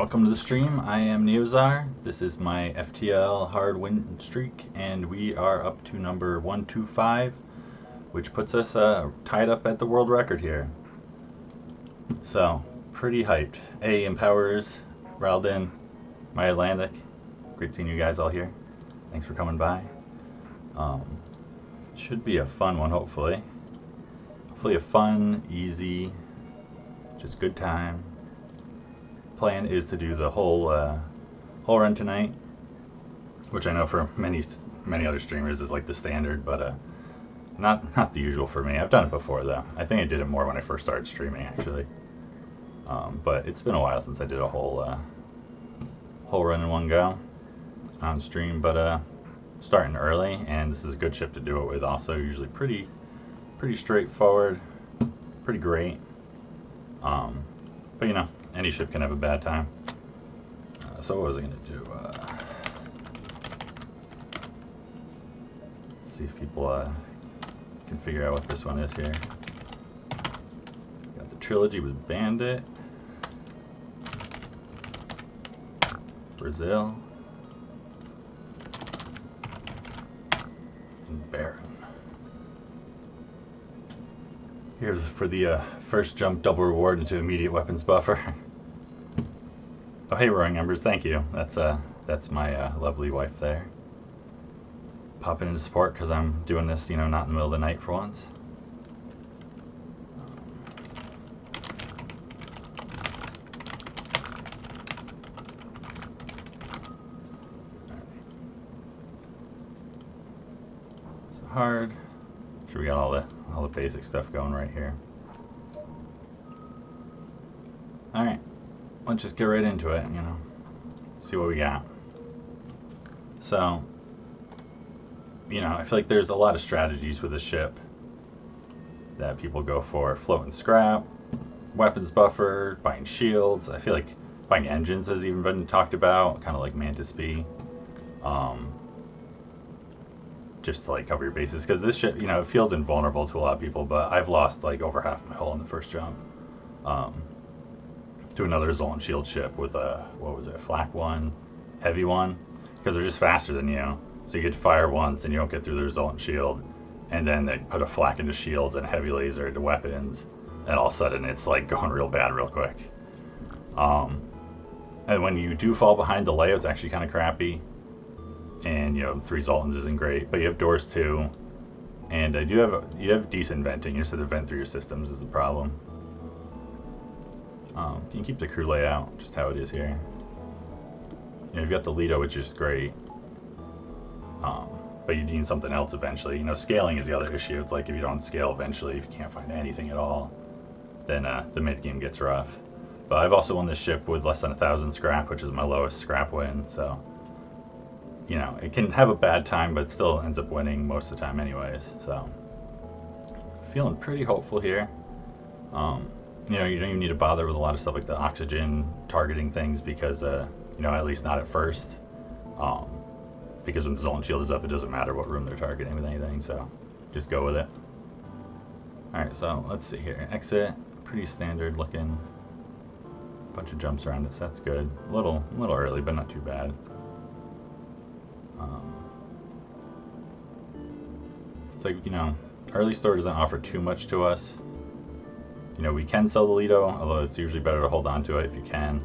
Welcome to the stream. I am Neozar. This is my FTL hard win streak, and we are up to number 125, which puts us tied up at the world record here. So, pretty hyped. A Empowers, Raldin, My Atlantic. Great seeing you guys all here. Thanks for coming by. Should be a fun one, hopefully. Hopefully a fun, easy, just good time. Plan is to do the whole run tonight, which I know for many other streamers is like the standard, but not the usual for me. I've done it before though. I think I did it more when I first started streaming actually, but it's been a while since I did a whole run in one go on stream. But starting early, and this is a good ship to do it with. Also, usually pretty straightforward, pretty great. But you know, any ship can have a bad time. So what was I going to do? See if people can figure out what this one is here. Got the trilogy with Bandit, Brazil, and Baron. Here's for the first jump double reward into immediate weapons buffer. Oh hey, Roaring Embers, thank you. That's my lovely wife there. Popping into support because I'm doing this, you know, not in the middle of the night for once. So hard. Sure, we got all the basic stuff going right here. All right. Let's just get right into it, you know, see what we got. So, you know, I feel like there's a lot of strategies with a ship that people go for. Float and scrap, weapons buffer, buying shields. I feel like buying engines has even been talked about, kind of like Mantis B. Just to like cover your bases, because this ship, you know, it feels invulnerable to a lot of people, but I've lost like over half my hull in the first jump. To another Zoltan shield ship with a, what was it, flak one, heavy one, because they're just faster than you. So you get to fire once and you don't get through their Zoltan shield, and then they put a flak into shields and a heavy laser into weapons, and all of a sudden it's like going real bad real quick. And when you do fall behind the layout's actually kind of crappy, and you know 3 Zoltans isn't great, but you have doors too, and you have decent venting. You just have to vent through your systems is the problem. You can keep the crew layout just how it is here. You know, you've got the Lido, which is great, but you need something else eventually. You know, scaling is the other issue. It's like if you don't scale eventually, if you can't find anything at all, then the mid game gets rough. But I've also won this ship with less than 1,000 scrap, which is my lowest scrap win. So, you know, it can have a bad time, but it still ends up winning most of the time anyways. So, feeling pretty hopeful here. You know, you don't even need to bother with a lot of stuff like the oxygen targeting things because, you know, at least not at first. Because when the Zoltan shield is up, it doesn't matter what room they're targeting with anything, so just go with it. Alright, so let's see here. Exit, pretty standard looking. Bunch of jumps around it, so that's good. A little early, but not too bad. It's like, you know, early store doesn't offer too much to us. You know, we can sell the Lido, although it's usually better to hold on to it if you can.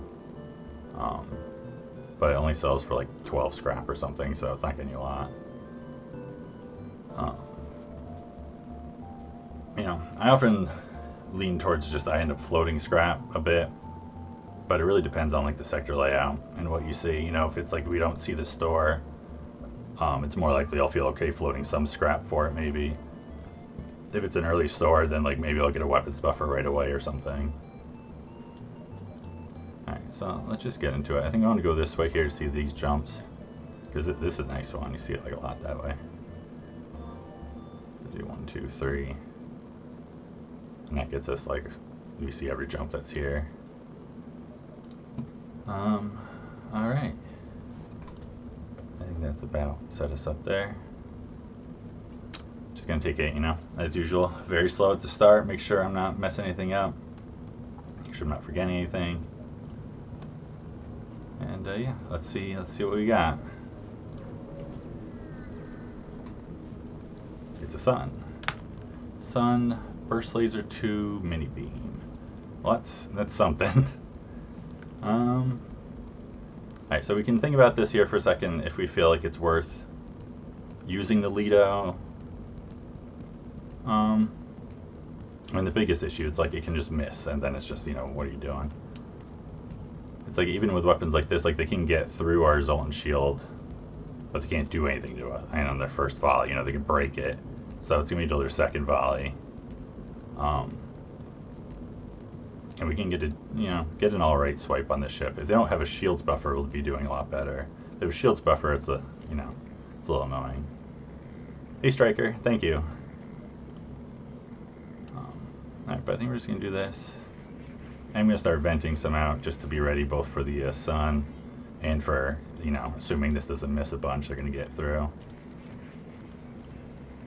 But it only sells for like 12 scrap or something, so it's not getting you a lot. You know, I often lean towards just I end up floating scrap a bit, but it really depends on like the sector layout and what you see. You know, if it's like we don't see the store, it's more likely I'll feel okay floating some scrap for it maybe. If it's an early store, then like maybe I'll get a weapons buffer right away or something. Alright, so let's just get into it. I think I want to go this way here to see these jumps, because this is a nice one. You see it like a lot that way. Do 1, 2, 3, and that gets us like we see every jump that's here. All right. I think that's about set us up there. Just gonna take it, you know, as usual, very slow at the start. Make sure I'm not messing anything up. Make sure I'm not forgetting anything. And yeah, let's see what we got. It's a sun. Sun, burst laser 2, mini beam. Well, that's something. Alright, so we can think about this here for a second if we feel like it's worth using the Lido. I mean, the biggest issue, it's like it can just miss, and then it's just, what are you doing? It's like, even with weapons like this, like, they can get through our Zoltan shield, but they can't do anything to it. And on their first volley, they can break it. So it's going to be until their second volley. And we can get get an alright swipe on this ship. If they don't have a shields buffer, we'll be doing a lot better. If they have a shields buffer, it's a little annoying. Hey Striker, thank you. Alright, but I think we're just going to do this. I'm going to start venting some out just to be ready both for the sun and for, assuming this doesn't miss a bunch, they're going to get through.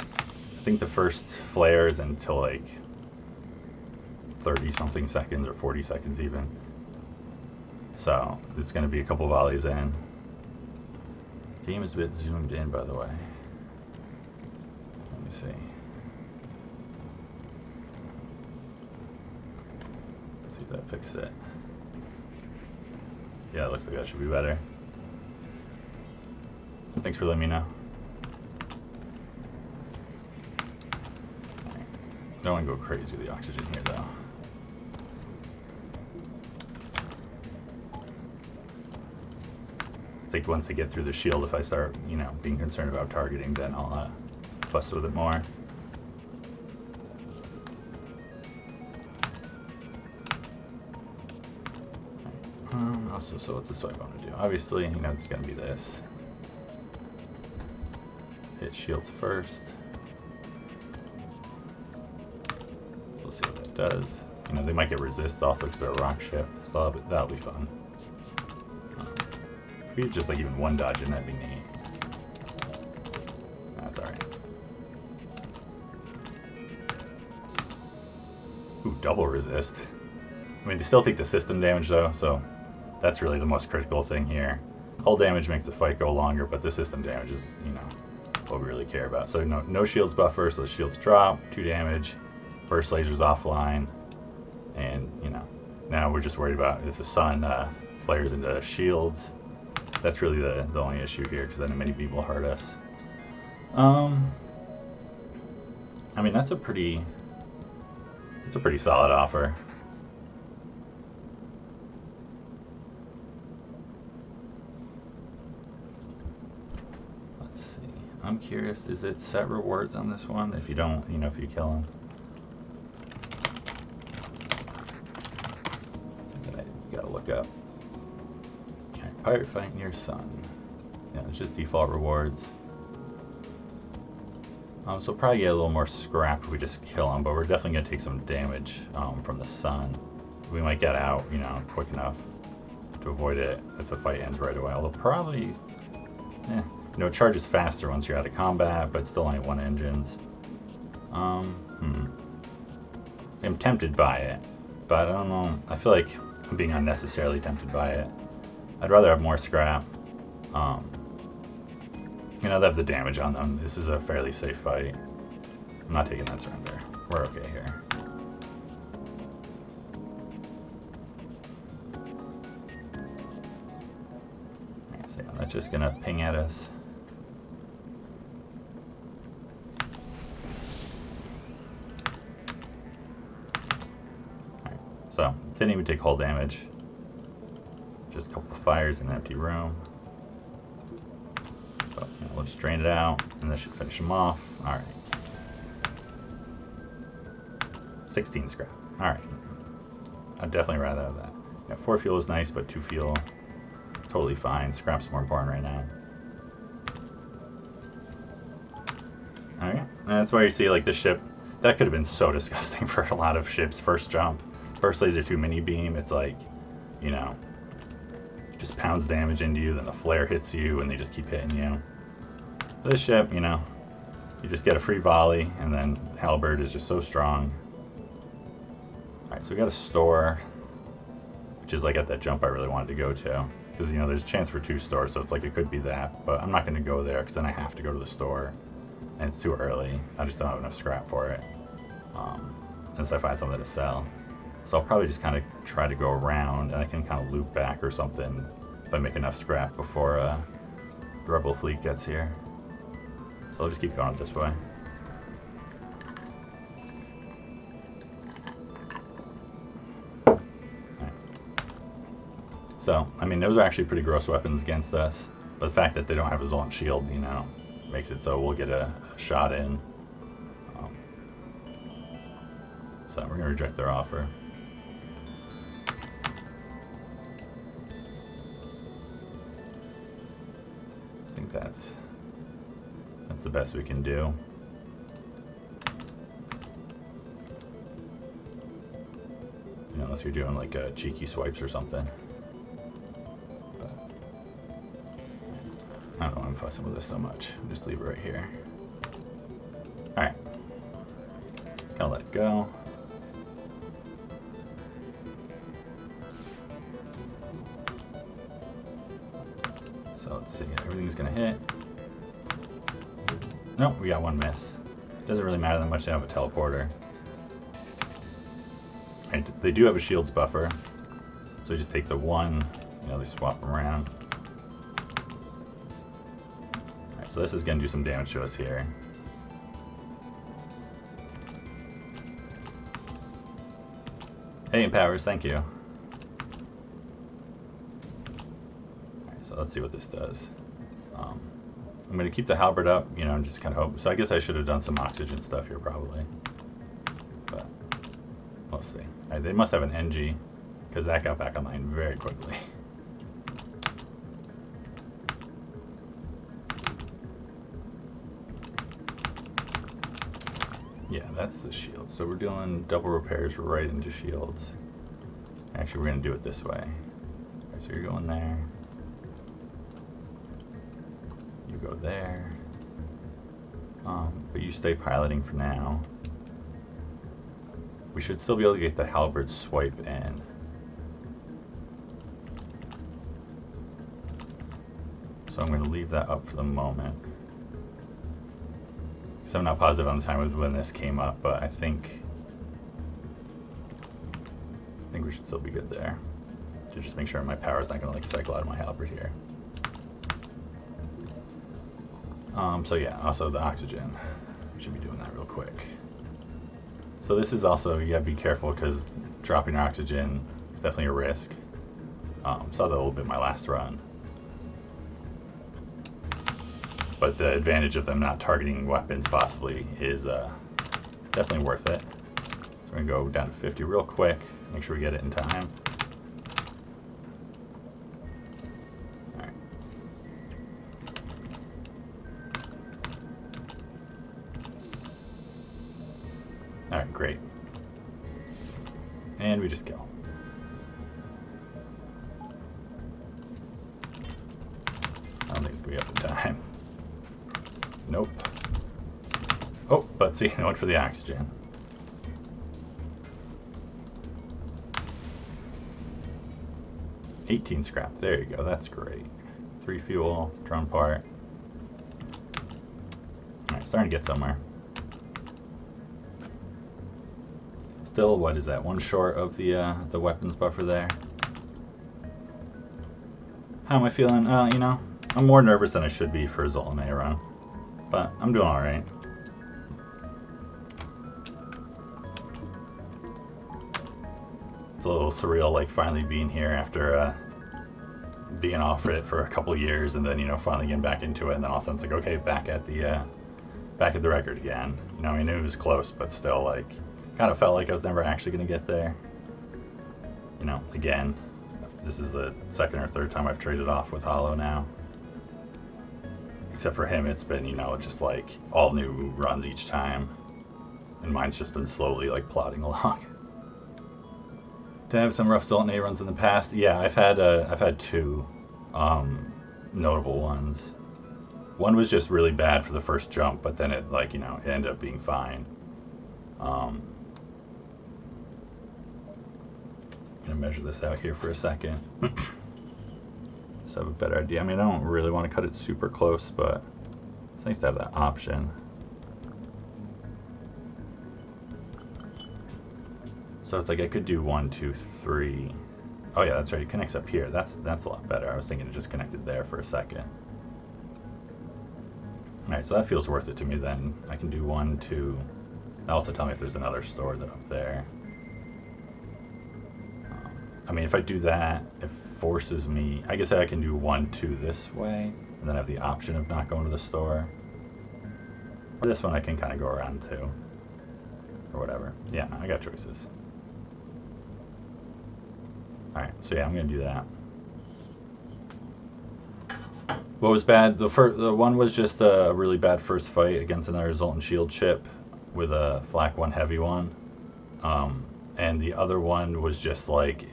I think the first flare is until like 30 something seconds or 40 seconds even. So it's going to be a couple volleys in. Game is a bit zoomed in, by the way. Let me see. Let's see if that fixed it. Yeah, it looks like that should be better. Thanks for letting me know. Don't want to go crazy with the oxygen here, though. It's like once I get through the shield, if I start, being concerned about targeting, then I'll fuss with it more. Also, so what's the swipe I'm going to do? Obviously, it's going to be this. Hit shields first. We'll see what that does. They might get resist also because they're a rock ship, so that'll be fun. If we just like even one dodge in, that'd be neat. That's alright. Ooh, double resist. I mean, they still take the system damage though, so that's really the most critical thing here. Hull damage makes the fight go longer, but the system damage is, what we really care about. So no shields buffer, so the shields drop, 2 damage. Burst lasers offline, and now we're just worried about if the sun flares into shields. That's really the only issue here, because then many people hurt us. I mean, that's a pretty solid offer. Let's see. I'm curious, is it set rewards on this one? If you don't, if you kill him. Look up. Okay, pirate fight near sun. Yeah, it's just default rewards. So probably get a little more scrap if we just kill him, but we're definitely gonna take some damage from the sun. We might get out, quick enough to avoid it if the fight ends right away. Although probably, it charges faster once you're out of combat, but still only 1 engines. I'm tempted by it, but I don't know. I feel like I'm being unnecessarily tempted by it. I'd rather have more scrap. They have the damage on them. This is a fairly safe fight. I'm not taking that surrender. We're okay here. So that's just gonna ping at us. So, didn't even take hull damage. Just a couple of fires in an empty room. So, we'll just drain it out, and that should finish him off. Alright. 16 scrap. Alright. I'd definitely rather have that. 4 fuel is nice, but 2 fuel, totally fine. Scrap's more important right now. Alright. And that's why you see, like, this ship, that could have been so disgusting for a lot of ships' first jump. Burst laser 2 mini beam, it's like, just pounds damage into you, then the flare hits you, and they just keep hitting you. This ship, you just get a free volley, and then Halberd is just so strong. Alright, so we got a store, which is like at that jump I really wanted to go to. because you know there's a chance for 2 stores, so it's like it could be that, but I'm not going to go there because then I have to go to the store, and it's too early. I just don't have enough scrap for it, unless I find something to sell. So I'll probably just kind of try to go around, and I can kind of loop back or something if I make enough scrap before the rebel fleet gets here. So I'll just keep going this way. So, I mean, those are actually pretty gross weapons against us, but the fact that they don't have a Zoltan shield, you know, makes it so we'll get a shot in. So we're going to reject their offer. I think that's the best we can do. You know, unless you're doing like cheeky swipes or something. I don't know why I'm fussing with this so much. I'll just leave it right here. Alright. Just gonna let it go. So let's see, everything's gonna hit. Nope, we got 1 miss. Doesn't really matter that much to have a teleporter. And they do have a shields buffer. So you just take the 1, you know, they swap them around. So this is going to do some damage to us here. Hey, Empowers, thank you. Alright, so let's see what this does. I'm going to keep the halberd up, you know, and just kind of hope. So I guess I should have done some oxygen stuff here probably. But we'll see. Alright, they must have an NG, because that got back online very quickly. Yeah, that's the shield. So we're doing double repairs right into shields. Actually, we're going to do it this way. Okay, so you're going there. You go there. But you stay piloting for now. We should still be able to get the halberd swipe in. So I'm going to leave that up for the moment. So I'm not positive on the time when this came up, but I think we should still be good there. To just make sure my power's not going to like cycle out of my halberd here. So yeah, also the oxygen. We should be doing that real quick. So this is also, you gotta be careful because dropping your oxygen is definitely a risk. Saw that a little bit in my last run. But the advantage of them not targeting weapons possibly is definitely worth it. So we're gonna go down to 50 real quick, make sure we get it in time. Alright. Alright, great. And we just go. I don't think it's gonna be up in time. Nope. Oh, but see, I went for the oxygen. $18 scrap. There you go. That's great. 3 fuel, drone part. All right, starting to get somewhere. Still, what is that? 1 short of the weapons buffer there. How am I feeling? You know, I'm more nervous than I should be for a Zoltan A run. But I'm doing alright. It's a little surreal, like finally being here after being off it for a couple years, and then, you know, finally getting back into it, and then all of a sudden it's like, okay, back at the record again. You know, I knew it was close, but still, like, kind of felt like I was never actually going to get there. You know, again, this is the 2nd or 3rd time I've traded off with Hollow now. Except for him, it's been, you know, just like all new runs each time. And mine's just been slowly like plodding along. Did I have some rough Zoltan A runs in the past? Yeah, I've had 2 notable ones. One was just really bad for the first jump, but then it, like, you know, it ended up being fine. I'm gonna measure this out here for a second. just have a better idea. I mean, I don't really want to cut it super close, but it's nice to have that option. So it's like I could do 1, 2, 3. Oh yeah, that's right. It connects up here. That's a lot better. I was thinking it just connected there for a second. All right, so that feels worth it to me then. I can do 1, 2. Also tell me if there's another store that up there. I mean, if I do that, it forces me. I guess I can do 1, 2 this way, and then have the option of not going to the store. Or this one I can kind of go around too, or whatever. Yeah, no, I got choices. All right, so yeah, I'm gonna do that. What was bad? The one was just a really bad first fight against another Zoltan shield ship with a flak 1 heavy one, and the other one was just like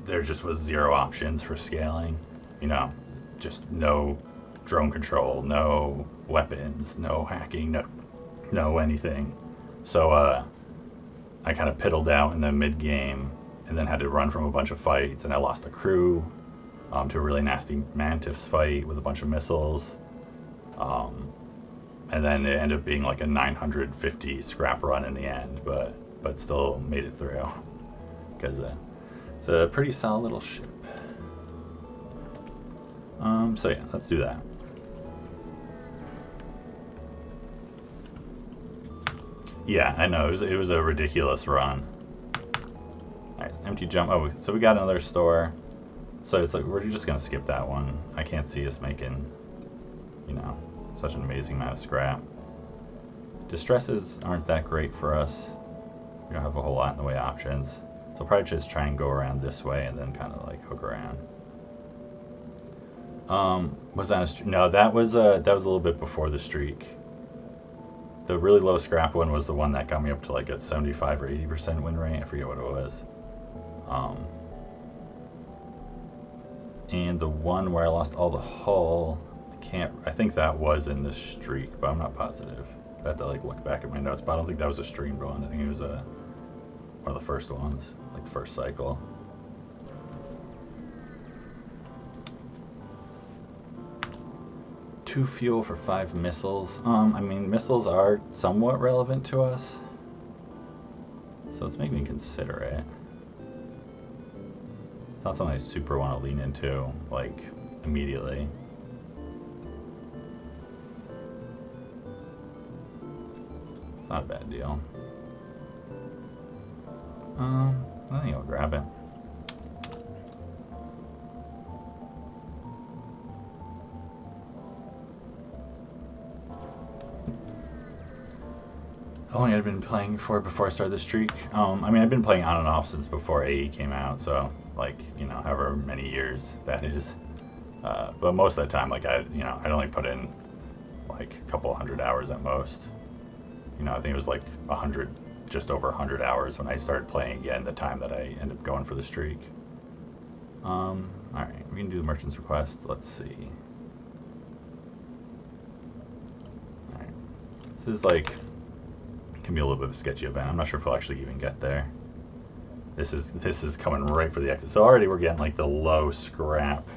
there just was 0 options for scaling. You know, just no drone control, no weapons, no hacking, no anything. So I kind of piddled out in the mid game, and then had to run from a bunch of fights, and I lost a crew to a really nasty Mantis fight with a bunch of missiles. And then it ended up being like a 950 scrap run in the end, but still made it through because it's a pretty solid little ship. So yeah, let's do that. Yeah, I know, it was a ridiculous run. Alright, empty jump. Oh, so we got another store. So it's like, we're just gonna skip that one. I can't see us making, you know, such an amazing amount of scrap. Distresses aren't that great for us. We don't have a whole lot in the way of options. So I'll probably just try and go around this way and then kind of like hook around. Was that a streak? No, that was a little bit before the streak. The really low scrap one was the one that got me up to like a 75 or 80% win rate. I forget what it was. And the one where I lost all the hull, I think that was in the streak, but I'm not positive. I have to like look back at my notes, but I don't think that was a streamed one. I think it was one of the first ones, like the first cycle. Two fuel for 5 missiles. I mean, missiles are somewhat relevant to us, so it's making me consider it. It's not something I super want to lean into, like, immediately. It's not a bad deal. I think I'll grab it. How long had I been playing for before I started the streak? I mean, I've been playing on and off since before AE came out, so like, you know, however many years that is. But most of the time, like, I'd only put in like a couple 100 hours at most. You know, I think it was like 100, just over 100 hours when I started playing again, the time that I ended up going for the streak. All right, we can do the merchant's request. Let's see. All right, this is like, can be a little bit of a sketchy event. I'm not sure if we'll actually even get there. This is coming right for the exit. So already we're getting like the low scrap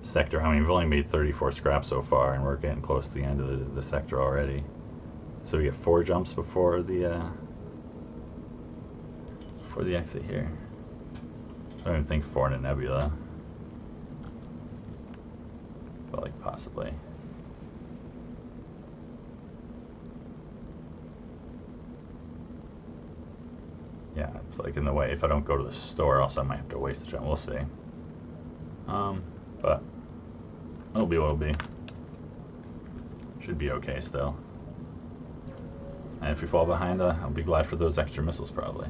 sector. I mean, we've only made 34 scrap so far, and we're getting close to the end of the sector already. So we get 4 jumps before the exit here. I don't even think 4 in a nebula, but like possibly. Yeah, it's like in the way. If I don't go to the store, also I might have to waste a jump. We'll see. But it'll be what it'll be. Should be okay still. And if we fall behind, I'll be glad for those extra missiles probably.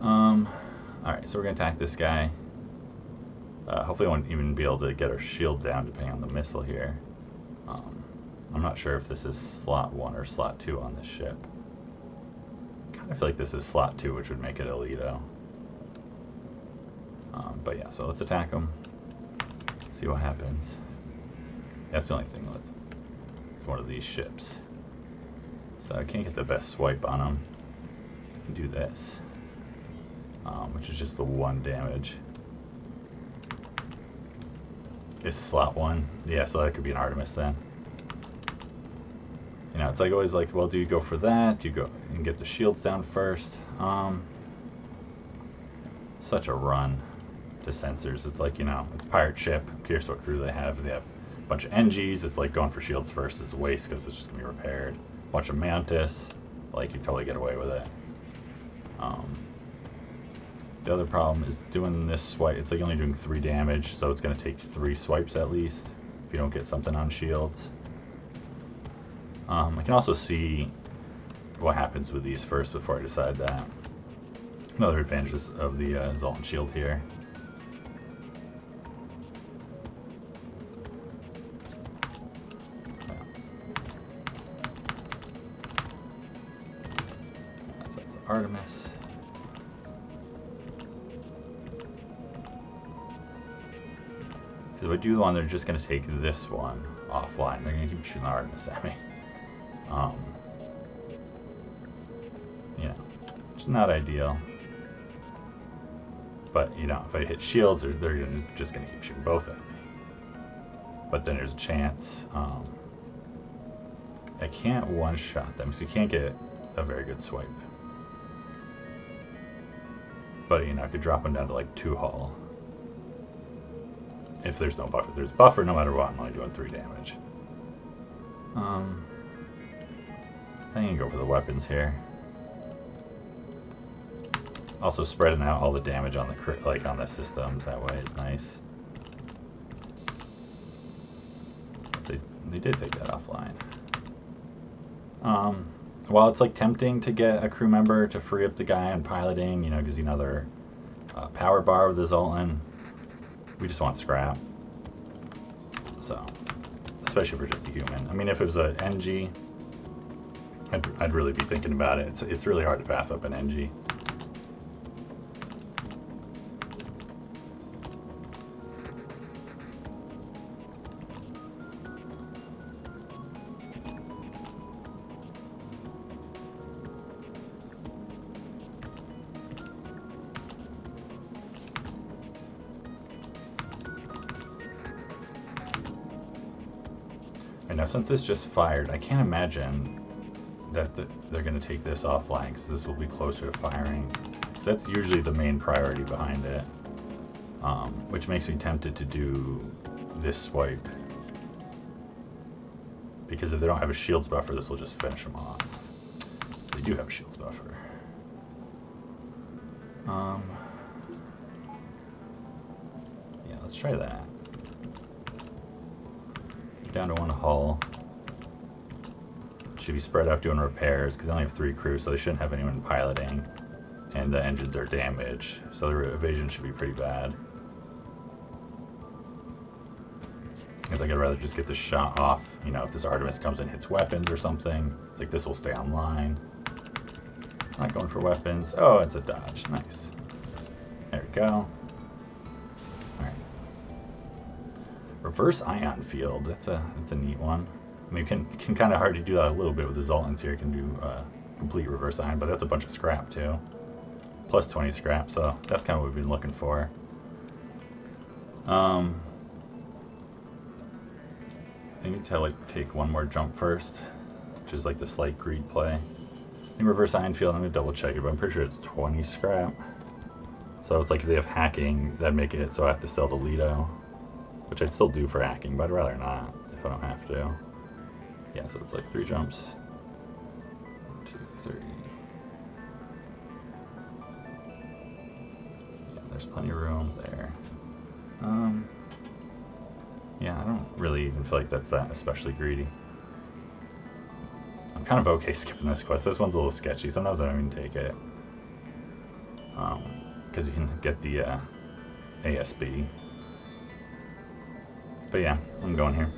Alright, so we're gonna attack this guy. Hopefully I won't even be able to get our shield down depending on the missile here. I'm not sure if this is slot 1 or slot 2 on this ship. I feel like this is slot 2, which would make it Alito. But yeah, so let's attack him. See what happens. That's the only thing. It's one of these ships. So I can't get the best swipe on him. I can do this, which is just the 1 damage. Is slot 1. Yeah, so that could be an Artemis then. You know, it's like always like, well, do you go for that? Do you go and get the shields down first? Such a run to sensors. It's like, you know, it's pirate ship. I'm curious what crew they have. They have a bunch of NGs. It's like going for shields first is a waste because it's just going to be repaired. A bunch of Mantis. Like, you totally get away with it. The other problem is doing this swipe. It's like only doing 3 damage, so it's going to take 3 swipes at least if you don't get something on shields. I can also see what happens with these first before I decide that. Another advantage of the Zoltan shield here. So that's Artemis. Because if I do one, they're just going to take this one offline. They're going to keep shooting the Artemis at me. You know, it's not ideal. But, you know, if I hit shields, they're just going to keep shooting both at me. But then there's a chance I can't one-shot them, so you can't get a very good swipe. But, you know, I could drop them down to like 2 hull. If there's no buffer. If there's buffer, no matter what, I'm only doing 3 damage. I can go for the weapons here. Also spreading out all the damage on the on the systems that way is nice. They did take that offline. While it's like tempting to get a crew member to free up the guy on piloting, you know, gives you another power bar with the Zoltan. We just want scrap. So, especially for just a human. I mean, if it was an NG, I'd really be thinking about it. It's really hard to pass up an NG. And now since this just fired, I can't imagine that they're going to take this offline because this will be closer to firing. So that's usually the main priority behind it, which makes me tempted to do this swipe. Because if they don't have a shields buffer, this will just finish them off. They do have a shields buffer. Yeah, let's try that. Down to 1 hull. Should be spread out doing repairs because they only have 3 crews, so they shouldn't have anyone piloting. And the engines are damaged, so their evasion should be pretty bad. Because I'd rather just get this shot off. You know, if this Artemis comes and hits weapons or something, it's like this will stay online. It's not going for weapons. Oh, it's a dodge. Nice. There we go. Alright. Reverse ion field. That's a neat one. I mean, you can kind of hardly do that a little bit with the Zoltans here. You can do complete reverse ion, but that's a bunch of scrap too. Plus 20 scrap, so that's kind of what we've been looking for. I think we need to like take 1 more jump first, which is like the slight greed play. In reverse ion field, I'm gonna double check it, but I'm pretty sure it's 20 scrap. So it's like if they have hacking, that'd make it so I have to sell the Lido, which I'd still do for hacking, but I'd rather not if I don't have to. Yeah, so it's like 3 jumps. 1, 2, 3. Yeah, there's plenty of room there. Yeah, I don't really even feel like that's that especially greedy. I'm kind of okay skipping this quest. This one's a little sketchy. Sometimes I don't even take it. Because you can get the ASB. But yeah, I'm going here.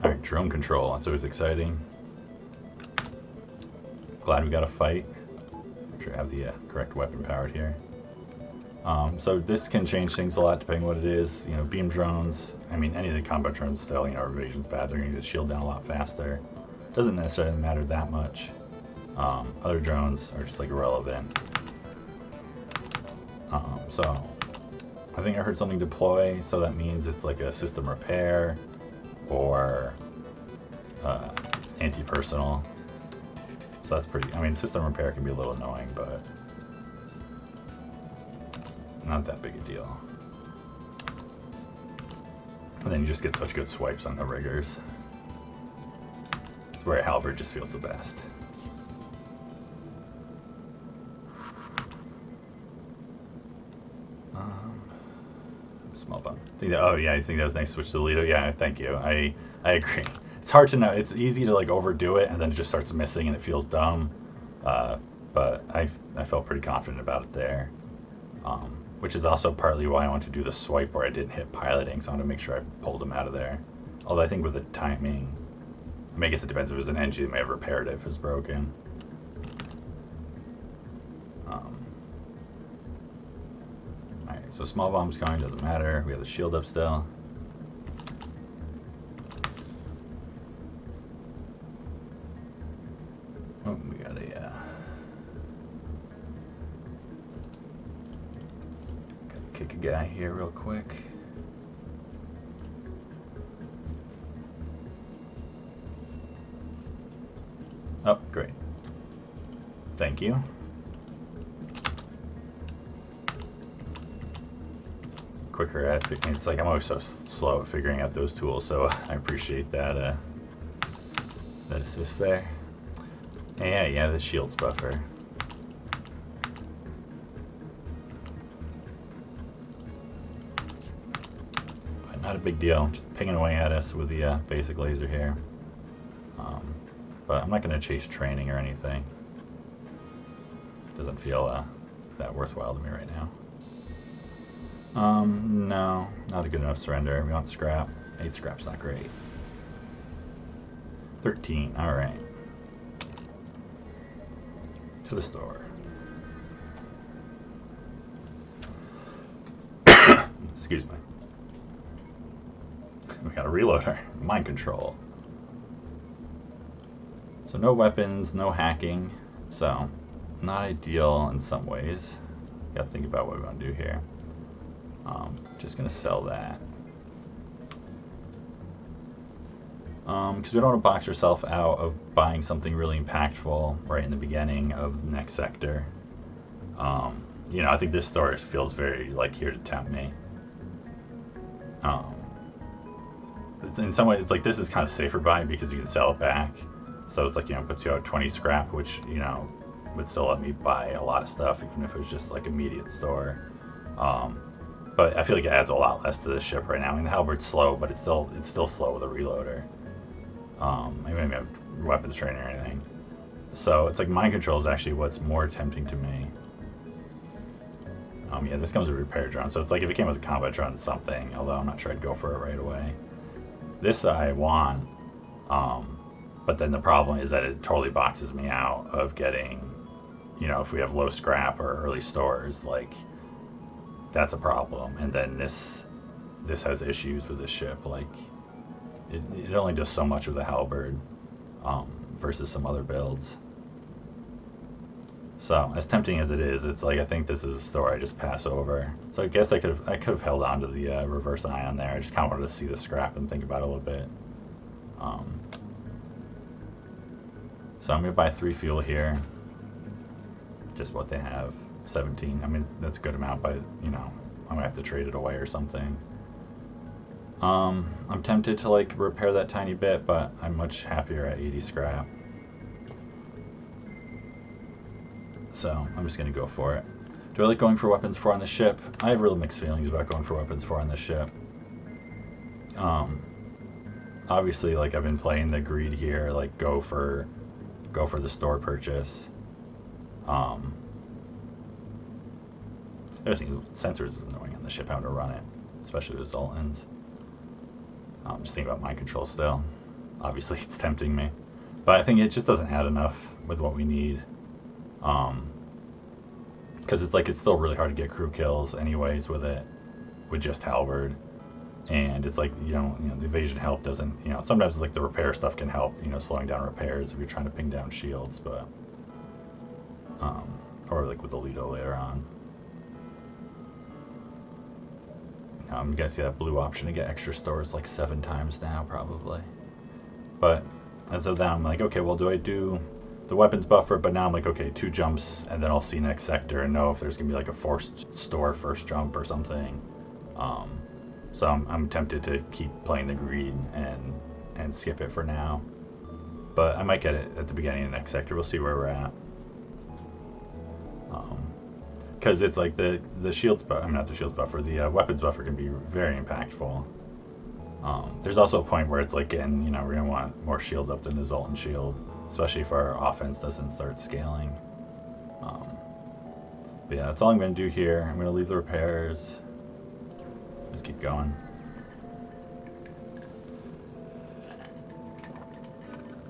Alright, drone control. That's always exciting. Glad we got a fight. Make sure I have the correct weapon powered here. So this can change things a lot depending what it is. You know, beam drones, I mean, any of the combat drones still, you know, evasion's bad. They're going to get the shield down a lot faster. Doesn't necessarily matter that much. Other drones are just like irrelevant. So I think I heard something deploy, so that means it's like a system repair or anti-personal. So that's pretty, I mean, system repair can be a little annoying, but not that big a deal. And then you just get such good swipes on the riggers. It's where a halberd just feels the best. Small bump. Oh yeah, I think that was nice to switch to the Lido. Yeah, thank you. I agree. It's hard to know. It's easy to like overdo it, and then it just starts missing, and it feels dumb. But I felt pretty confident about it there, which is also partly why I want to do the swipe where I didn't hit piloting. So I want to make sure I pulled him out of there. Although I think with the timing, I mean, I guess it depends if it was an NG that may have repaired it if it's broken. Alright, so small bomb's going, doesn't matter. We have the shield up still. Oh, we got a gotta kick a guy here real quick. Oh, great. Thank you. Quicker at it. It's like I'm always so slow at figuring out those tools, so I appreciate that that assist there. Yeah, the shield's buffer. But not a big deal. Just pinging away at us with the basic laser here. But I'm not going to chase training or anything. Doesn't feel that worthwhile to me right now. No, not a good enough surrender. We want scrap. 8 scrap's not great. 13, alright. To the store. Excuse me. We got a reloader. Mind control. So no weapons, no hacking. So not ideal in some ways. Gotta think about what we want to do here. Just gonna sell that. Because we don't want to box ourselves out of buying something really impactful right in the beginning of the next sector. You know, I think this store feels very like here to tempt me. In some ways, it's like this is kind of safer buy because you can sell it back. So it's like, you know, puts you out 20 scrap, which, you know, would still let me buy a lot of stuff, even if it was just like immediate store. But I feel like it adds a lot less to the ship right now. I mean, the halberd's slow, but it's still slow with a reloader. I mean, have weapons training or anything. So it's like mind control is actually what's more tempting to me. Yeah, this comes with a repair drone, so it's like if it came with a combat drone, something. Although I'm not sure I'd go for it right away. This I want, but then the problem is that it totally boxes me out of getting, you know, if we have low scrap or early stores, like that's a problem. And then this has issues with this ship, like. It only does so much with the halberd versus some other builds. So as tempting as it is, it's like I think this is a store I just pass over. So I guess I could have held on to the reverse ion there. I just kind of wanted to see the scrap and think about it a little bit. So I'm gonna buy 3 fuel here. Just what they have, 17. I mean that's a good amount, but you know I'm gonna have to trade it away or something. I'm tempted to like repair that tiny bit, but I'm much happier at 80 scrap. So I'm just gonna go for it. Do I like going for weapons 4 on the ship? I have really mixed feelings about going for weapons 4 on the ship. Obviously, like I've been playing the greed here, like go for the store purchase. I think sensors is annoying on the ship having to run it, especially with Zoltans. Just thinking about mind control still. Obviously, it's tempting me, but I think it just doesn't add enough with what we need. Because it's like it's still really hard to get crew kills anyways with it, with just halberd, and it's like you know the evasion help doesn't, you know, sometimes like the repair stuff can help, you know, slowing down repairs if you're trying to ping down shields, but or like with the Lido later on. You guys see that blue option to get extra stores like 7 times now, probably. But as of that, I'm like, okay, well, do I do the weapons buffer? But now I'm like, okay, 2 jumps, and then I'll see next sector and know if there's gonna be like a forced store first jump or something. So I'm tempted to keep playing the green and skip it for now. But I might get it at the beginning of the next sector. We'll see where we're at. Because it's like the shields buffer, I mean not the shields buffer, the weapons buffer can be very impactful. There's also a point where it's like getting, you know, we're going to want more shields up than the Zoltan shield, especially if our offense doesn't start scaling. But yeah, that's all I'm going to do here. I'm going to leave the repairs. Just keep going.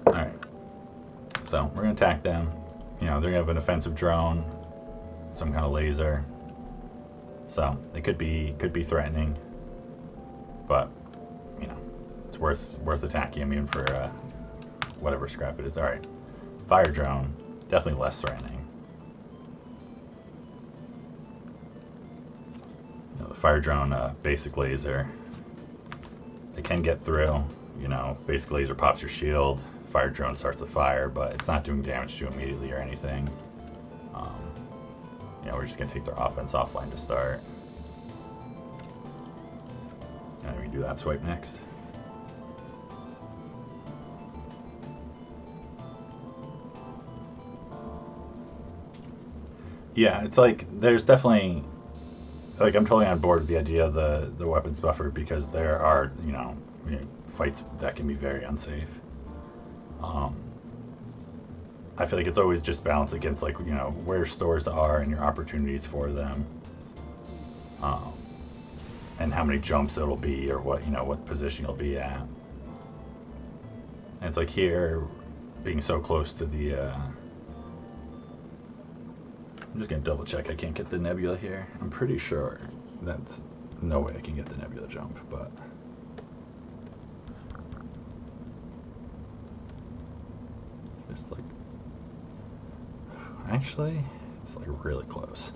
Alright. So, we're going to attack them. You know, they're going to have an offensive drone, some kind of laser. So, they could be threatening. But, you know, it's worth attacking them even for whatever scrap it is. Alright. Fire drone, definitely less threatening. You know, the fire drone, basic laser. It can get through, you know, basic laser pops your shield. Fire drone starts a fire, but it's not doing damage to you immediately or anything. You know, we're just going to take their offense offline to start. And we can do that swipe next. Yeah, it's like, there's definitely, like, I'm totally on board with the idea of the weapons buffer, because there are, you know, fights that can be very unsafe. I feel like it's always just balanced against, like, you know, where stores are and your opportunities for them, and how many jumps it'll be, or what, you know, what position you'll be at. And it's like here, being so close to the I'm just gonna double check I can't get the nebula here. I'm pretty sure that's no way I can get the nebula jump, but just like, actually, it's like really close.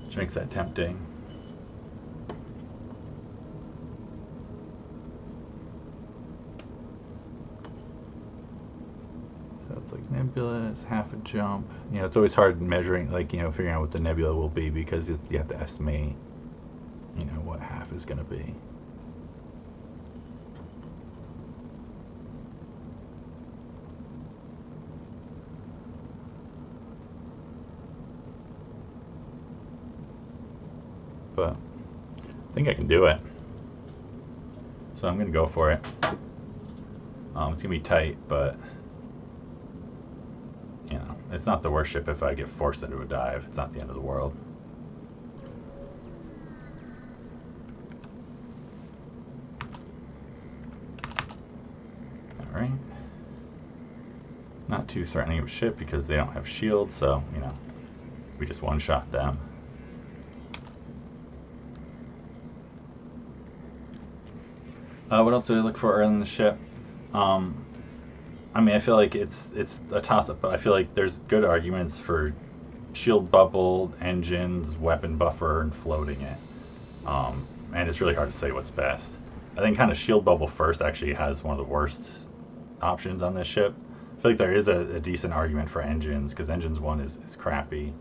Which makes that tempting. So it's like nebula is half a jump. You know, it's always hard measuring, like, you know, figuring out what the nebula will be, because you have to estimate, you know, what half is going to be. But I think I can do it. So I'm going to go for it. It's going to be tight, but, you know, it's not the worst ship if I get forced into a dive. It's not the end of the world. Alright. Not too threatening of a ship because they don't have shields, so, you know, we just one-shot them. What else do I look for early in the ship? I mean, I feel like it's a toss-up, but I feel like there's good arguments for shield bubble, engines, weapon buffer, and floating it. And it's really hard to say what's best. I think kind of shield bubble first actually has one of the worst options on this ship. I feel like there is a decent argument for engines, because engines 1 is crappy,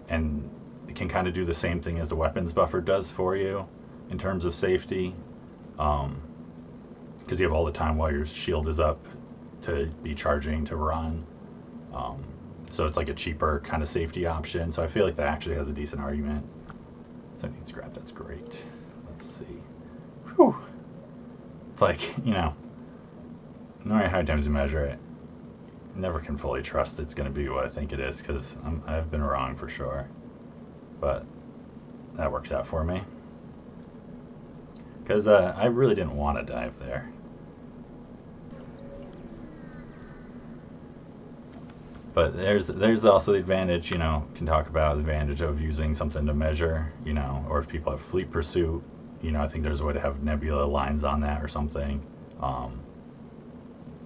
and it can kind of do the same thing as the weapons buffer does for you in terms of safety. Because you have all the time while your shield is up to be charging to run. So it's like a cheaper kind of safety option. So I feel like that actually has a decent argument. 17 scrap, that's great. Let's see. Whew. It's like, you know, no matter how many times you measure it, never can fully trust it's going to be what I think it is, because I've been wrong for sure. But that works out for me. Because I really didn't want to dive there. But there's also the advantage, you know, can talk about the advantage of using something to measure, you know, or if people have fleet pursuit, you know, I think there's a way to have nebula lines on that or something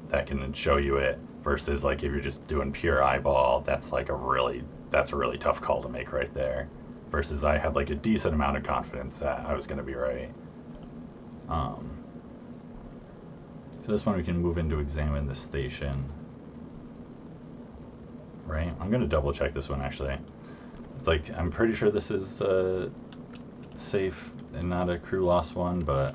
that can show you it. Versus like if you're just doing pure eyeball, that's a really tough call to make right there. Versus I had like a decent amount of confidence that I was going to be right. So this one we can move in to examine the station. Right? I'm going to double check this one actually. It's like, I'm pretty sure this is safe and not a crew loss one, but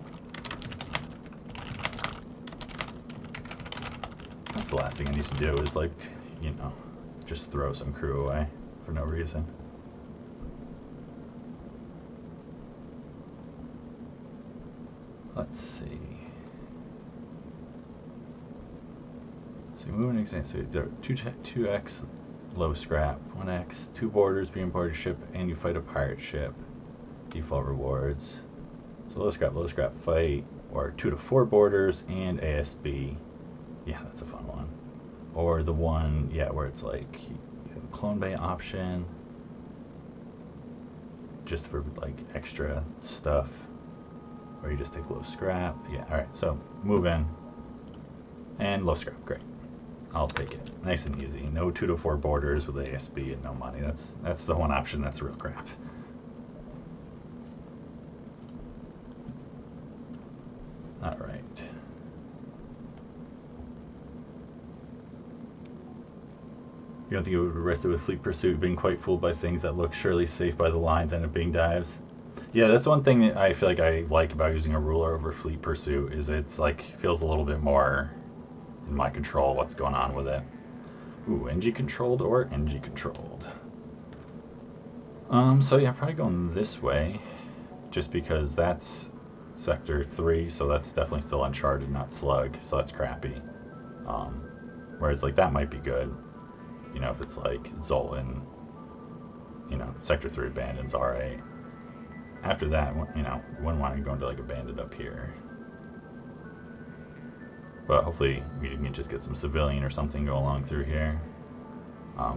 that's the last thing I need to do is like, you know, just throw some crew away for no reason. Let's see. So move an example. So there are 2x low scrap, 1x, 2 boarders being boarded ship, and you fight a pirate ship. Default rewards. So low scrap fight, or 2 to 4 boarders and ASB. Yeah, that's a fun one. Or the one, yeah, where it's like you have a clone bay option, just for like extra stuff. Or you just take low scrap. Yeah, all right. So move in and low scrap. Great. I'll take it. Nice and easy. No 2 to 4 boarders with ASB and no money. That's the one option that's real crap. All right. You don't think it would be arrested with fleet pursuit, being quite fooled by things that look surely safe by the lines end up being dives? Yeah, that's one thing that I feel like I like about using a ruler over fleet pursuit is it's like feels a little bit more in my control what's going on with it. Ooh, NG controlled or NG controlled. So yeah, probably going this way, just because that's sector 3, so that's definitely still uncharted, not slug, so that's crappy. Whereas like that might be good, you know, if it's like Zoltan, you know, sector 3 abandon's alright. After that, you know, you wouldn't want to go into like abandoned up here. But hopefully we can just get some civilian or something go along through here.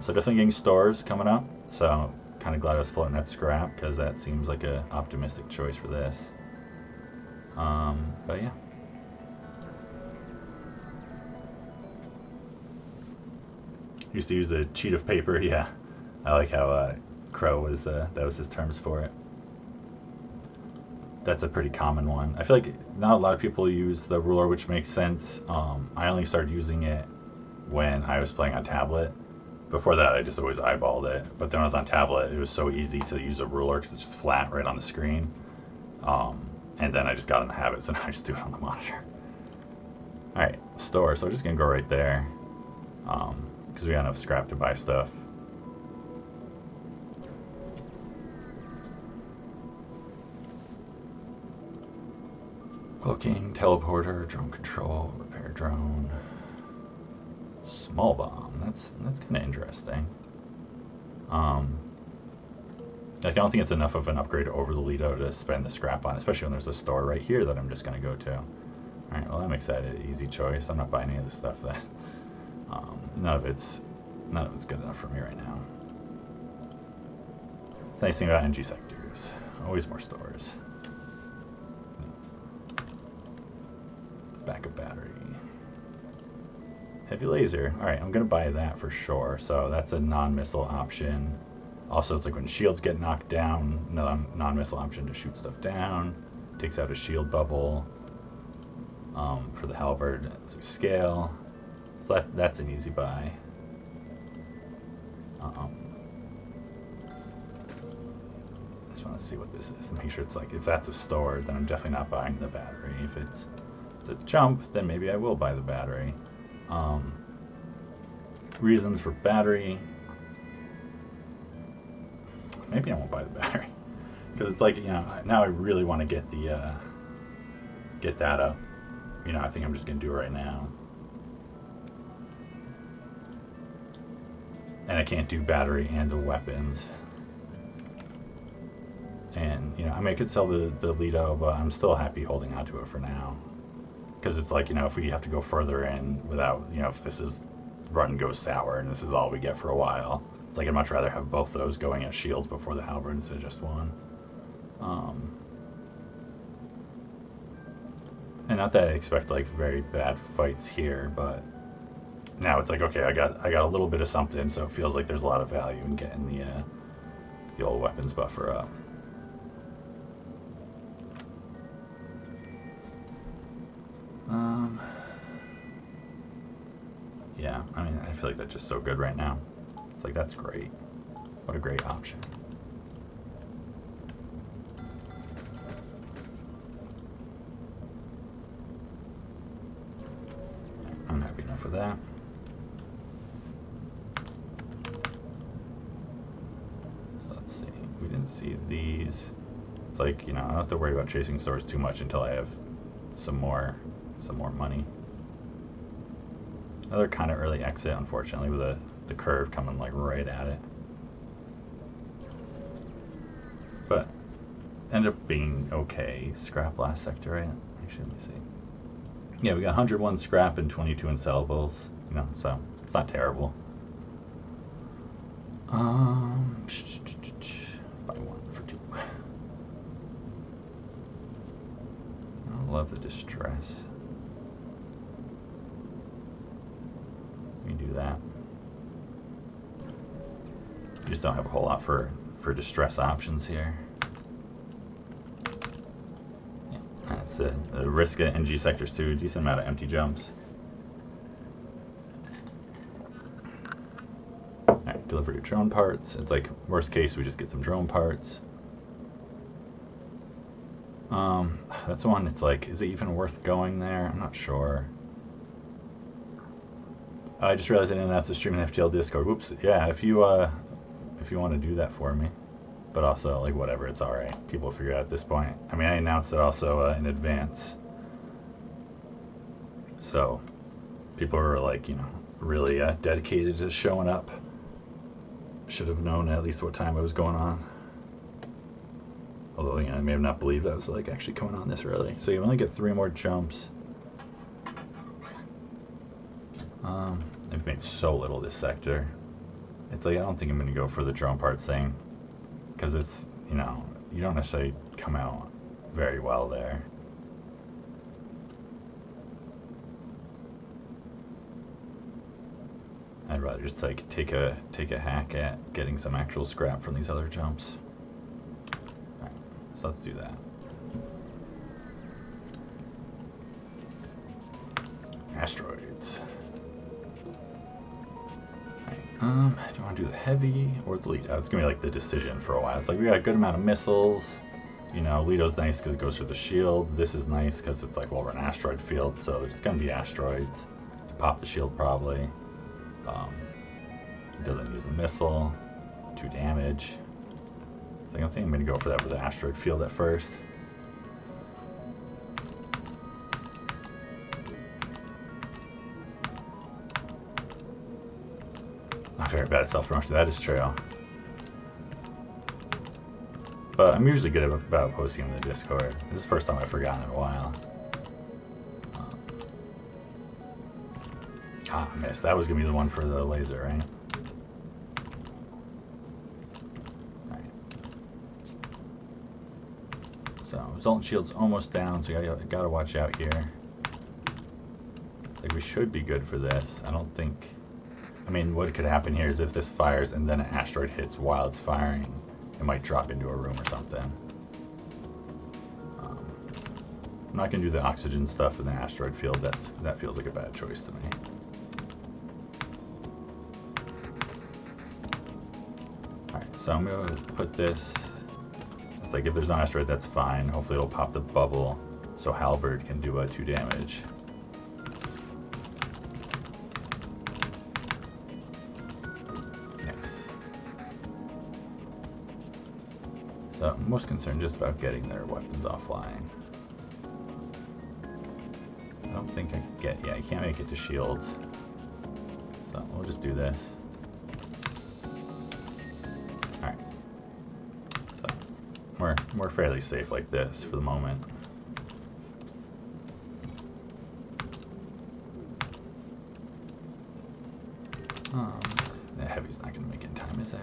So definitely getting stores coming up. So kind of glad I was floating that scrap because that seems like an optimistic choice for this. But yeah. Used to use the sheet of paper, yeah. I like how Crow was, that was his terms for it. That's a pretty common one. I feel like not a lot of people use the ruler, which makes sense. I only started using it when I was playing on tablet. Before that, I just always eyeballed it. But then when I was on tablet, it was so easy to use a ruler because it's just flat right on the screen. And then I just got in the habit, so now I just do it on the monitor. Alright, store. So we're just going to go right there. Because we got enough scrap to buy stuff. Cloaking, teleporter, drone control, repair drone, small bomb. That's kind of interesting. Like I don't think it's enough of an upgrade over the Lido to spend the scrap on, especially when there's a store right here that I'm just gonna go to. All right, well that makes that an easy choice. I'm not buying any of the stuff that none of it's good enough for me right now. It's the nice thing about NG sectors. Always more stores. Backup battery. Heavy laser. Alright, I'm going to buy that for sure. So that's a non-missile option. Also, it's like when shields get knocked down, non-missile option to shoot stuff down. Takes out a shield bubble. For the halberd, so scale. So that's an easy buy. I just want to see what this is. Make sure it's like, if that's a store, then I'm definitely not buying the battery. If it's a jump, then maybe I will buy the battery. Reasons for battery. Maybe I won't buy the battery. Because it's like, you know, now I really want to get the, get that up. You know, I think I'm just going to do it right now. And I can't do battery and the weapons. And, you know, I mean, I could sell the Lido, but I'm still happy holding on to it for now. Because it's like, you know, if we have to go further in without, you know, if this is run goes sour and this is all we get for a while, it's like I'd much rather have both those going as shields before the halberd instead of just one. And not that I expect like very bad fights here, but now it's like, okay, I got a little bit of something, so it feels like there's a lot of value in getting the old weapons buffer up. Yeah, I mean, I feel like that's just so good right now. It's like, that's great. What a great option. I'm happy enough with that. So let's see. We didn't see these. It's like, you know, I don't have to worry about chasing stores too much until I have some more money. Another kind of early exit, unfortunately, with the curve coming like right at it. But ended up being okay. Scrap last sector, right? Actually, let me see. Yeah, we got 101 scrap and 22 in sellables. You know, so it's not terrible. Buy one for two. I love the distress. We can do that. You just don't have a whole lot for distress options here. Yeah, that's the risk at NG sectors too. Decent amount of empty jumps. Alright, deliver your drone parts. It's like, worst case, we just get some drone parts. That's one, it's like, is it even worth going there? I'm not sure. I just realized I didn't have to stream an FTL Discord. Whoops. Yeah, if you want to do that for me. But also, like, whatever, it's alright. People figure it out at this point. I mean, I announced it also in advance. So, people are, like, you know, really dedicated to showing up. Should have known at least what time it was going on. Although, you know, I may have not believed I was, like, actually coming on this early. So you only get 3 more jumps. I've made so little this sector. It's like, I don't think I'm going to go for the drone parts thing. Because it's, you know, you don't necessarily come out very well there. I'd rather just like take a hack at getting some actual scrap from these other jumps. Alright, so let's do that. Asteroids. Alright, do you want to do the heavy or the lead? Oh, it's gonna be like the decision for a while. It's like we got a good amount of missiles. You know, Leto's nice because it goes through the shield. This is nice because it's like, well, we're an asteroid field, so there's gonna be asteroids to pop the shield probably. It doesn't use a missile. 2 damage. It's like, I think I'm gonna go for that with the asteroid field at first. I'm very bad at self-promotion, that is true. But I'm usually good about posting in the Discord. This is the first time I've forgotten in a while. I missed. That was going to be the one for the laser, right? Alright. So, Zoltan shield's almost down, so you gotta watch out here. Like, we should be good for this. I don't think... I mean, what could happen here is if this fires and then an asteroid hits while it's firing, it might drop into a room or something. I'm not going to do the oxygen stuff in the asteroid field. That feels like a bad choice to me. Alright, so I'm going to put this... It's like if there's no asteroid, that's fine. Hopefully it'll pop the bubble so Halberd can do 2 damage. So I'm most concerned just about getting their weapons offline. I don't think I can get... Yeah, I can't make it to shields. So we'll just do this. Alright. So we're fairly safe like this for the moment. The heavy's not going to make it in time, is it?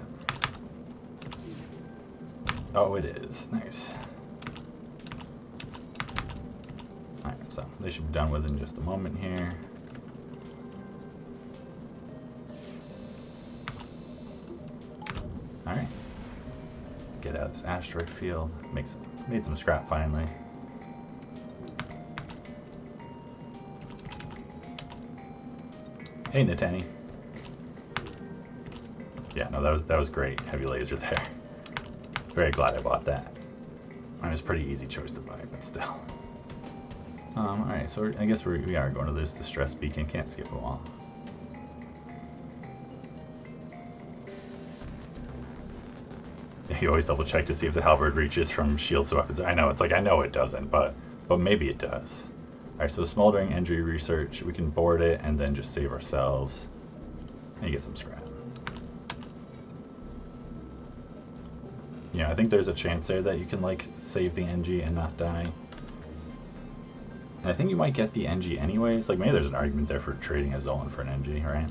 Oh, it is. Nice. Alright, so they should be done with in just a moment here. yeah, this asteroid field made some scrap finally. Hey, Natani. Yeah, no, that was great. Heavy laser there. Very glad I bought that. I mean, it's a pretty easy choice to buy, but still. Alright, so I guess we are going to this distress beacon. Can't skip a wall. You always double check to see if the halberd reaches from shields to weapons. I know, it's like, I know it doesn't, but maybe it does. Alright, so smoldering injury research, we can board it and then just save ourselves. And get some scrap. Yeah, I think there's a chance there that you can, like, save the NG and not die. And I think you might get the NG anyways. Like, maybe there's an argument there for trading a Zoltan for an NG, right?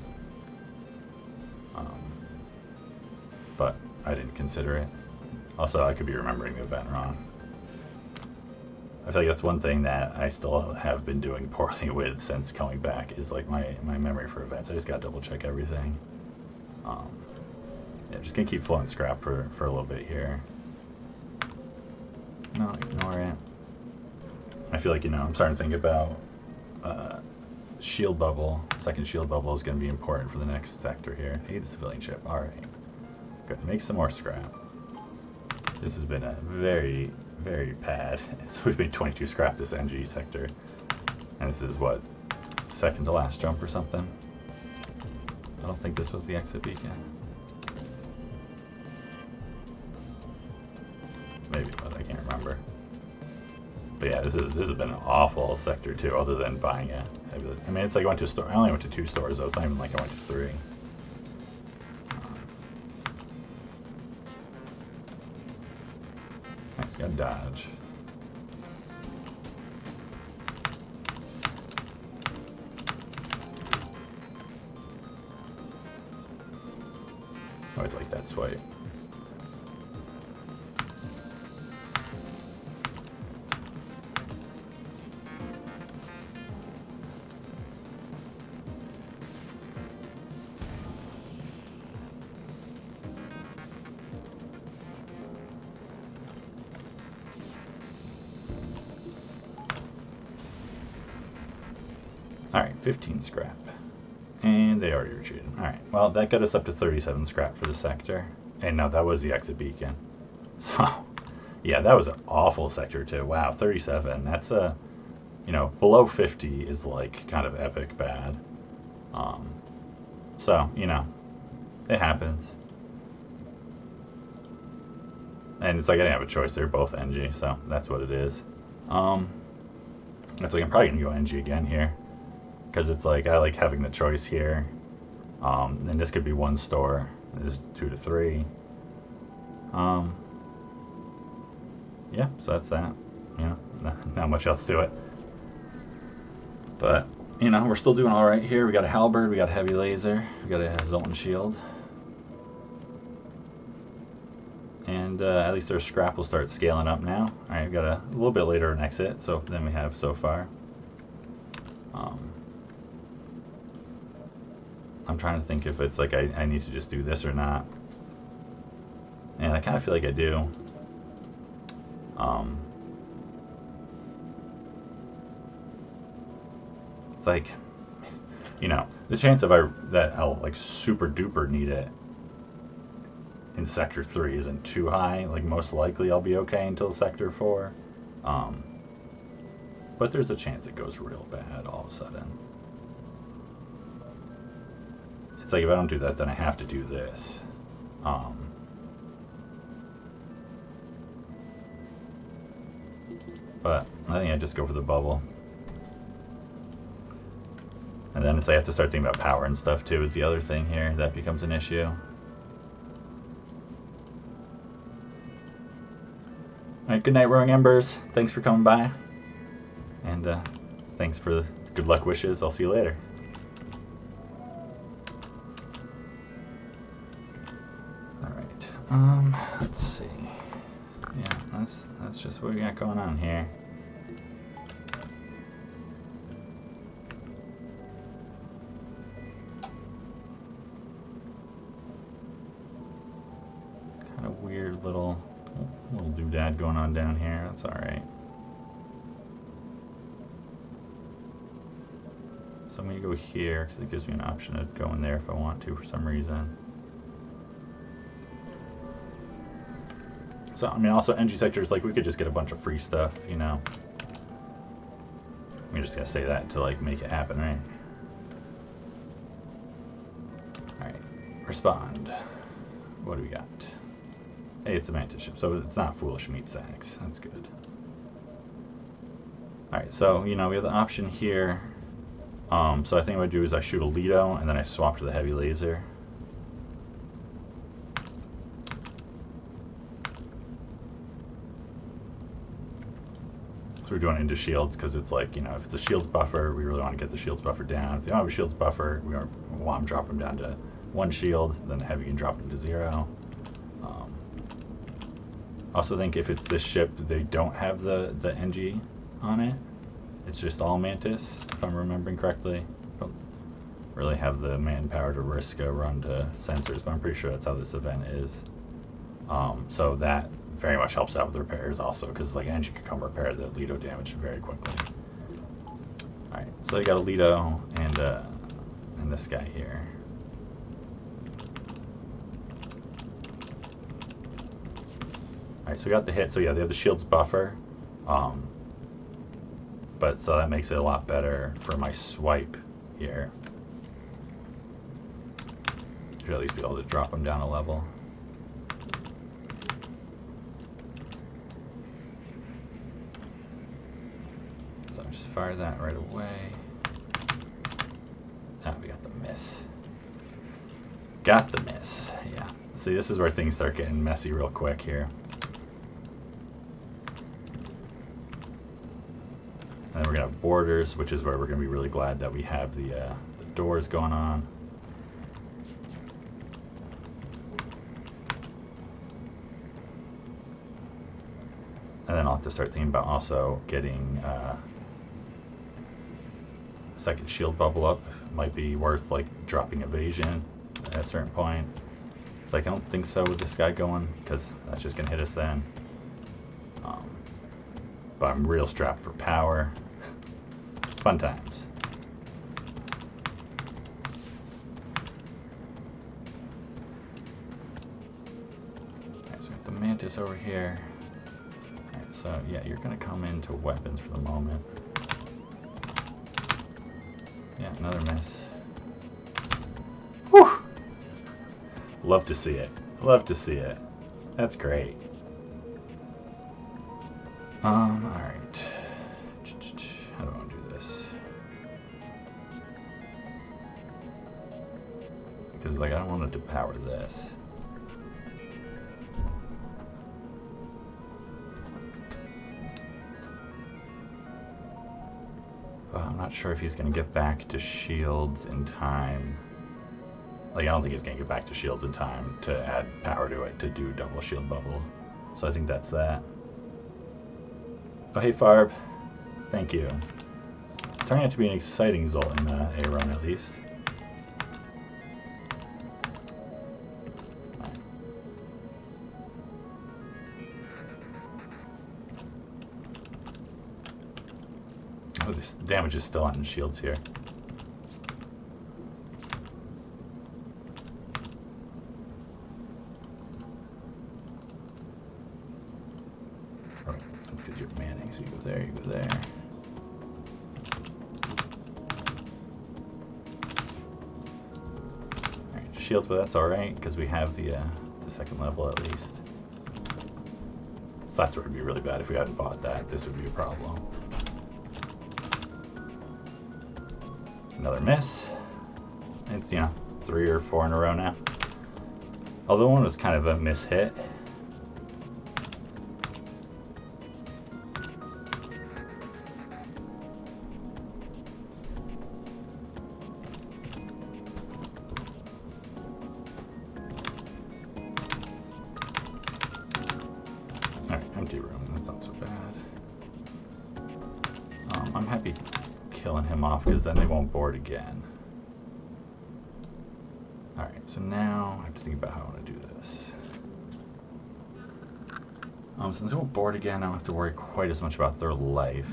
But I didn't consider it. Also, I could be remembering the event wrong. I feel like that's one thing that I still have been doing poorly with since coming back, is like my memory for events. I just gotta double check everything. Yeah, just gonna keep flowing scrap for a little bit here. No, ignore it. I feel like, you know, I'm starting to think about shield bubble. Second shield bubble is gonna be important for the next sector here. Hey, the civilian ship. Alright. Good. Make some more scrap. This has been a very, very bad. So we've made 22 scrap this NG sector. And this is what? Second to last jump or something? I don't think this was the exit beacon. Maybe, but I can't remember. But yeah, this has been an awful sector too, other than buying it. I mean, it's like I went to a store. I only went to 2 stores though. It's not even like I went to 3. Nice, got dodge. Always like that swipe. Alright, 15 scrap. And they already retreated. Alright, well, that got us up to 37 scrap for the sector. And no, that was the exit beacon. So, yeah, that was an awful sector too. Wow, 37. That's a, you know, below 50 is like kind of epic bad. So, you know, it happens. And it's like I didn't have a choice. They're both NG, so that's what it is. It's like I'm probably going to go NG again here. Because it's like, I like having the choice here. And this could be 1 store. There's 2 to 3. Yeah, so that's that. You know, not much else to it. But, you know, we're still doing alright here. We got a halberd, we got a heavy laser, we got a Zoltan shield. And at least their scrap will start scaling up now. Alright, we got a little bit later an exit than we have so far. I'm trying to think if it's like I need to just do this or not. And I kind of feel like I do. It's like, you know, the chance that I'll like super duper need it in Sector 3 isn't too high. Like, most likely I'll be okay until Sector 4. But there's a chance it goes real bad all of a sudden. It's like if I don't do that, then I have to do this. But I think I just go for the bubble. And then it's like I have to start thinking about power and stuff too, is the other thing here that becomes an issue. Alright, good night, Roaring Embers. Thanks for coming by. And thanks for the good luck wishes. I'll see you later. Alright, let's see. Yeah, that's just what we got going on here. Kind of weird little... Oh, little doodad going on down here. That's alright. So I'm going to go here because it gives me an option to go in there if I want to for some reason. So, I mean, also energy sectors, like, we could just get a bunch of free stuff, you know. We just gotta say that to, like, make it happen, right? Alright, respond. What do we got? Hey, it's a mantis ship, so it's not foolish meat sacks. That's good. Alright, so, you know, we have the option here. So I think what I do is I shoot a Lido, and then I swap to the heavy laser. We're doing into shields because it's like, you know, if it's a shields buffer, we really want to get the shields buffer down. If they don't have a shields buffer, we want to drop them down to 1 shield, then the heavy can drop them to 0. Also think if it's this ship, they don't have the NG on it. It's just all Mantis, if I'm remembering correctly. Don't really have the manpower to risk a run to sensors, but I'm pretty sure that's how this event is. So that very much helps out with the repairs also, because like engine can come repair the Lido damage very quickly. Alright, so they got a Lido and this guy here. Alright, so we got the hit, so yeah, they have the shields buffer. But so that makes it a lot better for my swipe here. Should at least be able to drop them down a level. Just fire that right away. Ah, we got the miss. Got the miss, yeah. See, this is where things start getting messy real quick here. And then we're gonna have borders, which is where we're gonna be really glad that we have the doors going on. And then I'll have to start thinking about also getting second shield bubble up. Might be worth like dropping evasion at a certain point. It's like I don't think so with this guy going, because that's just gonna hit us then. But I'm real strapped for power. Fun times. Alright, so we got the Mantis over here. Alright, so yeah, you're gonna come into weapons for the moment. Yeah, another miss. Whew! Love to see it. Love to see it. That's great. Alright. How do I want to do this? Because, like, I don't want to depower this. I'm not sure if he's going to get back to shields in time. Like, I don't think he's going to get back to shields in time to add power to it to do double shield bubble. So I think that's that. Oh, hey, Farb. Thank you. It's turning out to be an exciting Zoltan A run, at least. Oh, this damage is still on shields here. Oh, that's because you're manning, so you go there, you go there. Alright, shields, but that's alright, because we have the second level at least. So that's where it would be really bad if we hadn't bought that. This would be a problem. Another miss. It's, you know, 3 or 4 in a row now. Although one was kind of a miss hit. Alright, empty room. That's not so bad. I'm happy killing him off because then they won't board again. Alright, so now I have to think about how I want to do this. Since they won't board again, I don't have to worry quite as much about their life.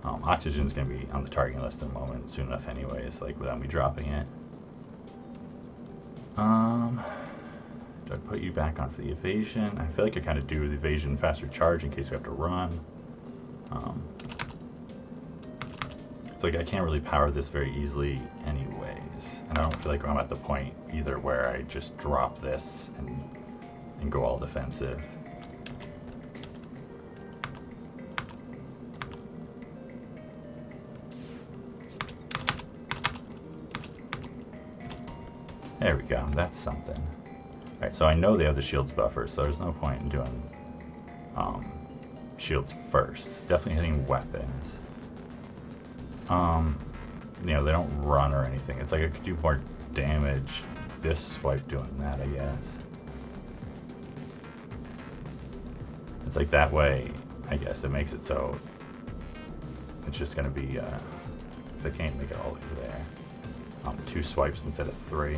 Oxygen's going to be on the targeting list in a moment, soon enough anyways, like without me dropping it. Do I put you back on for the evasion? I feel like I kind of do the evasion faster charge in case we have to run. It's like I can't really power this very easily anyways. And I don't feel like I'm at the point either where I just drop this and go all defensive. There we go, that's something. Alright, so I know they have the shields buffer, so there's no point in doing shields first. Definitely hitting weapons. You know, they don't run or anything. It's like I could do more damage this swipe doing that, I guess. It's like that way, I guess, it makes it so it's just gonna be, 'cause I can't make it all the way there. 2 swipes instead of 3.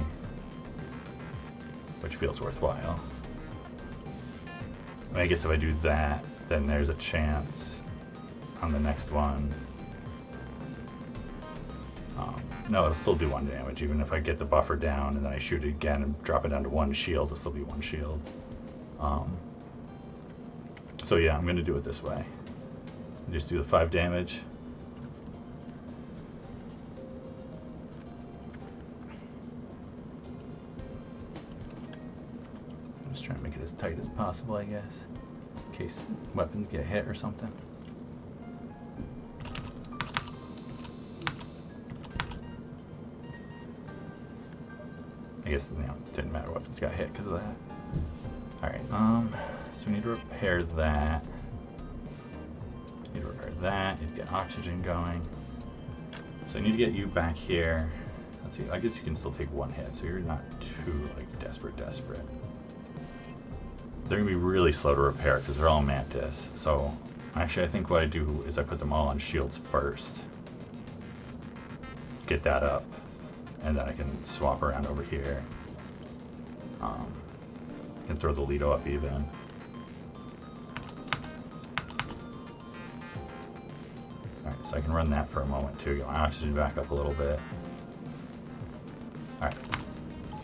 Which feels worthwhile. I guess if I do that, then there's a chance on the next one. No, it'll still do 1 damage, even if I get the buffer down and then I shoot it again and drop it down to 1 shield, it'll still be 1 shield. So yeah, I'm going to do it this way. Just do the 5 damage. Trying to make it as tight as possible, I guess, in case weapons get hit or something. I guess, you know, it didn't matter weapons got hit because of that. Alright, so we need to repair that. Need to repair that, need to get oxygen going. So I need to get you back here. Let's see, I guess you can still take 1 hit, so you're not too, like, desperate. They're going to be really slow to repair because they're all Mantis. So, actually, I think what I do is I put them all on shields first. Get that up. And then I can swap around over here. Can throw the Lido up even. Alright, so I can run that for a moment too. Get my oxygen back up a little bit. Alright.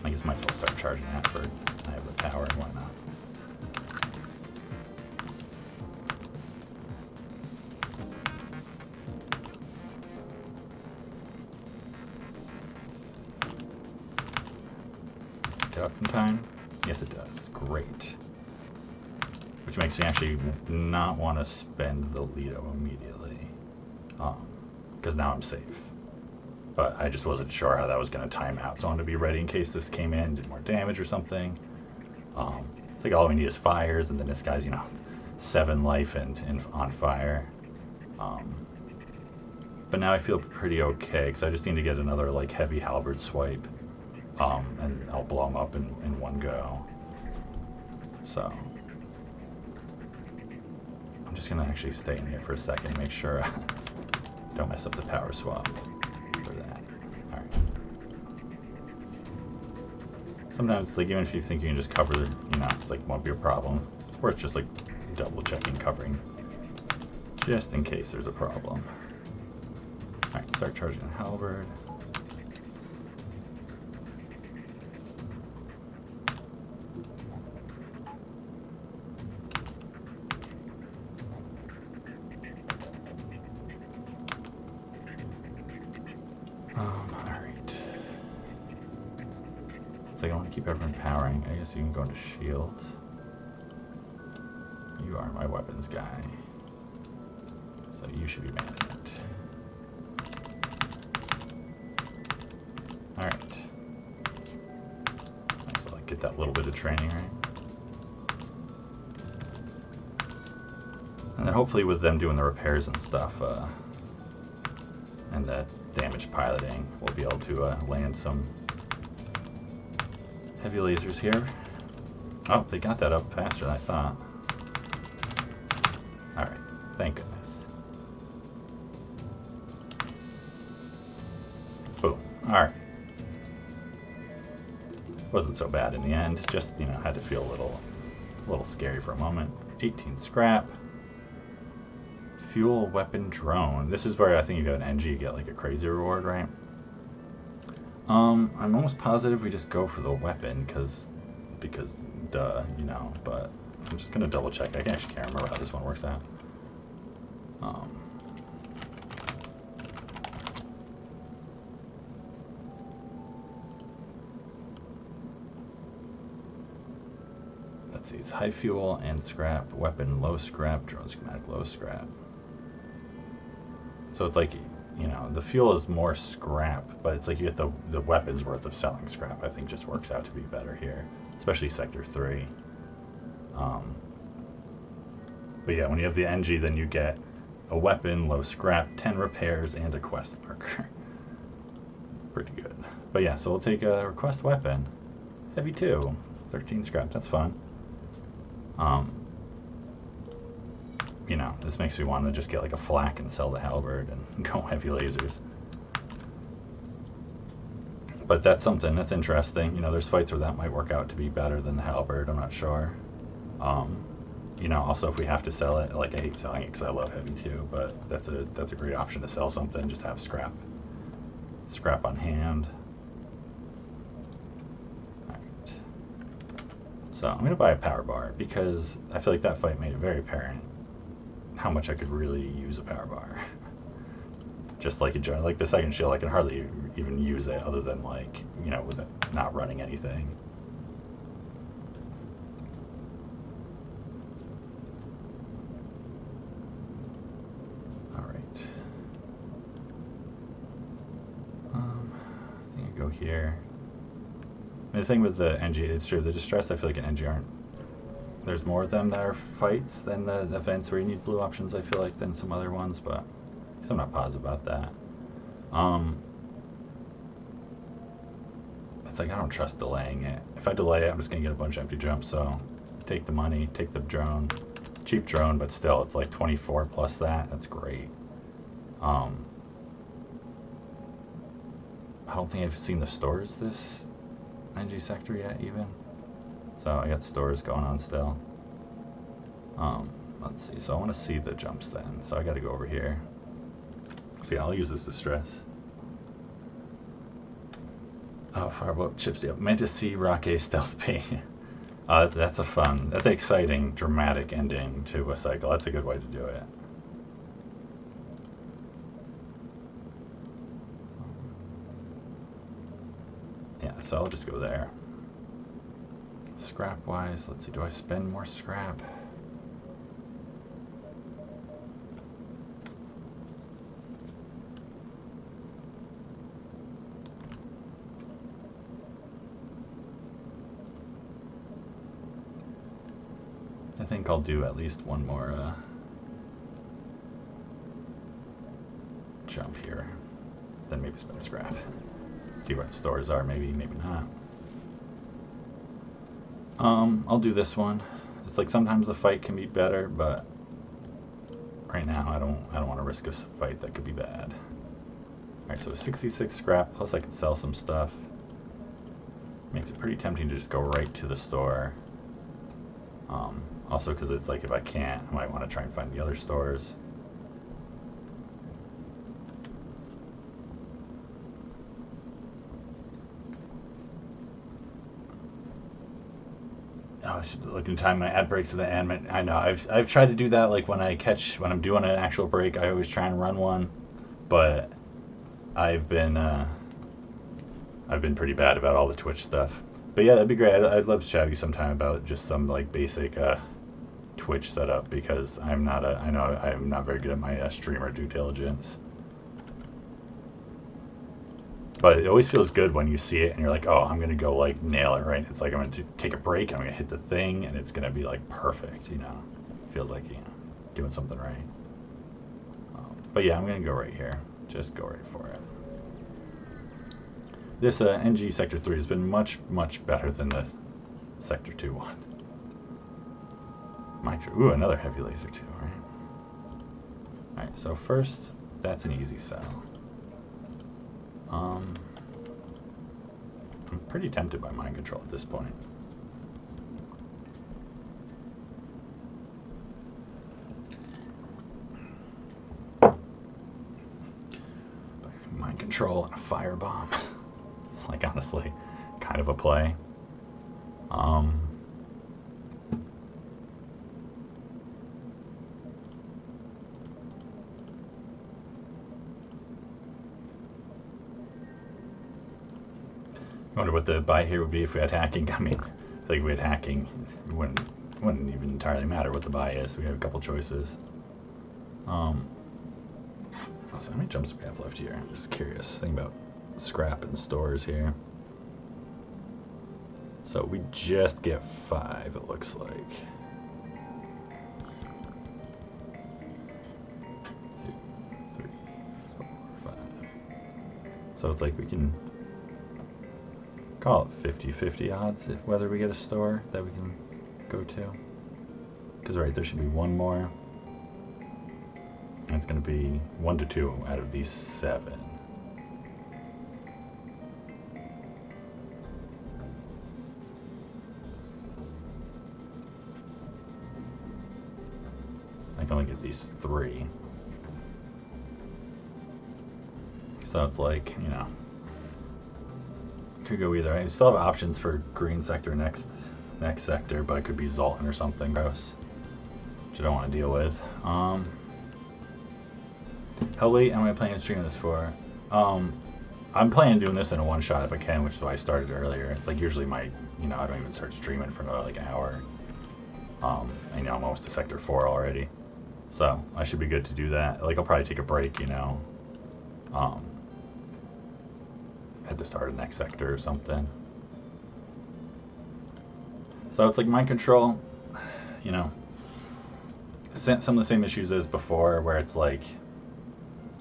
I guess I might as well start charging that for I have the power, why not? Up in time? Yes, it does. Great. Which makes me actually not want to spend the Lido immediately. Because now I'm safe. But I just wasn't sure how that was going to time out, so I wanted to be ready in case this came in, did more damage or something. It's like all we need is fires, and then this guy's, you know, 7 life and on fire. But now I feel pretty okay, because I just need to get another, like, heavy halberd swipe. And I'll blow them up in 1 go. So I'm just gonna actually stay in here for a second and make sure I don't mess up the power swap for that. Alright. Sometimes, like, even if you think you can just cover, you know, it's like won't be a problem. It's worth just like double checking covering just in case there's a problem. Alright, start charging the halberd. Alright. So I want to keep everyone powering. I guess you can go into shields. You are my weapons guy. So you should be manning it. Alright. So like get that little bit of training, right? And then hopefully with them doing the repairs and stuff, and the damage piloting, we'll be able to land some heavy lasers here. Oh, they got that up faster than I thought. Alright, thank goodness. Boom. Alright. Wasn't so bad in the end, just, you know, had to feel a little scary for a moment. 18 scrap. Fuel weapon drone. This is where I think you got an NG, you get like a crazy reward, right? I'm almost positive we just go for the weapon because duh, you know, but I'm just gonna double check. I actually can't remember how this one works out. Let's see, it's high fuel and scrap, weapon low scrap, drone schematic low scrap. So it's like, you know, the fuel is more scrap, but it's like you get the weapons worth of selling scrap. I think just works out to be better here, especially Sector 3. But yeah, when you have the NG, then you get a weapon, low scrap, 10 repairs, and a quest marker. Pretty good. But yeah, so we'll take a request weapon. Heavy 2, 13 scrap, that's fun. You know, this makes me want to just get like a flak and sell the halberd and go heavy lasers. But that's something that's interesting. You know, there's fights where that might work out to be better than the halberd. I'm not sure. You know, also if we have to sell it, like I hate selling it because I love heavy too, but that's a great option to sell something. Just have scrap on hand. All right. So I'm gonna buy a power bar because I feel like that fight made it very apparent how much I could really use a power bar. Just like like the second shield, I can hardly even use it other than like, you know, with it not running anything. All right. I think I go here. And the thing with the NG, it's true, the distress, I feel like in NG aren't. There's more of them that are fights than the events where you need blue options, I feel like, than some other ones, but I'm not positive about that. It's like I don't trust delaying it. If I delay it, I'm just gonna get a bunch of empty jumps, so take the money, take the drone. Cheap drone, but still, it's like 24 plus that. That's great. I don't think I've seen the stores this NG sector yet, even. So I got stores going on still. Let's see. So I want to see the jumps then. So I got to go over here. See, I'll use this distress. Oh, firebolt chips. Yep. Mantis C, Rock A, Stealth P. That's an exciting, dramatic ending to a cycle. That's a good way to do it. Yeah, so I'll just go there. Scrap wise, let's see, do I spend more scrap? I think I'll do at least one more jump here, then maybe spend scrap. See what stores are, maybe not. I'll do this one. It's like sometimes the fight can be better, but right now I don't want to risk a fight that could be bad. Alright, so 66 scrap, plus I can sell some stuff. Makes it pretty tempting to just go right to the store. Also because it's like if I can't, I might want to try and find the other stores. Oh, I should look and time my ad breaks to the end. I know I've tried to do that, like when I'm doing an actual break, I always try and run one, but I've been pretty bad about all the Twitch stuff. But yeah, that'd be great. I'd love to chat with you sometime about just some like basic Twitch setup, because I know I'm not very good at my streamer due diligence. But it always feels good when you see it and you're like, oh, I'm gonna go like nail it, right? It's like I'm gonna take a break and I'm gonna hit the thing and it's gonna be like perfect, you know? Feels like, you know, doing something right. But yeah, I'm gonna go right here. Just go right for it. This NG Sector 3 has been much, much better than the Sector 2 one. Ooh, another heavy laser too, right? Alright, so first, that's an easy sell. I'm pretty tempted by mind control at this point. control and a firebomb. It's like honestly kind of a play. I wonder what the buy here would be if we had hacking. I mean, I think if we had hacking, it wouldn't even entirely matter what the buy is. We have a couple choices. So how many jumps do we have left here? I'm just curious. Think about scrap and stores here. So we just get 5, it looks like. 2, 3, 4, 5. So it's like we can call it 50-50 odds if whether we get a store that we can go to. Because right, there should be one more. And it's going to be 1 to 2 out of these 7. I can only get these 3. So it's like, you know, could go either. I still have options for green sector next sector, but it could be Zoltan or something gross, which I don't want to deal with. How late am I planning on streaming this for? I'm planning on doing this in a one-shot if I can, which is why I started earlier. It's like usually I don't even start streaming for another like an hour. I know I'm almost to sector 4 already, so I should be good to do that. Like I'll probably take a break, you know, at the start of next sector or something. So it's like mind control, you know, some of the same issues as before, where it's like,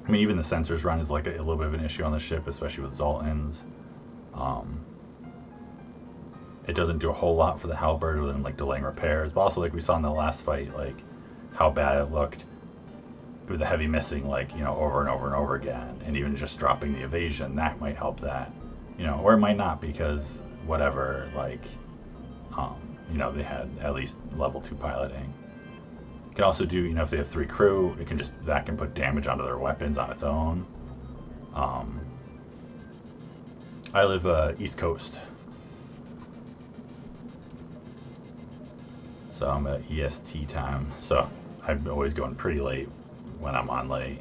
I mean, even the sensors run is like a little bit of an issue on the ship, especially with Zoltans. It doesn't do a whole lot for the halberd other than like delaying repairs, but also like we saw in the last fight, like how bad it looked with the heavy missing, like, you know, over and over and over again, and even just dropping the evasion, that might help that, you know, or it might not because whatever, like, you know, they had at least level 2 piloting. It can also do, you know, if they have 3 crew, it can just, that can put damage onto their weapons on its own. I live East Coast, so I'm at EST time, so I'm always going pretty late when I'm on late.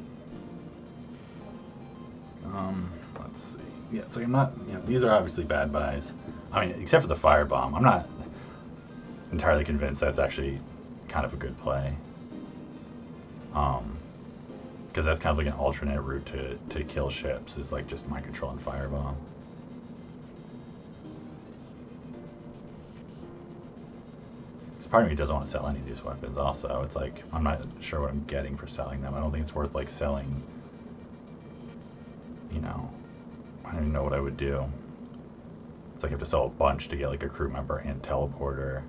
Let's see. Yeah, it's like I'm not, you know, these are obviously bad buys. I mean, except for the firebomb, I'm not entirely convinced that's actually kind of a good play. Because that's kind of like an alternate route to kill ships, is like just mind control and firebomb. Because part of me doesn't want to sell any of these weapons also. It's like, I'm not sure what I'm getting for selling them. I don't think it's worth like selling, you know, I don't even know what I would do. It's like I have to sell a bunch to get like a crew member and teleporter.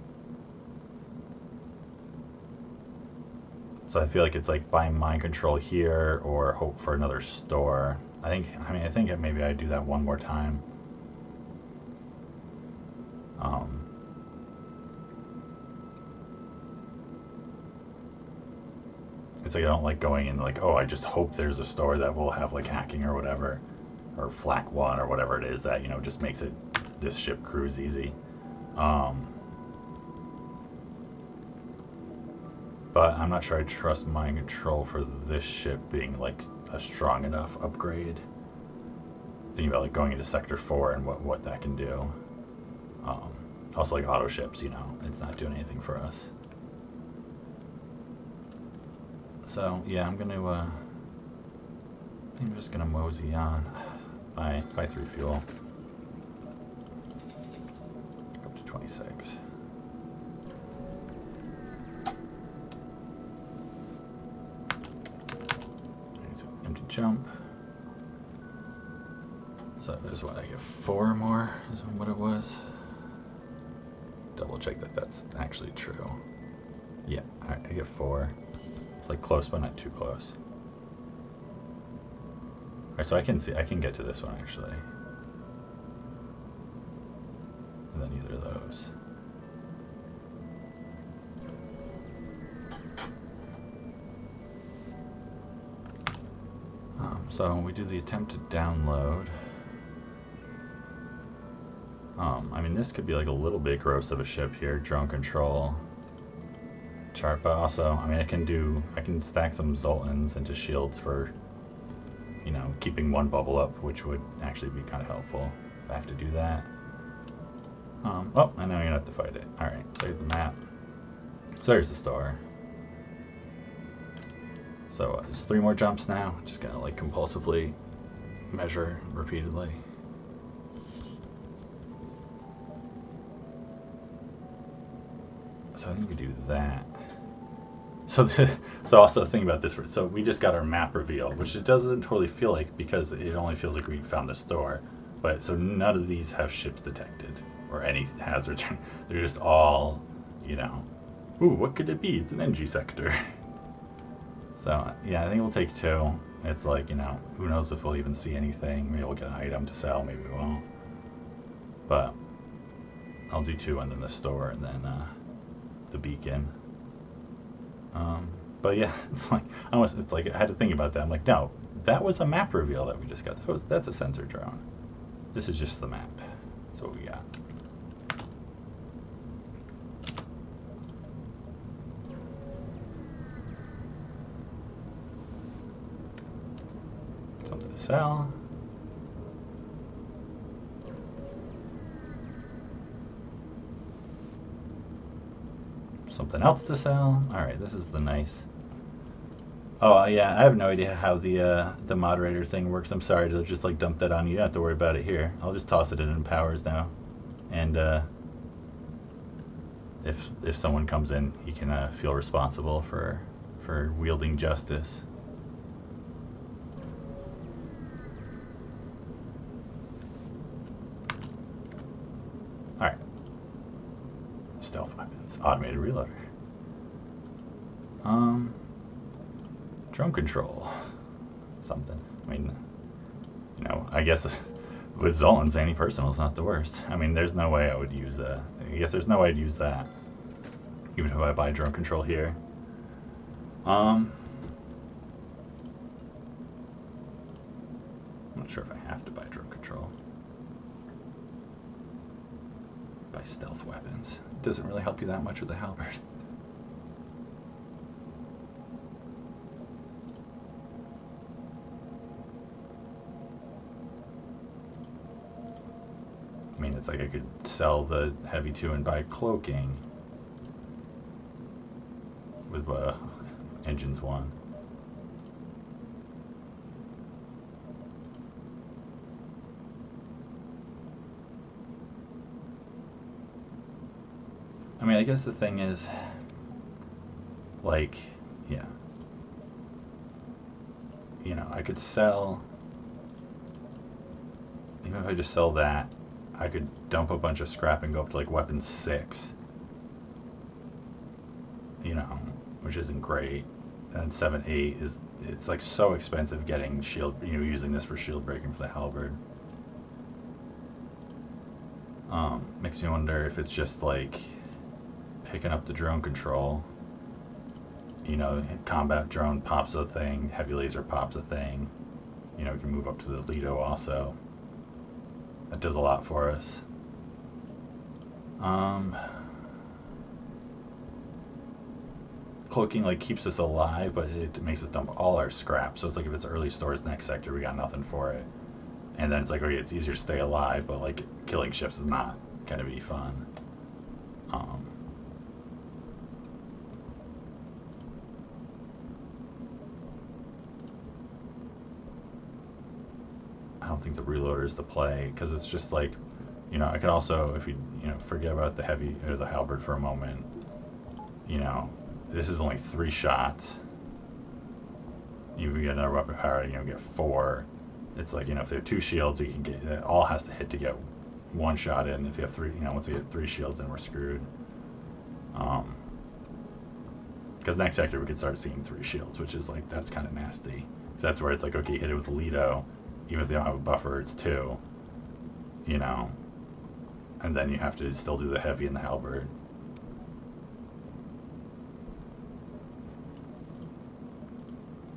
So I feel like it's like buying mind control here or hope for another store. I think maybe I'd do that one more time. It's like I don't like going in like, oh, I just hope there's a store that will have like hacking or whatever, or flak 1 or whatever it is that, you know, just makes it, this ship cruise easy. But I'm not sure I trust mind control for this ship being like a strong enough upgrade. Thinking about like going into sector 4 and what that can do. Also like auto ships, you know, it's not doing anything for us. So yeah, I think I'm just gonna mosey on. Buy 3 fuel. Up to 26. Empty jump. So there's what, I get 4 more, is what it was. Double check that that's actually true. Yeah, alright, I get 4. It's like close, but not too close. Alright, so I can get to this one actually. And then either of those. So we do the attempted download. I mean, this could be like a little bit gross of a ship here. Drone control chart, but also, I mean, I can stack some Zoltans into shields for, you know, keeping one bubble up, which would actually be kind of helpful if I have to do that. Oh, I know you're gonna have to fight it. Alright, save the map. So there's the star. So there's 3 more jumps now. Just gonna like compulsively measure repeatedly. So I think we do that. So also think about this. So we just got our map reveal, which it doesn't totally feel like because it only feels like we found the store. But so none of these have ships detected or any hazards. They're just all, you know, ooh, what could it be? It's an NG sector. So yeah, I think we'll take 2. It's like, you know, who knows if we'll even see anything. Maybe we'll get an item to sell, maybe we won't. But I'll do 2 and then the store and then the beacon. But yeah, it's like it's like I had to think about that. I'm like, no, that was a map reveal that we just got. That's a sensor drone. This is just the map. That's what we got. Something to sell. Something else to sell. All right, this is the nice. Oh yeah, I have no idea how the moderator thing works. I'm sorry to just like dump that on you. You don't have to worry about it here. I'll just toss it in powers now, and if someone comes in, he can feel responsible for wielding justice. All right, stealth weapons, automated reloader. Drone control. Something. I mean, you know, I guess with Zoltan's anti-personal is not the worst. I mean, there's no way I would use I guess there's no way I'd use that. Even if I buy drone control here. I'm not sure if I have to buy drone control. Buy stealth weapons. It doesn't really help you that much with the halberd. I mean, it's like I could sell the heavy 2 and buy cloaking with engines 1. I mean, I guess the thing is, like, yeah, you know, I could sell, even if I just sell that, I could dump a bunch of scrap and go up to like weapon 6, you know, which isn't great. And 7-8 is, it's like so expensive getting shield, you know, using this for shield breaking for the halberd. Makes me wonder if it's just like picking up the drone control, you know, combat drone pops a thing, heavy laser pops a thing, you know, we can move up to the Lido also. That does a lot for us. Cloaking like keeps us alive, but it makes us dump all our scrap. So it's like if it's early stores next sector, we got nothing for it. And then it's like, okay, it's easier to stay alive, but like killing ships is not gonna be fun. I don't think the reloader is the play because it's just like, you know, I can also, if you know, forget about the heavy or the halberd for a moment, you know, this is only 3 shots. You get another weapon power, you know, get 4. It's like, you know, if they have 2 shields, you can get, it all has to hit to get 1 shot in. If they have 3, you know, once we get 3 shields in, we're screwed. Because next sector we could start seeing 3 shields, which is like, that's kind of nasty. Because that's where it's like, okay, hit it with Lido. Even if they don't have a buffer, it's 2, you know, and then you have to still do the heavy and the halberd.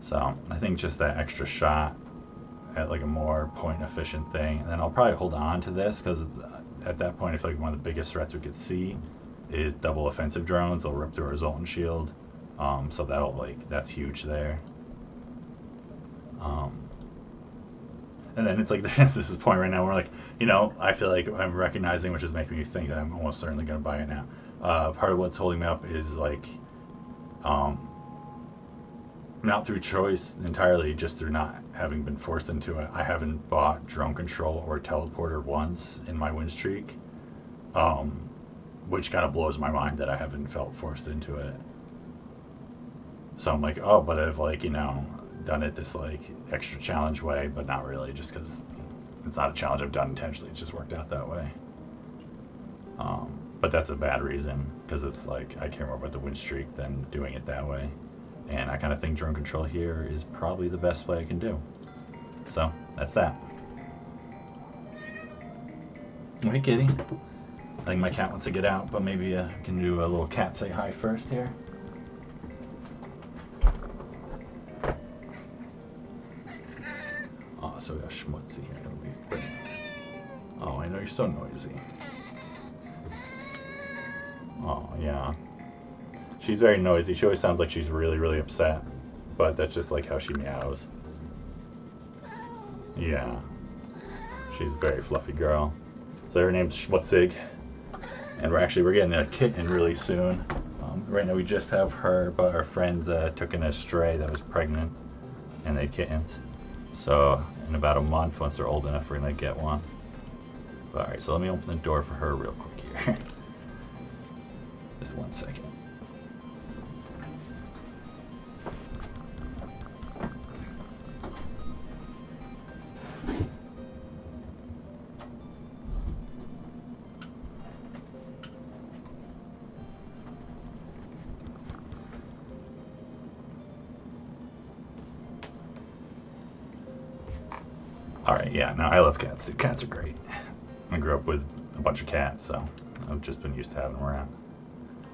So I think just that extra shot at like a more point efficient thing. And then I'll probably hold on to this because at that point I feel like one of the biggest threats we could see is double offensive drones. They'll rip through our Zoltan shield. So that'll that's huge there. And then it's like there's this point right now where like, I feel like I'm recognizing, which is making me think that I'm almost certainly going to buy it now. Part of what's holding me up is like, not through choice entirely, just through not having been forced into it. I haven't bought drone control or teleporter once in my win streak, which kind of blows my mind that I haven't felt forced into it. So I'm like, oh, but I've done it this extra challenge way, but not really, just because it's not a challenge I've done intentionally. It's just worked out that way. But that's a bad reason, because it's like I care more about the win streak than doing it that way. And I kind of think drone control here is probably the best play I can do. So that's that. Hey, kitty. I think my cat wants to get out, but maybe I can do a little cat say hi first here. Oh, so we got Schmutzy here. Oh, I know you're so noisy. Oh, yeah. She's very noisy. She always sounds like she's really, really upset. But that's just like how she meows. Yeah. She's a very fluffy girl. So her name's Schmutzig. And we're getting a kitten really soon. Right now we just have her, but our friends took in a stray that was pregnant. And they had kittens. So in about a month, once they're old enough, we're going to get one. But, alright, so let me open the door for her real quick here. Just 1 second. Alright, yeah, no, I love cats. Cats are great. I grew up with a bunch of cats, so I've just been used to having them around.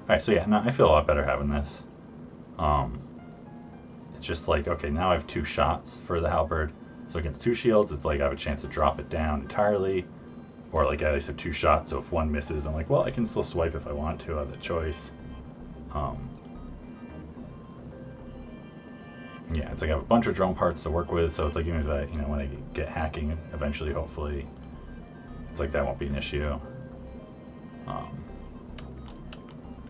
Alright, so yeah, no, I feel a lot better having this. It's just like, okay, now I have 2 shots for the halberd. So against 2 shields, it's like I have a chance to drop it down entirely. Or like at least have 2 shots, so if one misses, I'm like, well, I can still swipe if I want to. I have the choice. Yeah, it's like I have a bunch of drone parts to work with, so it's like even if I, when I get hacking eventually, hopefully, it's like that won't be an issue.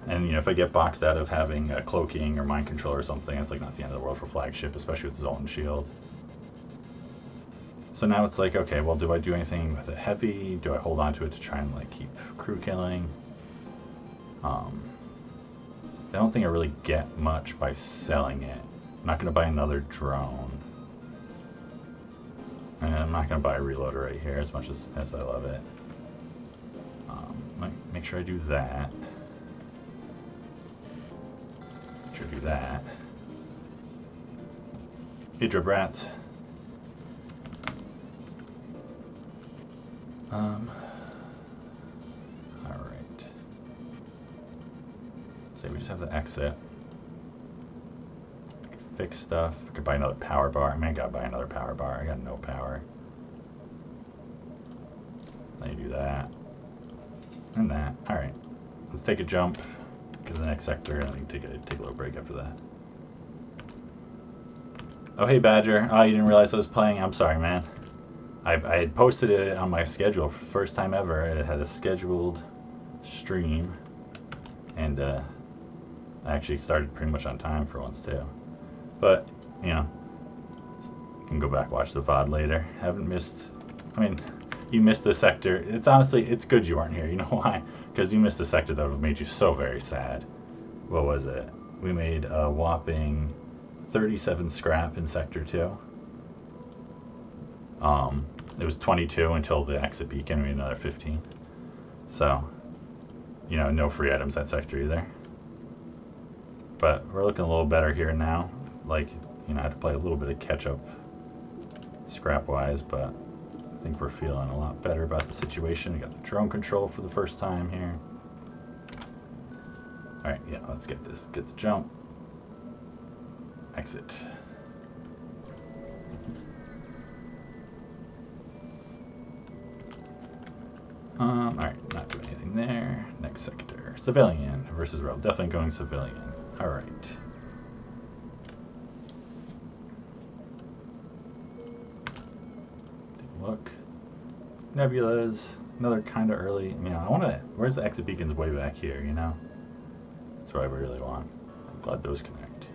And if I get boxed out of having a cloaking or mind control or something, it's like not the end of the world for flagship, especially with the Zoltan shield. So now it's like, okay, well, do I do anything with it heavy? Do I hold on to it to try and keep crew killing? I don't think I really get much by selling it. I'm not going to buy another drone. And I'm not going to buy a reloader right here as much as I love it. Make sure I do that. Make sure I do that. Hey, drip rats. Alright. So we just have the exit. Fix stuff. I could buy another power bar. I mean, I gotta buy another power bar. I got no power. Let me do that. And that. Alright. Let's take a jump to the next sector and we can take a little break after that. Oh, hey, Badger. Oh, you didn't realize I was playing? I'm sorry, man. I had posted it on my schedule for the first time ever. It had a scheduled stream. And I actually started pretty much on time for once, too. But, you can go back watch the VOD later. Haven't missed, you missed the sector. It's honestly, it's good you aren't here. You know why? Because you missed a sector that would have made you so very sad. What was it? We made a whopping 37 scrap in Sector 2. It was 22 until the exit beacon. We made another 15. So, no free items that sector either. But we're looking a little better here now. I had to play a little bit of catch-up scrap-wise, but I think we're feeling a lot better about the situation. We got the drone control for the first time here. Alright, yeah, let's get this. Get the jump. Exit. Alright, not doing anything there. Next sector. Civilian versus Rebel. Definitely going civilian. Alright. Take a look. Nebulas. Another kind of early. You know, I want to. Where's the exit beacons? Way back here, you know? That's what I really want. I'm glad those connect.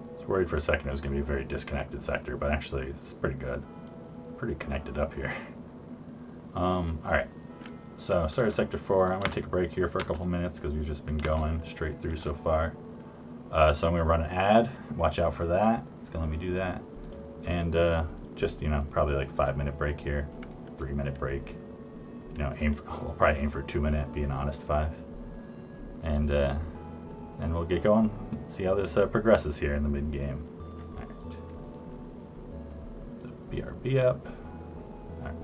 I was worried for a second it was going to be a very disconnected sector, but actually it's pretty good. Pretty connected up here. Alright. So, started Sector 4. I'm going to take a break here for a couple minutes because we've just been going straight through so far. So I'm going to run an ad. Watch out for that. It's going to let me do that. And just, you know, probably like 5-minute break here. 3-minute break. You know, we'll probably aim for a 2-minute, being honest, 5. And we'll get going. See how this progresses here in the mid-game. Alright. The BRB up. Alright.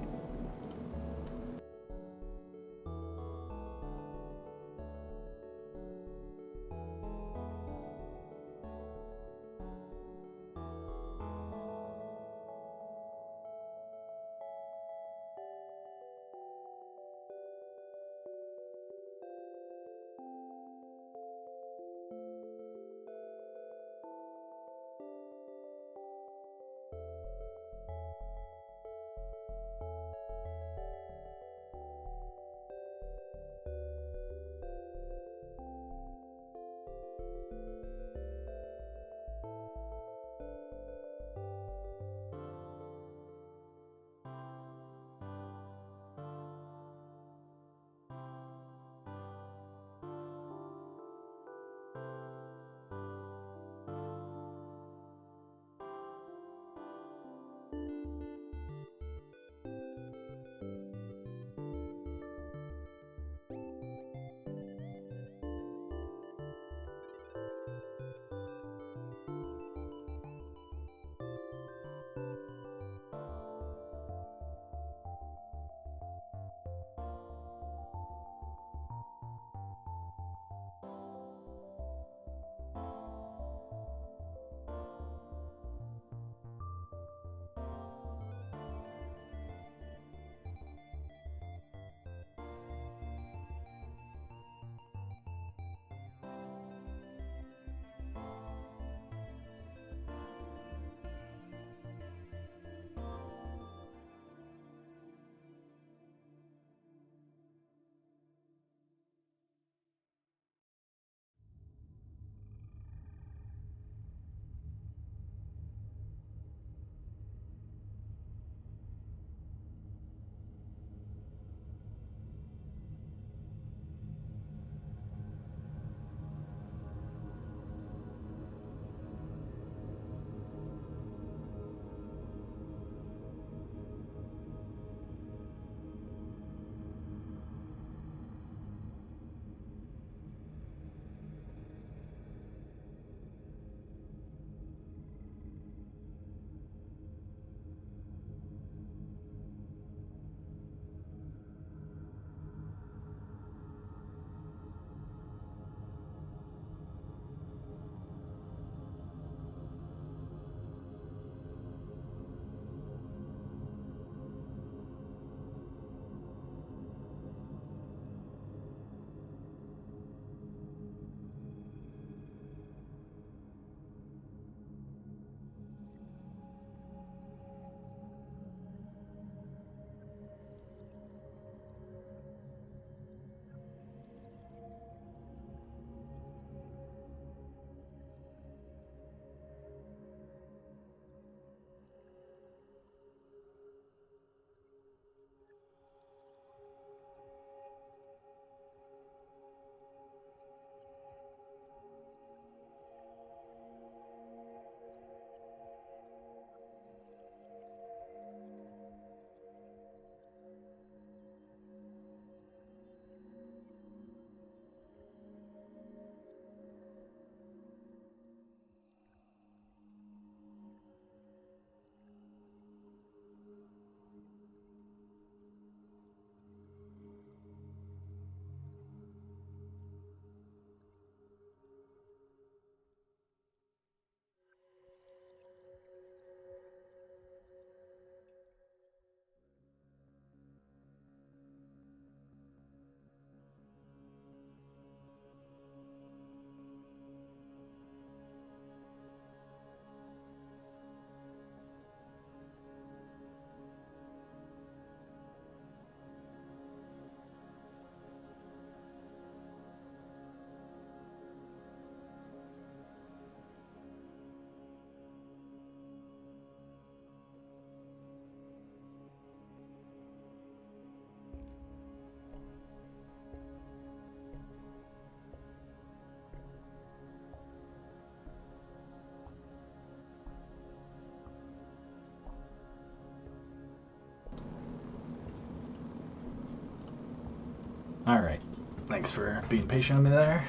Alright. Thanks for being patient with me there.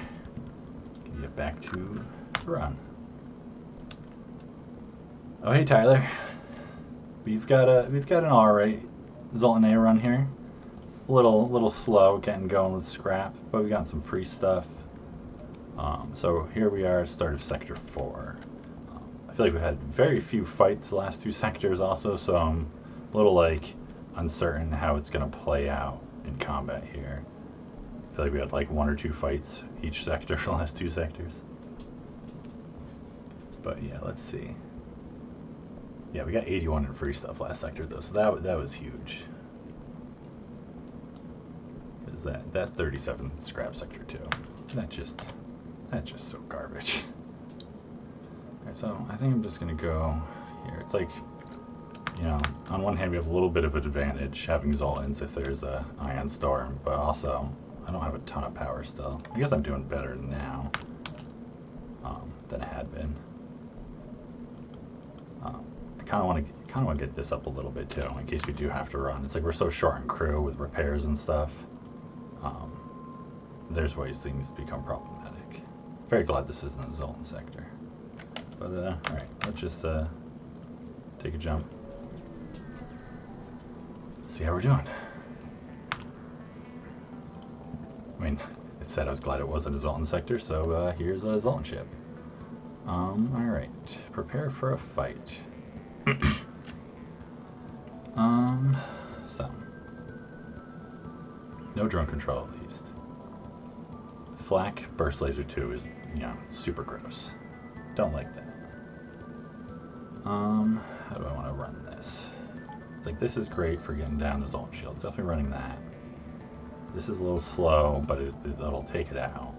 Get back to the run. Oh hey Tyler. We've got an alright Zoltan A run here. A little slow getting going with scrap, but we got some free stuff. So here we are at the start of Sector 4. I feel like we've had very few fights the last 2 sectors also, so I'm a little like uncertain how it's going to play out in combat here. I feel like we had like 1 or 2 fights each sector for the last 2 sectors. But yeah, let's see. Yeah, we got 81 in free stuff last sector though, so that was huge. Because that 37 scrap sector too. That's just so garbage. Alright, so I think I'm just gonna go here. It's like, you know, on one hand we have a little bit of an advantage having Zoltans if there's a ion storm, but also I don't have a ton of power still. I guess I'm doing better now than I had been. I kind of want to get this up a little bit too, in case we do have to run. It's like we're so short on crew with repairs and stuff. There's ways things become problematic. Very glad this isn't a Zoltan sector. But alright, let's just take a jump. See how we're doing. I mean, it said I was glad it wasn't a Zoltan sector, so here's a Zoltan ship. Alright, prepare for a fight. So no drone control at least. Flak burst laser 2 is, you know, super gross. Don't like that. How do I want to run this? It's like this is great for getting down the Zoltan shield. It's definitely running that. This is a little slow, but it'll take it out.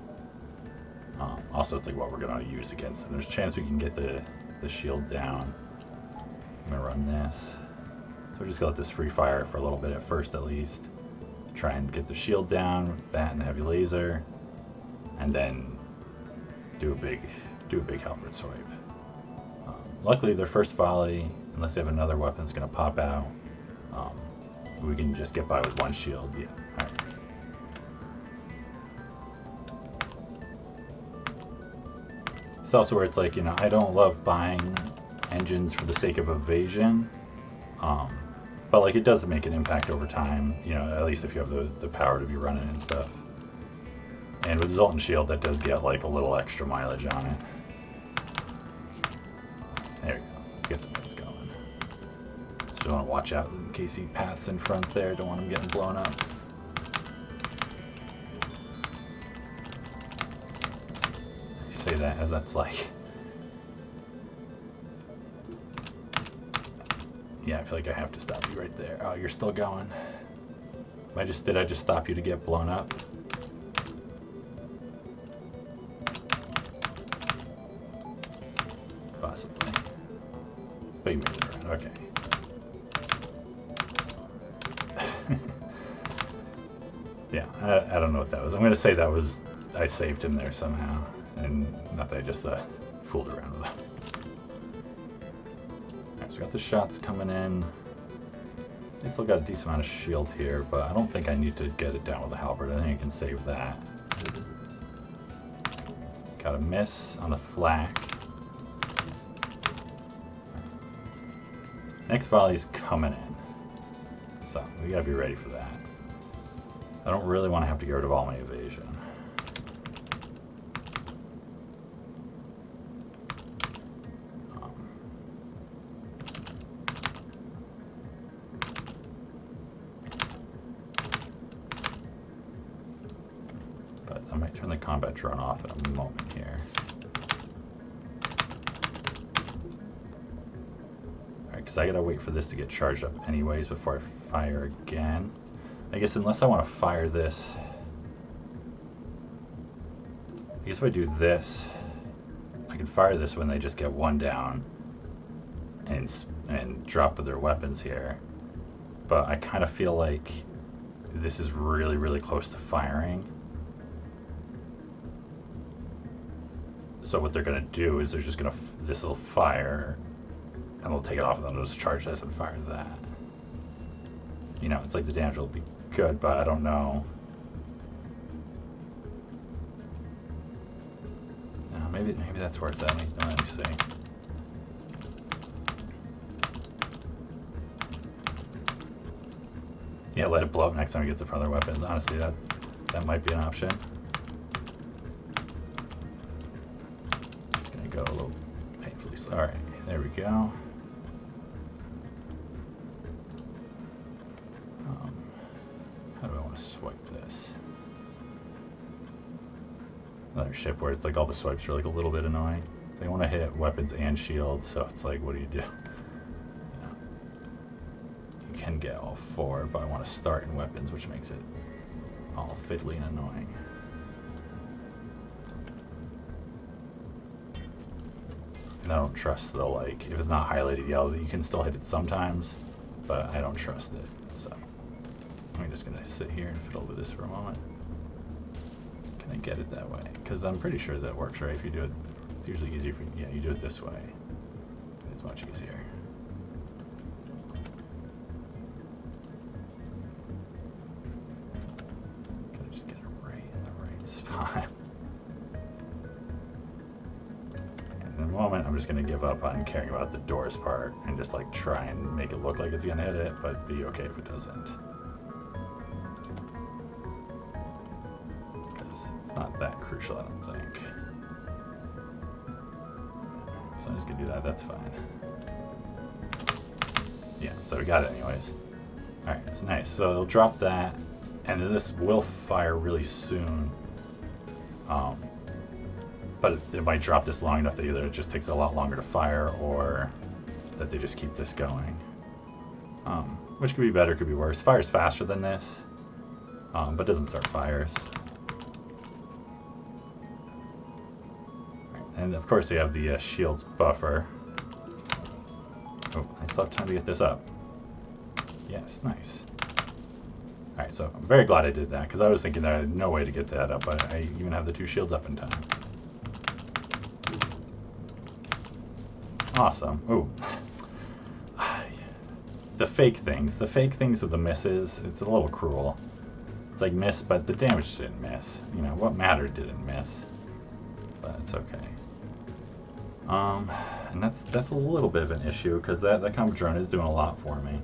Also, it's like what we're gonna use against them. There's a chance we can get the shield down. I'm gonna run this. So we're just gonna let this free fire for a little bit at first, at least. Try and get the shield down, that and the heavy laser, and then do a big halberd swipe. Luckily, their first volley, unless they have another weapon, is gonna pop out. We can just get by with 1 shield. Yeah. All right. It's also where it's like, you know, I don't love buying engines for the sake of evasion, but like it does make an impact over time, you know, at least if you have the power to be running and stuff. And with Zoltan shield, that does get like a little extra mileage on it. There we go. Let's get some hits going. Just want to watch out in case he passes in front there. Don't want him getting blown up. I say that as that's like... Yeah, I feel like I have to stop you right there. Oh, you're still going. Did I just stop you to get blown up? Possibly. But you made it around. Okay. Yeah, I don't know what that was. I'm going to say that was... I saved him there somehow. And not that I just fooled around with him. Alright, so we got the shots coming in. I still got a decent amount of shield here, but I don't think I need to get it down with a halberd. I think I can save that. Got a miss on the flak. Next volley's coming in. So, we gotta be ready for that. I don't really want to have to get rid of all my evasion. But I might turn the combat drone off in a moment here. Because I gotta wait for this to get charged up anyways before I fire again. I guess unless I want to fire this, I guess if I do this, I can fire this when they just get 1 down and drop their weapons here. But I kind of feel like this is really, really close to firing. So what they're gonna do is they're just gonna, this will fire, and they'll take it off and then they'll just charge this and fire that. You know, it's like the damage will be good, but I don't know maybe that's worth it. Let me see. Yeah, let it blow up next time he gets it from other weapons. Honestly, that might be an option. Just gonna go a little painfully slow. All right, there we go. How do I want to swipe this? Another ship where it's like all the swipes are like a little bit annoying. They want to hit weapons and shields, so it's like, what do you do? You can get all four, but I want to start in weapons, which makes it all fiddly and annoying. And I don't trust the, like, if it's not highlighted yellow, you can still hit it sometimes, but I don't trust it. So I'm just gonna sit here and fiddle with this for a moment. Can I get it that way? Because I'm pretty sure that works, right? If you do it, it's usually easier if you do it this way. It's much easier. Gotta just get it right in the right spot. And in a moment, I'm just gonna give up on caring about the doors part and just like try and make it look like it's gonna hit it, but be okay if it doesn't. Not that crucial, I don't think. So I'm just gonna do that, that's fine. Yeah, so we got it anyways. Alright, it's nice. So it'll drop that, and then this will fire really soon. But it might drop this long enough that either it just takes a lot longer to fire, or that they just keep this going. Which could be better, could be worse. Fires faster than this, but doesn't start fires. And of course they have the shields buffer. Oh, I still have time to get this up. Yes, nice. Alright, so I'm very glad I did that, because I was thinking that I had no way to get that up, but I even have the two shields up in time. Awesome. Ooh. The fake things with the misses, it's a little cruel. It's like miss, but the damage didn't miss. You know, what mattered didn't miss. But it's okay. And that's a little bit of an issue, because that combat drone is doing a lot for me.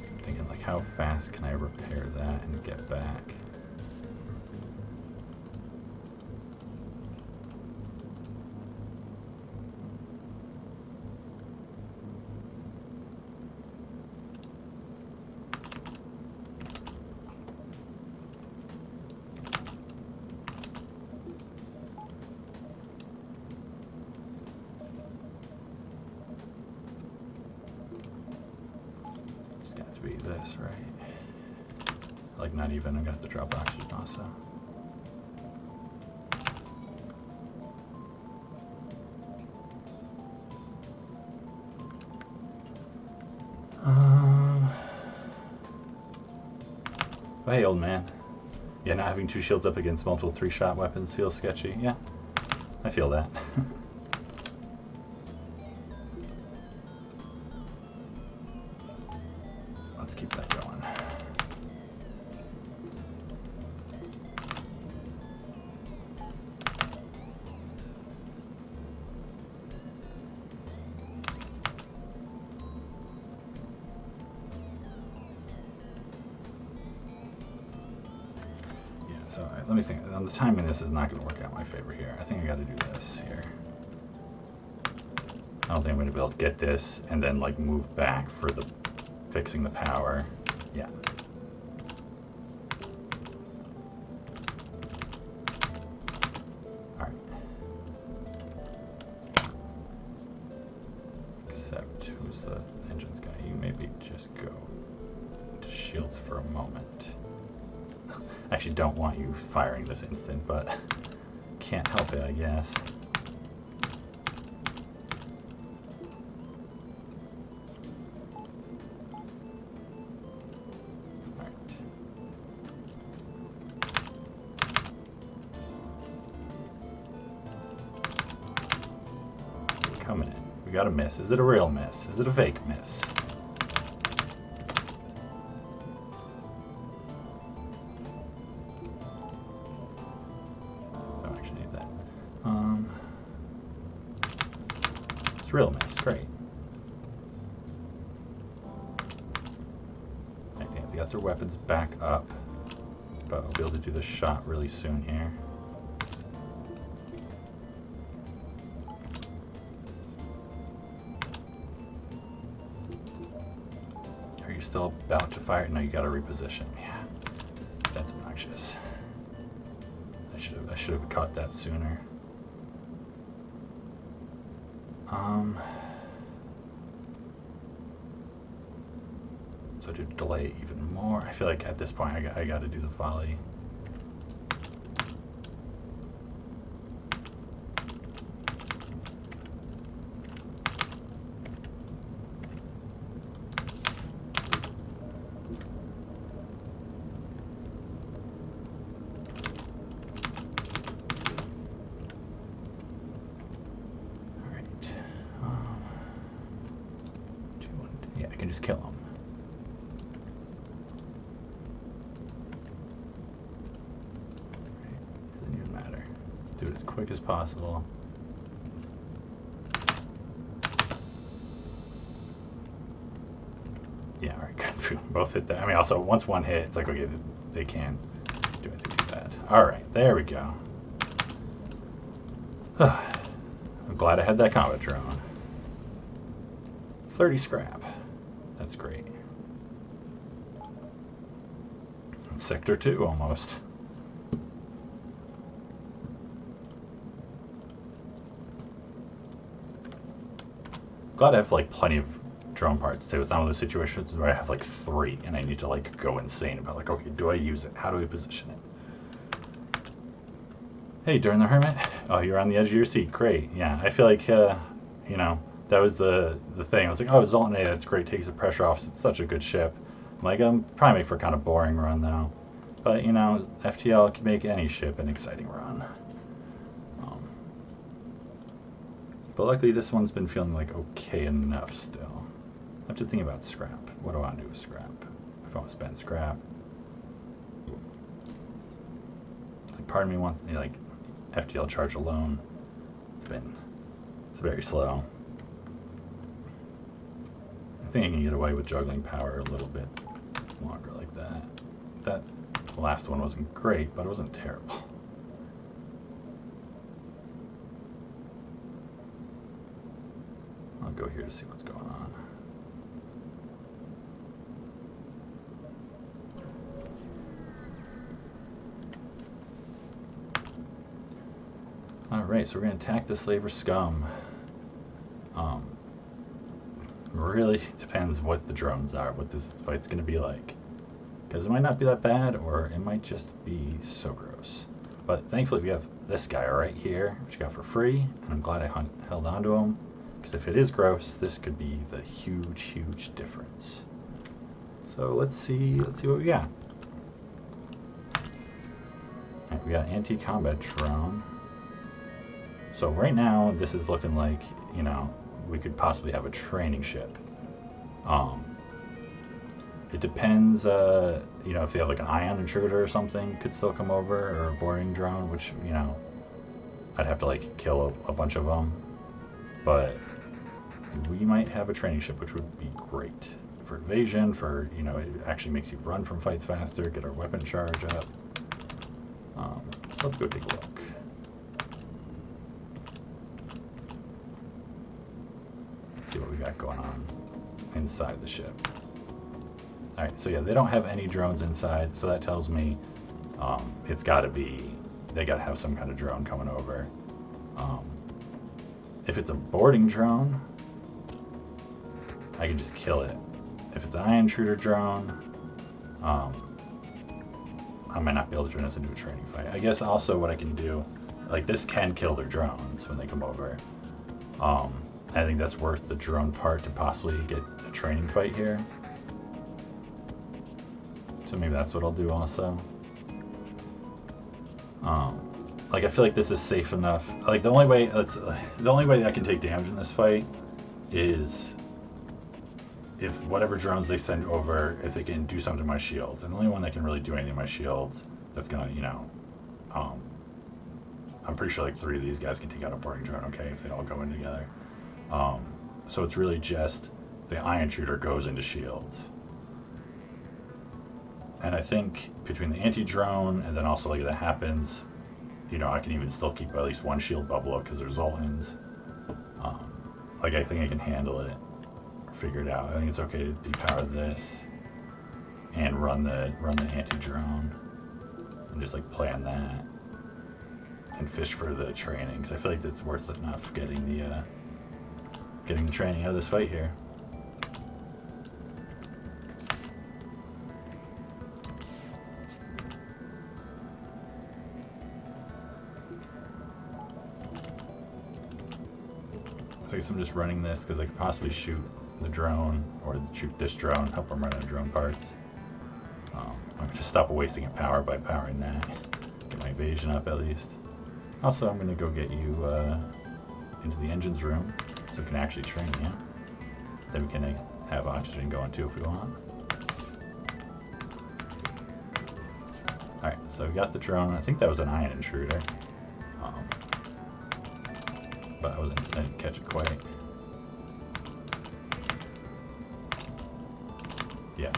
I'm thinking, like, how fast can I repair that and get back? This, right? Like, not even, I got the drop oxygen also. Hey, old man. Yeah, not having two shields up against multiple 3-shot weapons feels sketchy. Yeah, I feel that. Let's keep that going. Yeah, so let me think. The timing this is not going to work out in my favor here. I think I got to do this here. I don't think I'm going to be able to get this and then like move back for the fixing the power. Yeah. Alright. Except, who's the engines guy? You maybe just go to shields for a moment. I actually don't want you firing this instant, but can't help it, I guess. got a miss. Is it a real miss? Is it a fake miss? Don't actually need that. It's a real miss. Great. Okay, they got their weapons back up, but I'll be able to do this shot really soon here. Are you still about to fire? No, you gotta reposition. Yeah, that's obnoxious. I should have caught that sooner. So to delay it even more, I feel like at this point I got to do the volley. Yeah, I can just kill him. Doesn't even matter. Do it as quick as possible. Yeah, alright, good. Both hit that. I mean, also, once one hit, it's like, okay, they can't do anything too bad. Alright, there we go. I'm glad I had that combat drone. 30 scrap. That's great. It's Sector 2 almost. Glad I have like plenty of drone parts too. It's not one of those situations where I have like 3 and I need to like go insane about like, okay, do I use it? How do I position it? Hey, during the Hermit? Oh, you're on the edge of your seat. Great. Yeah, I feel like, you know, that was the thing. I was like, oh, Zoltan, that's great. Takes the pressure off. It's such a good ship. I'm like, probably make for a kind of boring run though. But, you know, FTL can make any ship an exciting run. But luckily this one's been feeling like okay enough still. I have to think about scrap. What do I want to do with scrap? If I want to spend scrap. Like part of me wants, like, FTL charge alone. It's very slow. I think I can get away with juggling power a little bit longer like that. That last one wasn't great, but it wasn't terrible. I'll go here to see what's going on. Alright, so we're going to attack the slaver scum. Really depends what the drones are, what this fight's going to be like. Because it might not be that bad, or it might just be so gross. But thankfully we have this guy right here, which I got for free, and I'm glad I held on to him. Because if it is gross, this could be the huge, huge difference. So let's see what we got. Alright, we got anti-combat drone. So right now, this is looking like, you know, we could possibly have a training ship. It depends, you know, if they have like an ion intruder or something, could still come over, or a boarding drone, which, you know, I'd have to like kill a bunch of them. But we might have a training ship, which would be great for evasion, for, you know, it actually makes you run from fights faster, get our weapon charge up. So let's go take a look. Let's see what we got going on inside the ship. Alright, so yeah, they don't have any drones inside, so that tells me it's gotta be, they gotta have some kind of drone coming over. If it's a boarding drone, I can just kill it. If it's an ion intruder drone, I might not be able to turn this into a training fight. I guess also what I can do, like this can kill their drones when they come over. I think that's worth the drone part to possibly get a training fight here. So maybe that's what I'll do also. Like I feel like this is safe enough. Like the only way I can take damage in this fight is if whatever drones they send over, if they can do something to my shields. And the only one that can really do anything to my shields that's gonna, I'm pretty sure like 3 of these guys can take out a boarding drone, okay, if they all go in together. So it's really just the ion shooter goes into shields. And I think between the anti-drone and then also like if that happens, I can even still keep at least one shield bubble up because there's Zoltans. Like I think I can handle it, or figure it out. I think it's okay to depower this and run the anti-drone and just like play on that and fish for the training because I feel like that's worth enough getting the training out of this fight here. So I guess I'm just running this because I could possibly shoot the drone or shoot this drone, help them run out of drone parts. I'm just stop wasting power by powering that. Get my evasion up at least. Also, I'm going to go get you into the engines room so we can actually train you. Then we can have oxygen going too if we want. Alright, so we got the drone. I think that was an ion intruder. But I didn't catch it quite. Yeah.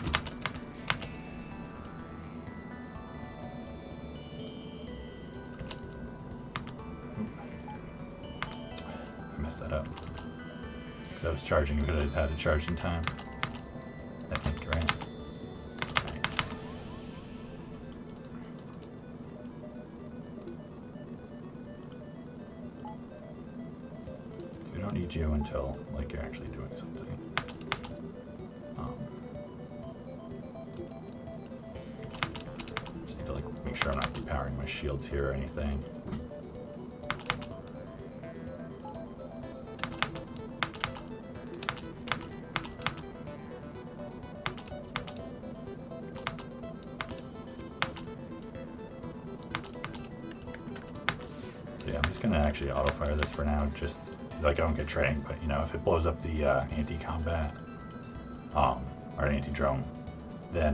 I messed that up. Because I was charging, but I had a charging time. I think, right? We don't need you until like you're actually doing something. Just need to like make sure I'm not depowering my shields here or anything. So yeah, I'm just gonna actually auto fire this for now, just like I don't get training, but if it blows up the anti-combat or an anti-drone, then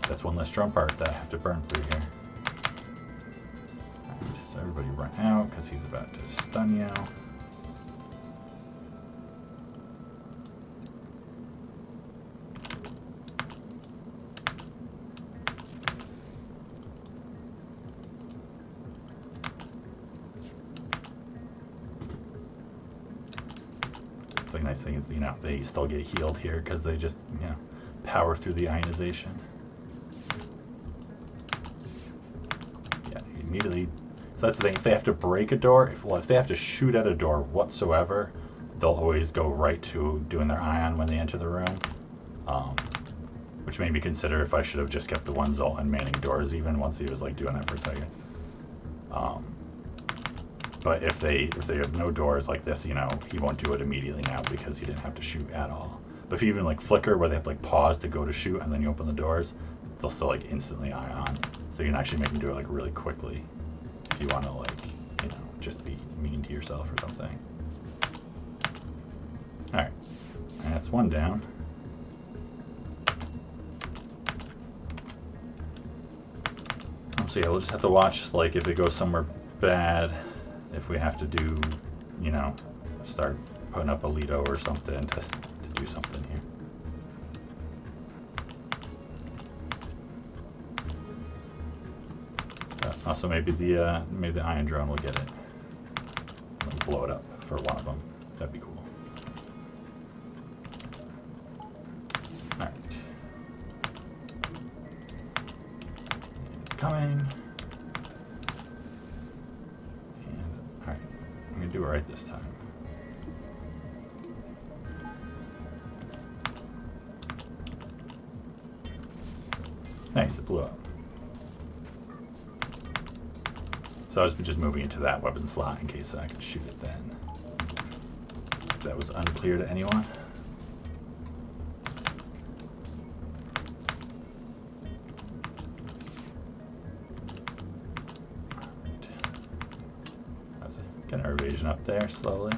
that's one less drone part that I have to burn through here. Right, so everybody run out because he's about to stun you. The nice thing is, they still get healed here because they just, power through the ionization. Yeah, immediately. So that's the thing. If they have to break a door, if they have to shoot at a door whatsoever, they'll always go right to doing their ion when they enter the room. Which made me consider if I should have just kept the one Zoltan manning doors even once he was like doing that for a second. But if they have no doors like this, he won't do it immediately now because he didn't have to shoot at all. But if you even like flicker where they have to like pause to go to shoot and then you open the doors, they'll still like instantly ion. So you can actually make them do it like really quickly if you want to like, just be mean to yourself or something. Alright, and that's one down. So yeah, we'll just have to watch like if it goes somewhere bad. If we have to do, start putting up a Lido or something to do something here. Also, maybe the ion drone will get it. Like blow it up for one of them. That'd be cool. All right, it's coming. Do it right this time. Nice, it blew up. So I was just moving into that weapon slot in case I could shoot it then. If that was unclear to anyone. Getting our evasion up there slowly.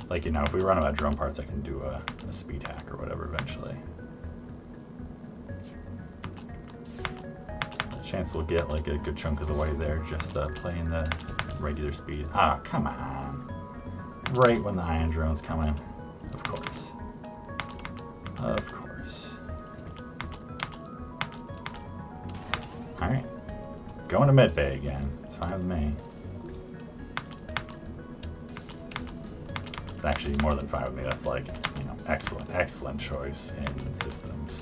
Like, you know, if we run out of drone parts, I can do a speed hack or whatever eventually. A chance we'll get like a good chunk of the way there just playing the regular speed. Ah, come on. Right when the ion drone's coming. Of course. Of course. Alright. Going to mid bay again. It's fine with me. It's actually more than fine with me. That's like, you know, excellent, excellent choice in systems.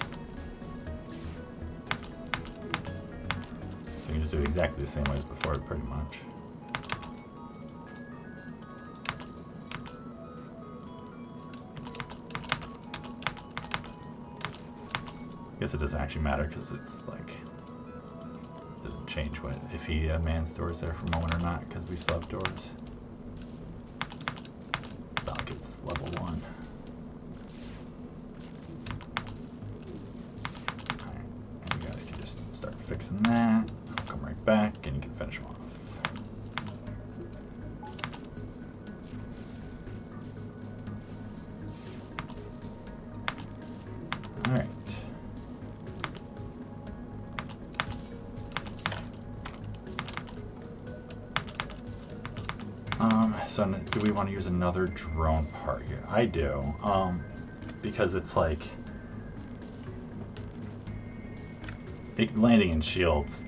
So you can just do it exactly the same way as before, pretty much. I guess it doesn't actually matter because it's like, it doesn't change what if he mans doors there for a moment or not, because we still have doors. It's not like it's level 1. Alright, and you guys can just start fixing that. I'll come right back and you can finish them off. Alright. So do we want to use another drone part here? I do, because it's like, landing in shields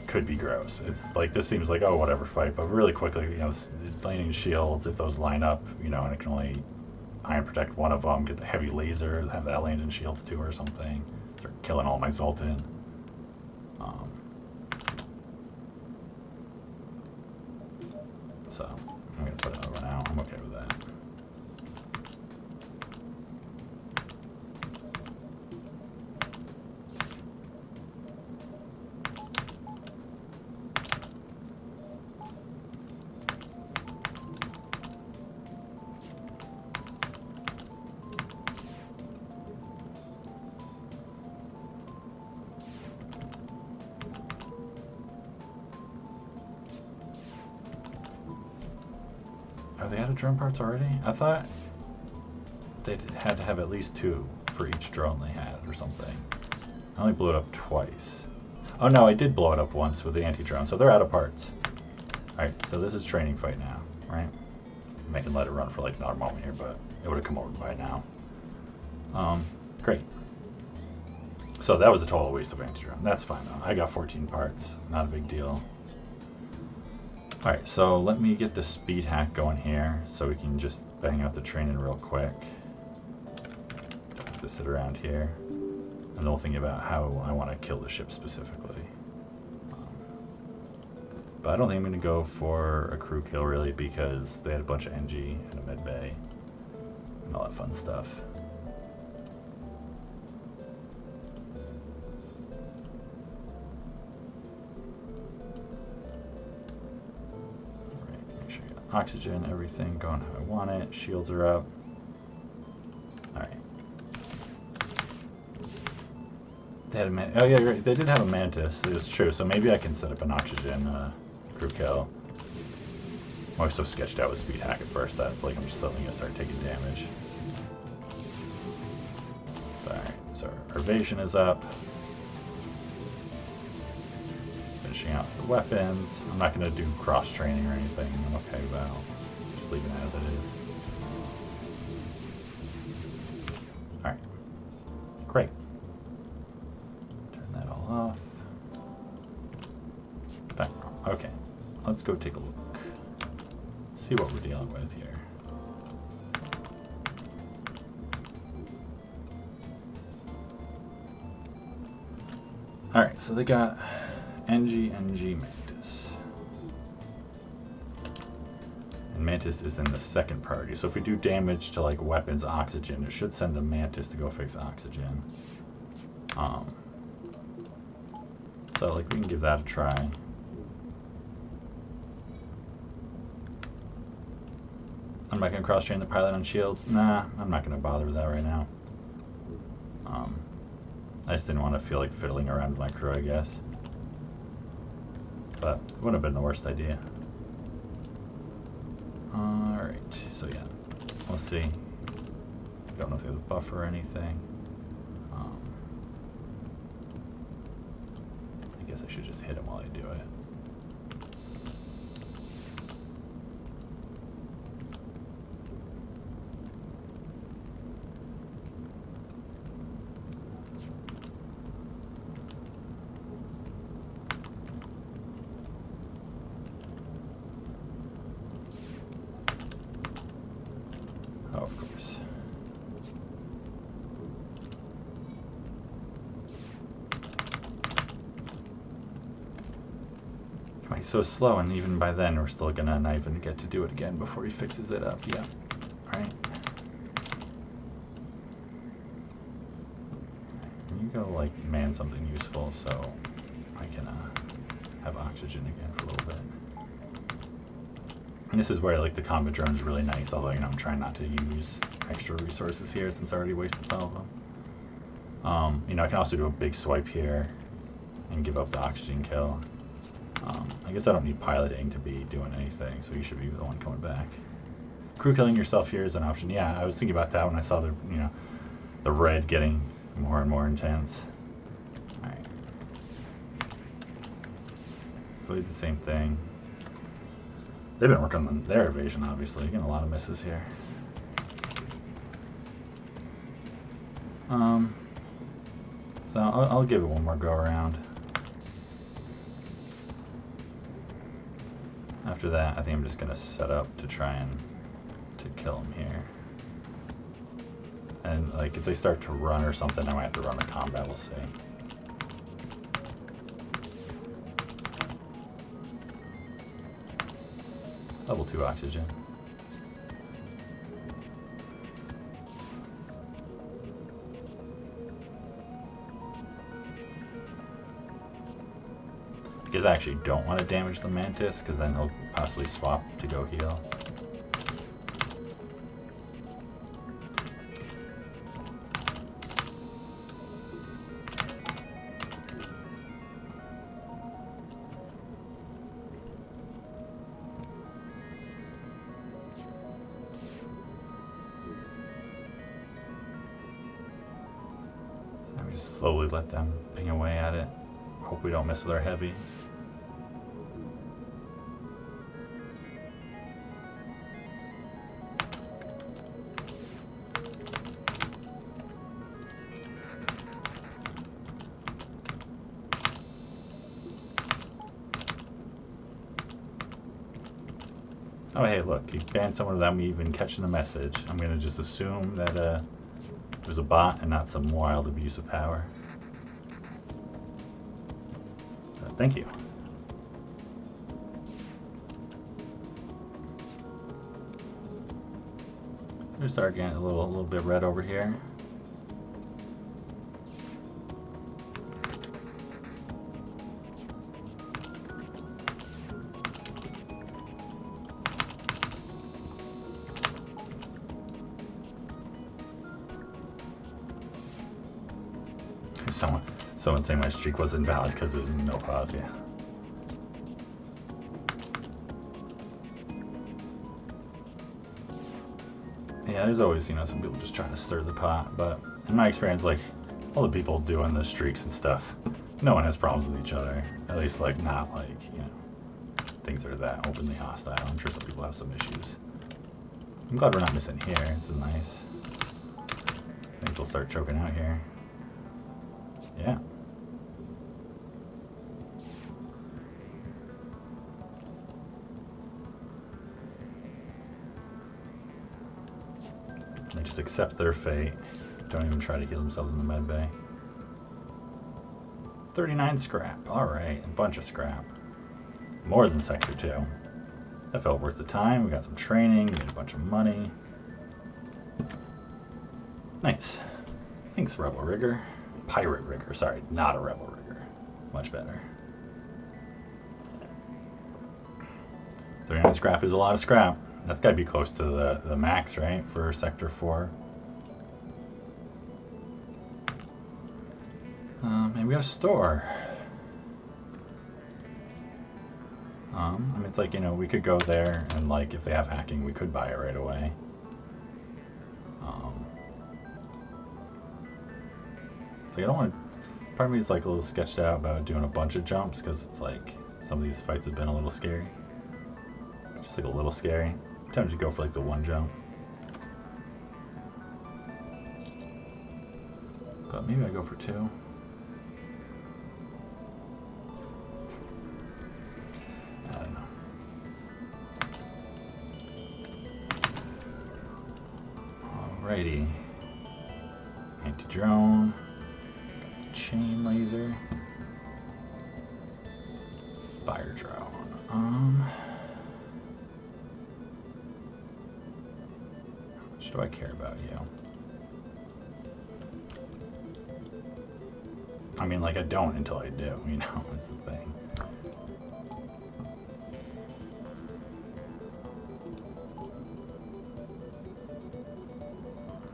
could be gross. It's like, this seems like, oh, whatever, fight, but really quickly, you know, landing in shields, if those line up, you know, and it can only ion protect one of them, get the heavy laser, have that land in shields too or something, start killing all my Zoltan. So I'm going to put another one out. I'm okay with that. Are they out of drone parts already? I thought they had to have at least 2 for each drone they had or something. I only blew it up twice. Oh no, I did blow it up once with the anti-drone, so they're out of parts. Alright, so this is training fight now, right? I can let it run for like another moment here, but it would have come over by now. Great. So that was a total waste of anti-drone. That's fine though. I got 14 parts, not a big deal. Alright, so let me get the speed hack going here so we can just bang out the training real quick. Don't have to sit around here. And then we'll think about how I want to kill the ship specifically. But I don't think I'm going to go for a crew kill really, because they had a bunch of NG and a mid bay and all that fun stuff. Oxygen, everything going how I want it. Shields are up. Alright. They had a oh yeah, right. They did have a mantis. It's true. So maybe I can set up an oxygen crew kill. I was so sketched out with speed hack at first that it's like I'm just suddenly gonna start taking damage. Alright, so our evasion is up. Finishing out the weapons. I'm not going to do cross training or anything. I'm okay with that. Just leave it as it is. Alright. Great. Turn that all off. Background. Okay. Let's go take a look. See what we're dealing with here. Alright, so they got NG Mantis. And Mantis is in the second priority. So if we do damage to like weapons, oxygen, it should send the Mantis to go fix oxygen. So like we can give that a try. I'm not gonna cross train the pilot on shields. Nah, I'm not gonna bother with that right now. I just didn't want to feel like fiddling around with my crew, I guess. But it wouldn't have been the worst idea. Alright, so yeah. We'll see. Don't know if there's a buffer or anything. I guess I should just hit him while I do it. Oh, of course. Why he's so slow, and even by then we're still gonna not even get to do it again before he fixes it up. Yeah. Alright. You go like man something useful so I can have oxygen again for a little bit. And this is where like the combat drone is really nice, although you know I'm trying not to use extra resources here since I already wasted some of them. You know, I can also do a big swipe here and give up the oxygen kill. I guess I don't need piloting to be doing anything, so you should be the one coming back. Crew killing yourself here is an option. Yeah, I was thinking about that when I saw the, you know, the red getting more and more intense. All right. So I did the same thing. They've been working on their evasion, obviously. Getting a lot of misses here. So I'll give it one more go around. After that, I think I'm just gonna set up to try and kill him here. And like if they start to run or something, I might have to run a combat. We'll see. Level 2 oxygen. Because I actually don't want to damage the Mantis, because then he'll possibly swap to go heal. So we just slowly let them ping away at it. Hope we don't mess with our heavy. Oh, hey, look, you banned someone without me even catching the message. I'm going to just assume that it was a bot and not some wild abuse of power. Thank you. So we start getting a little bit red over here. Someone saying my streak was invalid because there was no pause, yeah. Yeah, there's always, you know, some people just trying to stir the pot, but in my experience, like, all the people doing the streaks and stuff, no one has problems with each other. At least, like, not like, you know, things that are that openly hostile. I'm sure some people have some issues. I'm glad we're not missing here. This is nice. I think they'll start choking out here. Yeah. They just accept their fate. Don't even try to heal themselves in the med bay. 39 scrap. Alright, a bunch of scrap. More than Sector 2. That felt worth the time. We got some training, we made a bunch of money. Nice. Thanks, Rebel Rigger. Pirate Rigger, sorry, not a Rebel Rigger. Much better. 39 scrap is a lot of scrap. That's got to be close to the max, right, for Sector 4. And we got a store. I mean, it's like, you know, we could go there and, like, if they have hacking, we could buy it right away. So I don't want to. Part of me is like a little sketched out about doing a bunch of jumps because it's like some of these fights have been a little scary. Just like a little scary. Sometimes you go for like the one jump. But maybe I go for two. I don't know. Alrighty. Anti-drone. Chain laser. Fire drone. How much do I care about you? I mean, like, I don't until I do, you know, is the thing.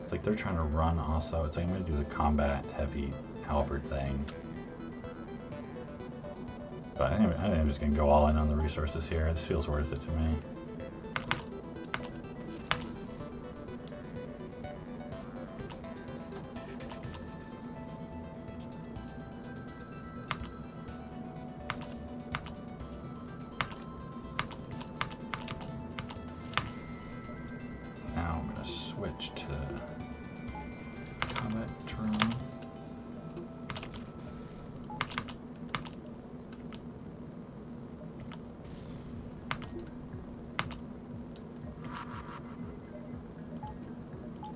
It's like they're trying to run also. It's like I'm going to do the combat heavy halberd thing. But anyway, I think I'm just going to go all in on the resources here. This feels worth it to me. Now I'm going to switch to combat drone.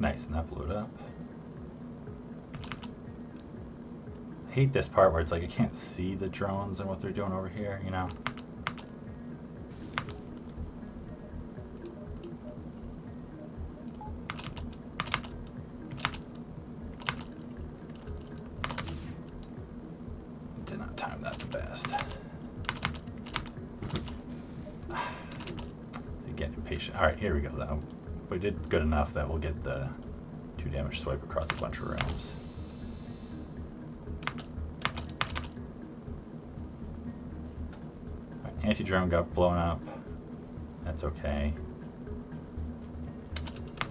Nice, and that blew it up. I hate this part where it's like I can't see the drones and what they're doing over here, you know? Did not time that the best. So you get impatient. Alright, here we go though. We did good enough that we'll get the 2 damage swipe across a bunch of rooms. Right, anti-drone got blown up. That's okay.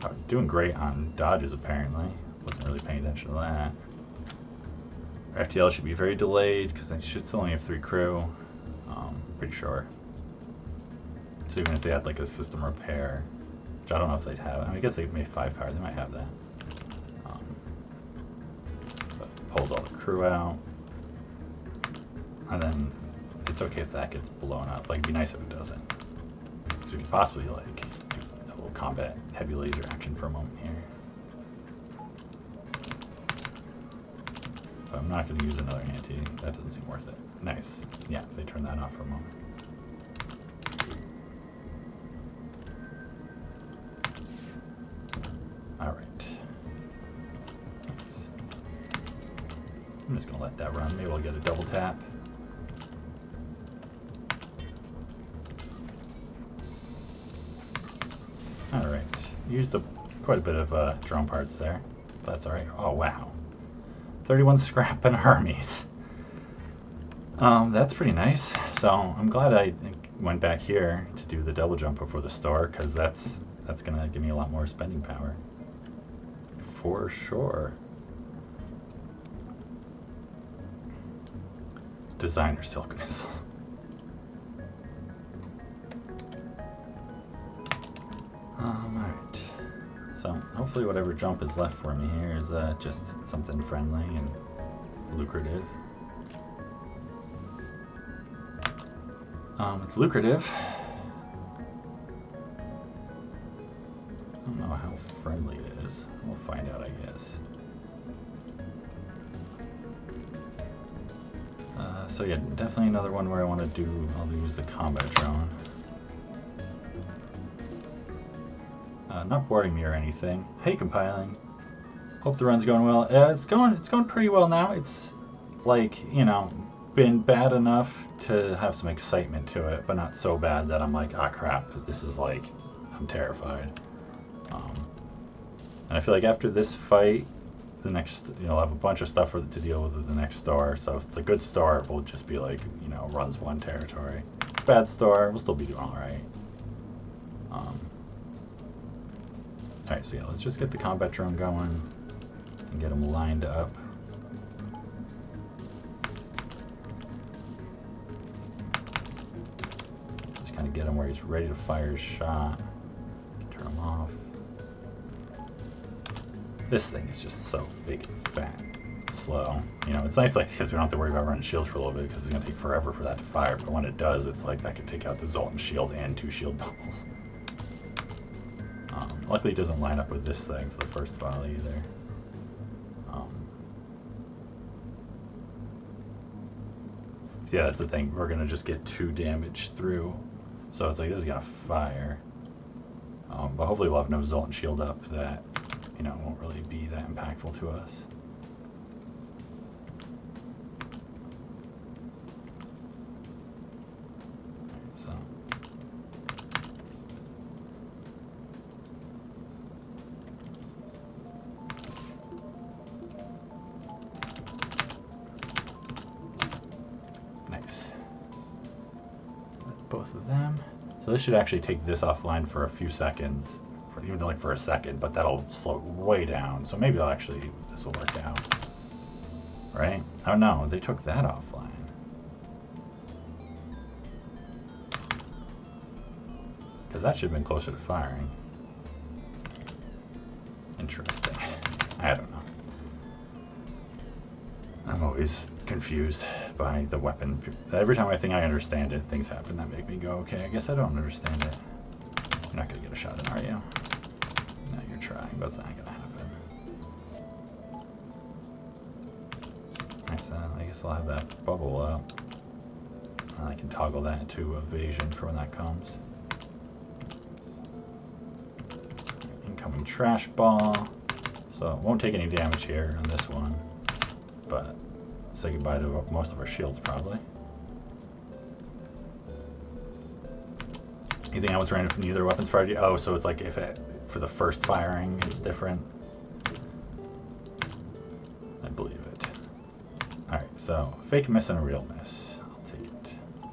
Oh, doing great on dodges apparently. Wasn't really paying attention to that. Our FTL should be very delayed because they should still only have 3 crew. Pretty sure. So even if they had like a system repair, which I don't know if they'd have. I mean, I guess they made 5 power. They might have that. But pulls all the crew out. And then it's okay if that gets blown up. Like, it'd be nice if it doesn't. So we could possibly, like, do a little combat heavy laser action for a moment here. But I'm not going to use another anti. That doesn't seem worth it. Nice. Yeah, they turned that off for a moment. I'm just going to let that run. Maybe we'll get a double tap. Alright. Used quite a bit of drone parts there. But that's alright. Oh, wow. 31 scrap and armies. That's pretty nice. So I'm glad I went back here to do the double jump before the store, because that's going to give me a lot more spending power. For sure. Designer silk missile. Alright. So hopefully whatever jump is left for me here is just something friendly and lucrative. It's lucrative. I don't know how friendly it is. We'll find out, I guess. So yeah, definitely another one where I want to do, I'll use the combat drone. Not boarding me or anything. Hey, compiling. Hope the run's going well. It's going pretty well now. It's like, you know, been bad enough to have some excitement to it, but not so bad that I'm like, ah, crap, this is like, I'm terrified. And I feel like after this fight, the next, you know, I'll have a bunch of stuff to deal with at the next store. So if it's a good store, we'll just be like, you know, runs one territory. If it's a bad store, we'll still be doing all right. Alright, so yeah, let's just get the combat drone going and get him lined up. Just kind of get him where he's ready to fire his shot. Turn him off. This thing is just so big and fat. Slow. You know, it's nice like because we don't have to worry about running shields for a little bit because it's gonna take forever for that to fire. But when it does, it's like that could take out the Zoltan shield and 2 shield bubbles. Luckily, it doesn't line up with this thing for the first volley either. So yeah, that's the thing. We're gonna just get 2 damage through, so it's like this is gonna fire. But hopefully, we'll have no Zoltan shield up that won't really be that impactful to us. So. Nice. Both of them. So this should actually take this offline for a few seconds, even like for a second, but that'll slow it way down. So maybe this will work out. Right? Oh no, they took that offline. Because that should have been closer to firing. Interesting. I don't know. I'm always confused by the weapon. Every time I think I understand it, things happen that make me go, okay, I guess I don't understand it. You're not going to get a shot in, are you? No, you're trying, but it's not going to happen. Nice, I guess I'll have that bubble up. And I can toggle that to evasion for when that comes. Incoming trash ball. So it won't take any damage here on this one. But say goodbye to most of our shields, probably. You think I was running from neither weapons party? Oh, so it's like if for the first firing, it's different. I believe it. All right, so fake miss and a real miss. I'll take it. All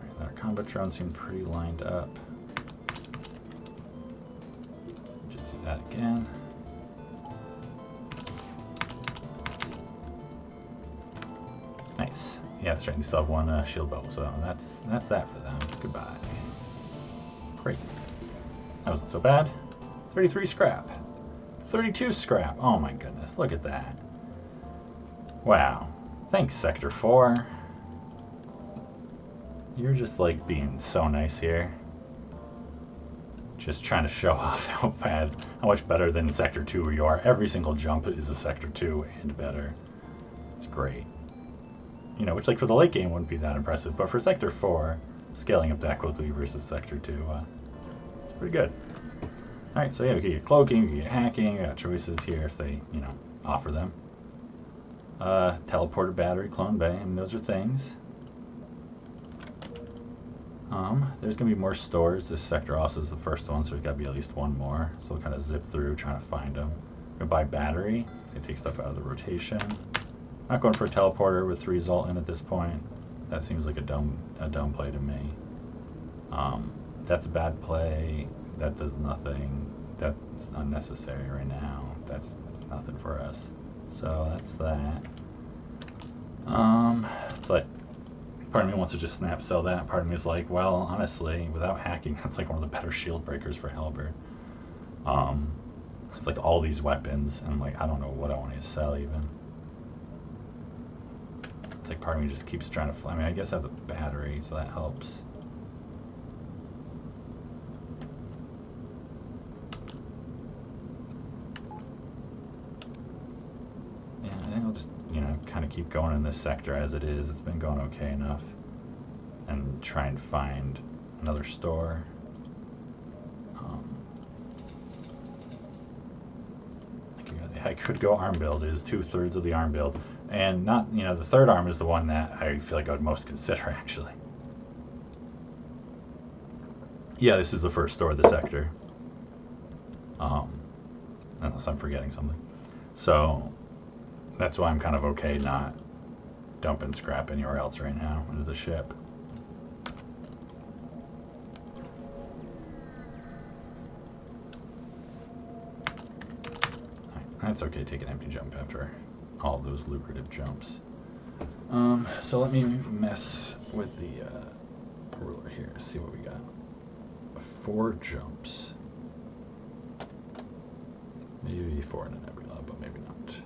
right, our combat drone seemed pretty lined up. Just do that again. Nice. Yeah, that's right. You still have 1 shield bubble, so that's that for them. Goodbye. Great. That wasn't so bad. 33 scrap. 32 scrap. Oh my goodness, look at that. Wow. Thanks, Sector 4. You're just like being so nice here. Just trying to show off how much better than Sector 2 you are. Every single jump is a Sector 2 and better. It's great. Which like for the late game wouldn't be that impressive, but for Sector 4, scaling up that quickly versus Sector 2, it's pretty good. Alright, so yeah, we can get cloaking, we can get hacking, we got choices here if they, offer them. Teleporter battery, clone bay, I mean those are things. There's gonna be more stores. This sector also is the first one, so there's gotta be at least 1 more. So we'll kind of zip through trying to find them. We're gonna buy battery, it's gonna take stuff out of the rotation. Not going for a teleporter with 3 Zoltan at this point. That seems like a dumb play to me. That's a bad play. That does nothing. That's unnecessary right now. That's nothing for us. So that's that. It's like part of me wants to just snap sell that. Part of me is like, well, honestly, without hacking, that's like one of the better shield breakers for Halberd. It's like all these weapons, and I'm like, I don't know what I want to sell even. It's like part of me just keeps trying to fly. I mean, I guess I have the battery, so that helps. Yeah, I think I'll just, kind of keep going in this sector as it is. It's been going okay enough. And try and find another store. I could go arm build. It is 2/3 of the arm build. And not, the 3rd arm is the one that I feel like I would most consider, actually. Yeah, this is the first store of the sector. Unless I'm forgetting something. So, that's why I'm kind of okay not dumping scrap anywhere else right now into the ship. That's okay, take an empty jump after all those lucrative jumps. So let me mess with the ruler here, see what we got. 4 jumps. Maybe 4 in a nebula, but maybe not.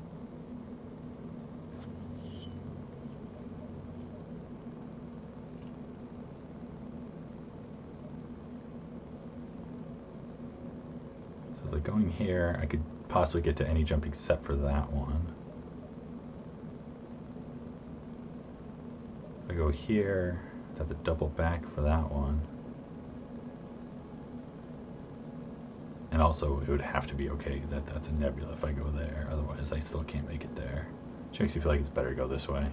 So like going here, I could possibly get to any jump except for that one. If I go here, I'd have to double back for that one. And also, it would have to be okay that that's a nebula if I go there. Otherwise, I still can't make it there. Which makes me feel like it's better to go this way.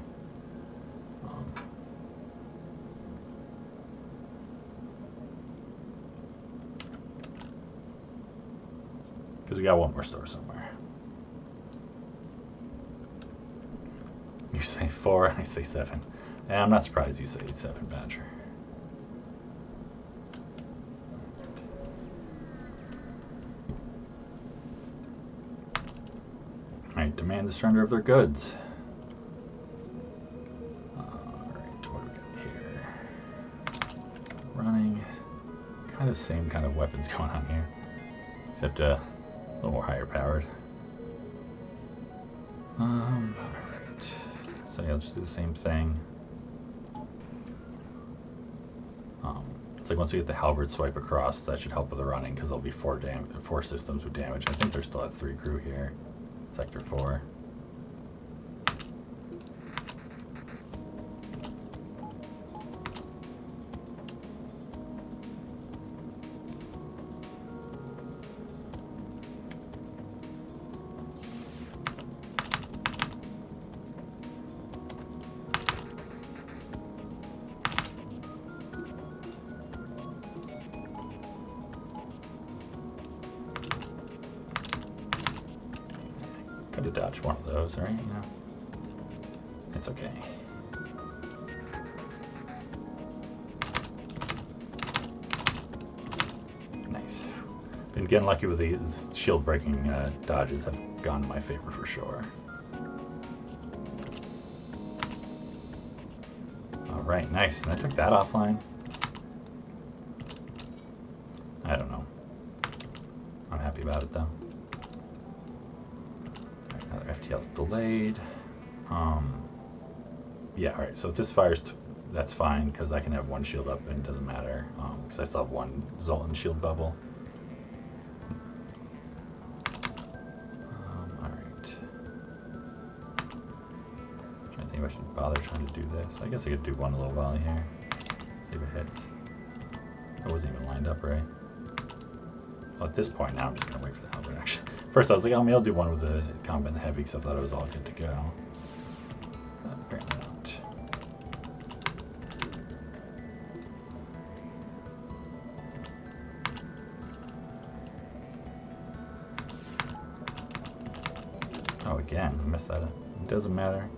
Because we got one more store somewhere. You say 4, I say 7. And I'm not surprised you say 7, Badger. Alright, demand the surrender of their goods. Alright, what do we got here? Running. Kind of same kind of weapons going on here. Except a little more higher powered. Alright. So yeah, I'll just do the same thing. It's like once we get the halberd swipe across, that should help with the running, because there'll be 4 systems with damage. I think there's still at 3 crew here. Sector 4. Could have dodged one of those, right? You know, it's okay. Nice. Been getting lucky with these shield breaking dodges. Have gone in my favor for sure. All right, nice. And I took that offline. I don't know. I'm happy about it though. Another FTL's delayed. Yeah, alright, so if this fires, that's fine, because I can have 1 shield up and it doesn't matter, because I still have 1 Zoltan shield bubble. Alright. I think I should bother trying to do this. I guess I could do one a little while here. See if it hits. That wasn't even lined up right. Well, at this point now, I'm just going to wait for the halberd, actually. First, I was like, oh, maybe I'll do one with the combat and heavy, because I thought it was all good to go. Apparently not. Oh, again, I messed that up. It doesn't matter.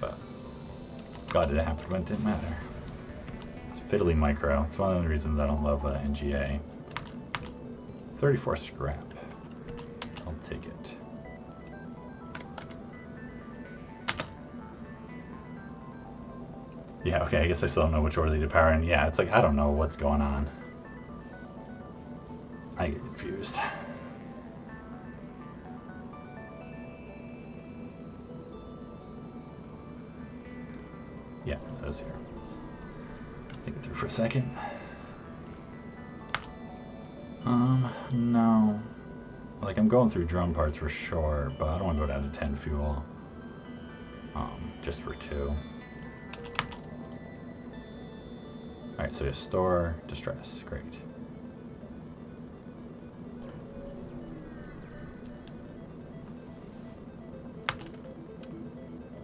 But glad it happened when it didn't matter. It's fiddly micro. It's one of the reasons I don't love NGA. 34 scrap. I'll take it. Yeah, okay, I guess I still don't know which order they did power in. Yeah, it's like, I don't know what's going on. I get confused. Yeah, so it's here. Think it through for a second. No. Like, I'm going through drone parts for sure, but I don't want to go down to 10 fuel. Just for 2. Alright, so you store distress. Great.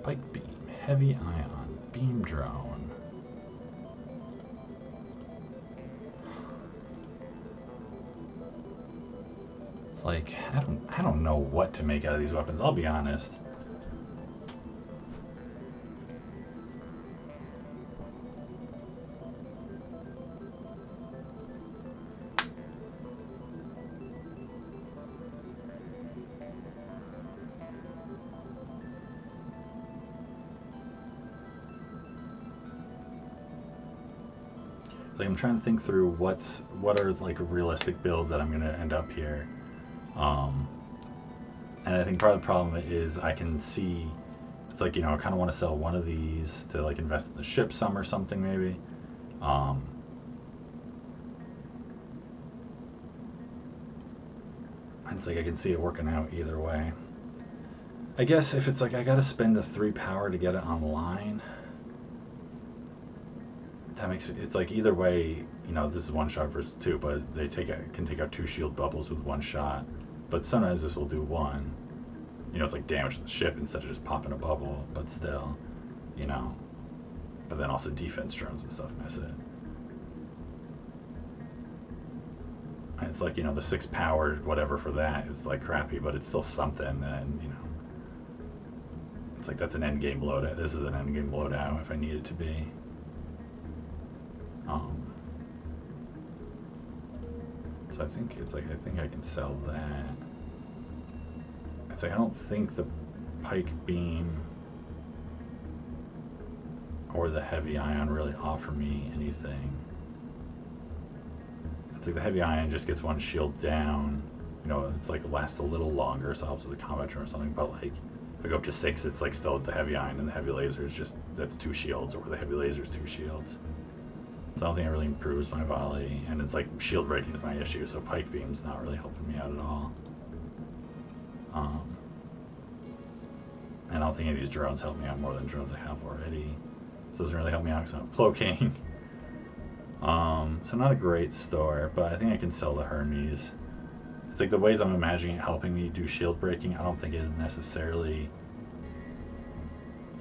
Pike beam, heavy ion, beam drone. It's like, I don't know what to make out of these weapons, I'll be honest. It's like I'm trying to think through what are like realistic builds that I'm gonna end up here. Um, and I think part of the problem is I can see it's like, you know, I kind of want to sell one of these to like invest in the ship some or something maybe. Um, and it's like I can see it working out either way. I guess if it's like I gotta spend the 3 power to get it online, that makes it's like either way, you know, this is 1 shot versus 2, but they can take out 2 shield bubbles with 1 shot. But sometimes this will do 1. You know, it's like damage to the ship instead of just popping a bubble, but still, you know. But then also defense drones and stuff miss it. And it's like, you know, the 6 power whatever for that is like crappy, but it's still something, and you know. It's like that's an end game loadout. This is an end game loadout if I need it to be. So I think it's like I think I can sell that. It's like I don't think the pike beam or the heavy ion really offer me anything. It's like the heavy ion just gets 1 shield down. You know, it's like it lasts a little longer, so it helps with the combat turn or something. But like if I go up to 6, it's like still the heavy ion, and the heavy laser is just that's 2 shields, or the heavy laser is 2 shields. So I don't think it really improves my volley, and it's like shield breaking is my issue, so pike beam's not really helping me out at all. And I don't think any of these drones help me out more than drones I have already. So it doesn't really help me out because I'm cloaking. So not a great store, but I think I can sell the Hermes. It's like the ways I'm imagining it helping me do shield breaking, I don't think it is necessarily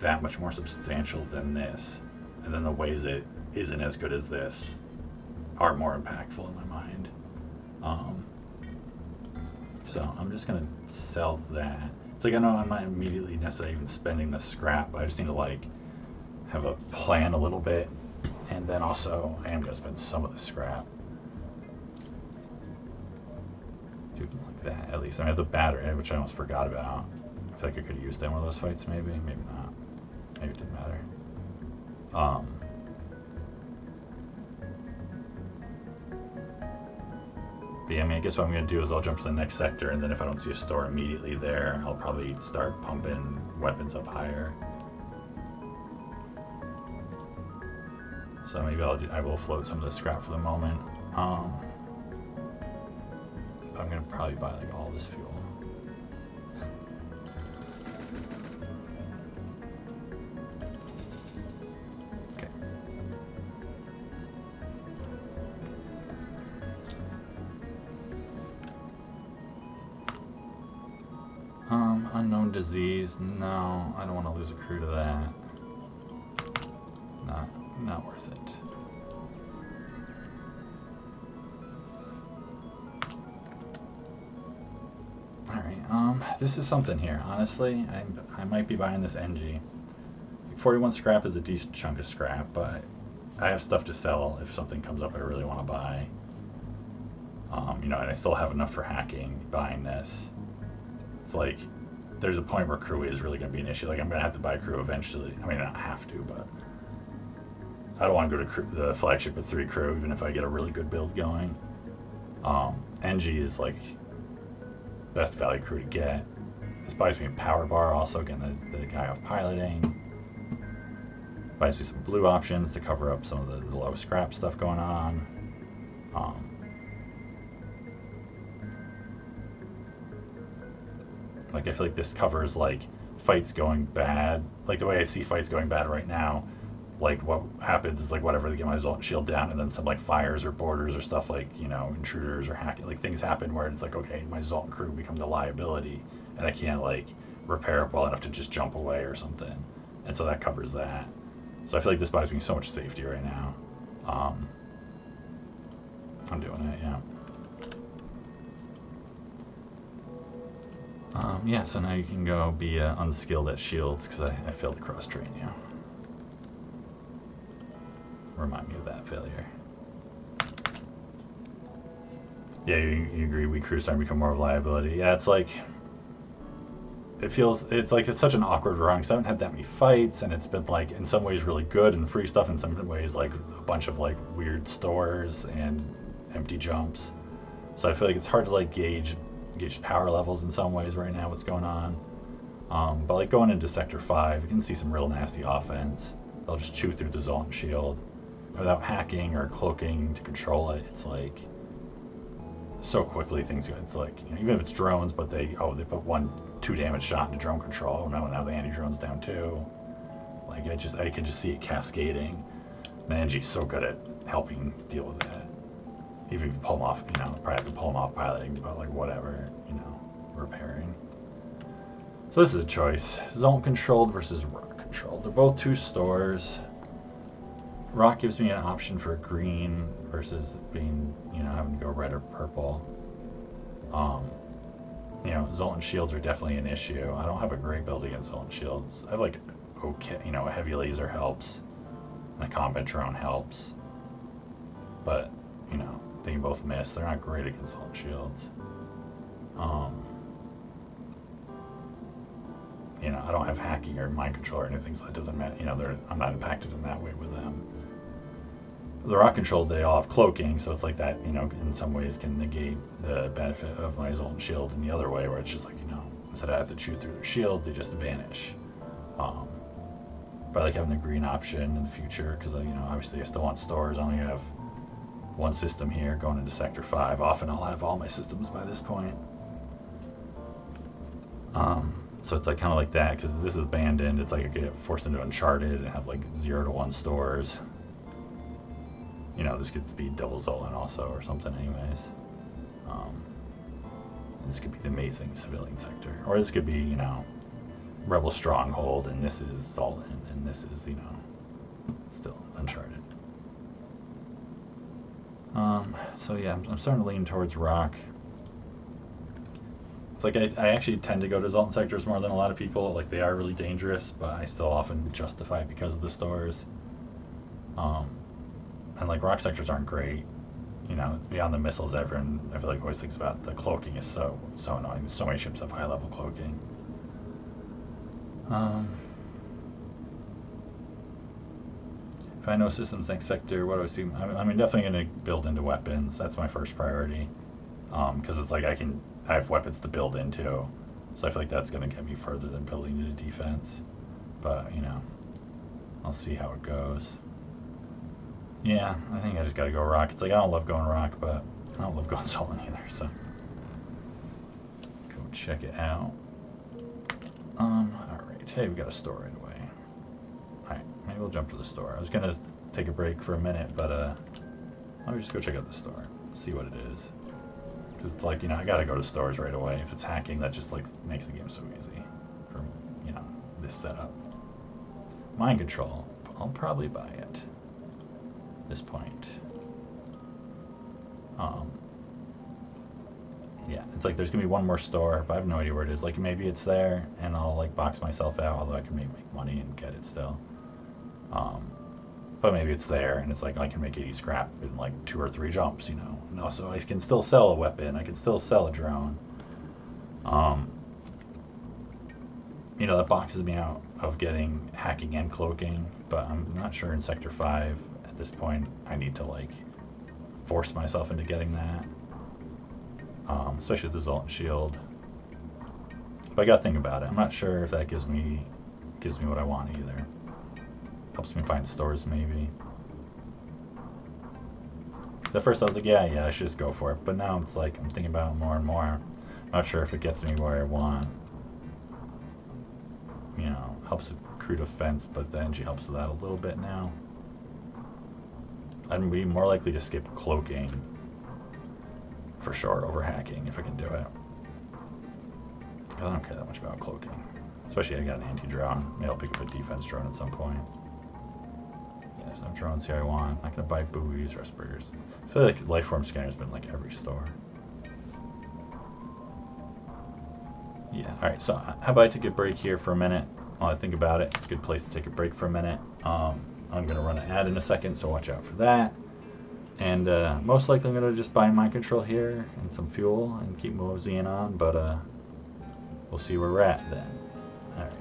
that much more substantial than this. And then the ways it isn't as good as this are more impactful in my mind. So I'm just gonna sell that. It's like I know I'm not immediately necessarily even spending the scrap, but I just need to like have a plan a little bit, and then also I am gonna spend some of the scrap. Do like that at least. I have the battery, which I almost forgot about. I feel like I could have used that in one of those fights, maybe not. Maybe it didn't matter. But yeah, I mean, I guess what I'm going to do is I'll jump to the next sector, and then if I don't see a store immediately there, I'll probably start pumping weapons up higher. So maybe I will float some of the scrap for the moment. I'm going to probably buy like all this fuel. Okay. Unknown disease. No, I don't want to lose a crew to that. Not worth it. Alright, this is something here. Honestly, I might be buying this NG. 41 scrap is a decent chunk of scrap, but I have stuff to sell if something comes up I really want to buy. You know, and I still have enough for hacking buying this. It's like, there's a point where crew is really going to be an issue. Like, I'm going to have to buy crew eventually. I mean, I don't have to, but I don't want to go to the flagship with 3 crew, even if I get a really good build going. NG is like best value crew to get. This buys me a power bar, also getting the guy off piloting. Buys me some blue options to cover up some of the low scrap stuff going on. Like, I feel like this covers like fights going bad. Like the way I see fights going bad right now, like what happens is like whatever, they get my Zoltan shield down, and then some like fires or borders or stuff, like, you know, intruders or hacking, like things happen where it's like, okay, my Zoltan crew becomes a liability, and I can't like repair up well enough to just jump away or something, and so that covers that. So I feel like this buys me so much safety right now. I'm doing it, yeah. Yeah, so now you can go be unskilled at shields, because I failed to cross-train you. Remind me of that failure. Yeah, you agree, we crew starting to become more of a liability. Yeah, it's like it's like it's such an awkward run because I haven't had that many fights, and it's been like in some ways really good and free stuff, in some ways like a bunch of like weird stores and empty jumps. So I feel like it's hard to like gauge power levels in some ways right now. What's going on? But like going into Sector 5, you can see some real nasty offense. They'll just chew through the Zoltan shield without hacking or cloaking to control it. It's like so quickly things go. It's like, you know, even if it's drones, but they put 1-2 damage shot into drone control. Oh, no, now the anti-drone's down too. Like I can just see it cascading. And Angie's so good at helping deal with that. Even if you pull them off, you know, probably have to pull them off piloting, but like whatever, you know, repairing. So this is a choice. Zoltan controlled versus Rock controlled. They're both 2 stores. Rock gives me an option for green versus being, you know, having to go red or purple. You know, Zoltan shields are definitely an issue. I don't have a great build against Zoltan shields. I have like, okay, you know, a heavy laser helps, and a combat drone helps. But, you know, they can both miss. They're not great against Zoltan shields. You know, I don't have hacking or mind control or anything, so it doesn't matter. You know, I'm not impacted in that way with them. The Rock controlled, they all have cloaking, so it's like that, you know, in some ways can negate the benefit of my Zoltan shield in the other way, where it's just like, you know, instead I have to chew through their shield, they just vanish. But I like having the green option in the future, because, you know, obviously I still want stores. I only have 1 system here going into Sector 5. Often I'll have all my systems by this point. So it's like kind of like that, because this is abandoned. It's like I get forced into Uncharted and have like 0 to 1 stores. You know, this could be double Zoltan also or something anyways. This could be the amazing civilian sector. Or this could be, you know, Rebel Stronghold, and this is Zoltan, and this is, you know, still Uncharted. So yeah, I'm starting to lean towards Rock. It's like I actually tend to go to Zoltan sectors more than a lot of people. Like, they are really dangerous, but I still often justify it because of the stores. And like Rock sectors aren't great. You know, beyond the missiles, everyone I feel like always thinks about the cloaking is so annoying. So many ships have high level cloaking. If I know systems next sector, what do I see? I mean, definitely going to build into weapons. That's my first priority. Because it's like I have weapons to build into, so I feel like that's going to get me further than building into defense. But, you know, I'll see how it goes. Yeah, I think I just got to go Rock. It's like I don't love going Rock, but I don't love going Zoltan either, so go check it out. Alright, hey, we got a store right away. Alright, maybe we'll jump to the store. I was going to take a break for a minute, but let me just go check out the store, see what it is. Because it's like, you know, I gotta go to stores right away. If it's hacking, that just like makes the game so easy for, you know, this setup. Mind control, I'll probably buy it at this point. Yeah, it's like there's gonna be 1 more store, but I have no idea where it is. Like, maybe it's there and I'll like box myself out, although I can make money and get it still. But maybe it's there, and it's like I can make 80 scrap in like 2 or 3 jumps, you know. And also I can still sell a weapon. I can still sell a drone. You know, that boxes me out of getting hacking and cloaking, but I'm not sure in Sector 5 at this point I need to like force myself into getting that. Especially with the Zoltan shield. But I gotta think about it. I'm not sure if that gives me what I want either. Helps me find stores, maybe. At first I was like, yeah, I should just go for it. But now it's like, I'm thinking about it more and more. I'm not sure if it gets me where I want. You know, helps with crew defense, but the NG helps with that a little bit now. I'd be more likely to skip cloaking, for sure, over hacking, if I can do it. I don't care that much about cloaking. Especially I got an anti-drone. Maybe I'll pick up a defense drone at some point. There's no drones here I want. I'm not going to buy buoys, respirators. I feel like lifeform scanner's been like every store. Yeah, alright, so how about I take a break here for a minute while I think about it. It's a good place to take a break for a minute. I'm going to run an ad in a second, so watch out for that. And most likely I'm going to just buy mind control here and some fuel and keep moseying on, but we'll see where we're at then. All right,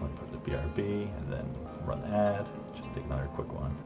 let me put the BRB and then run the ad. Just take another quick one.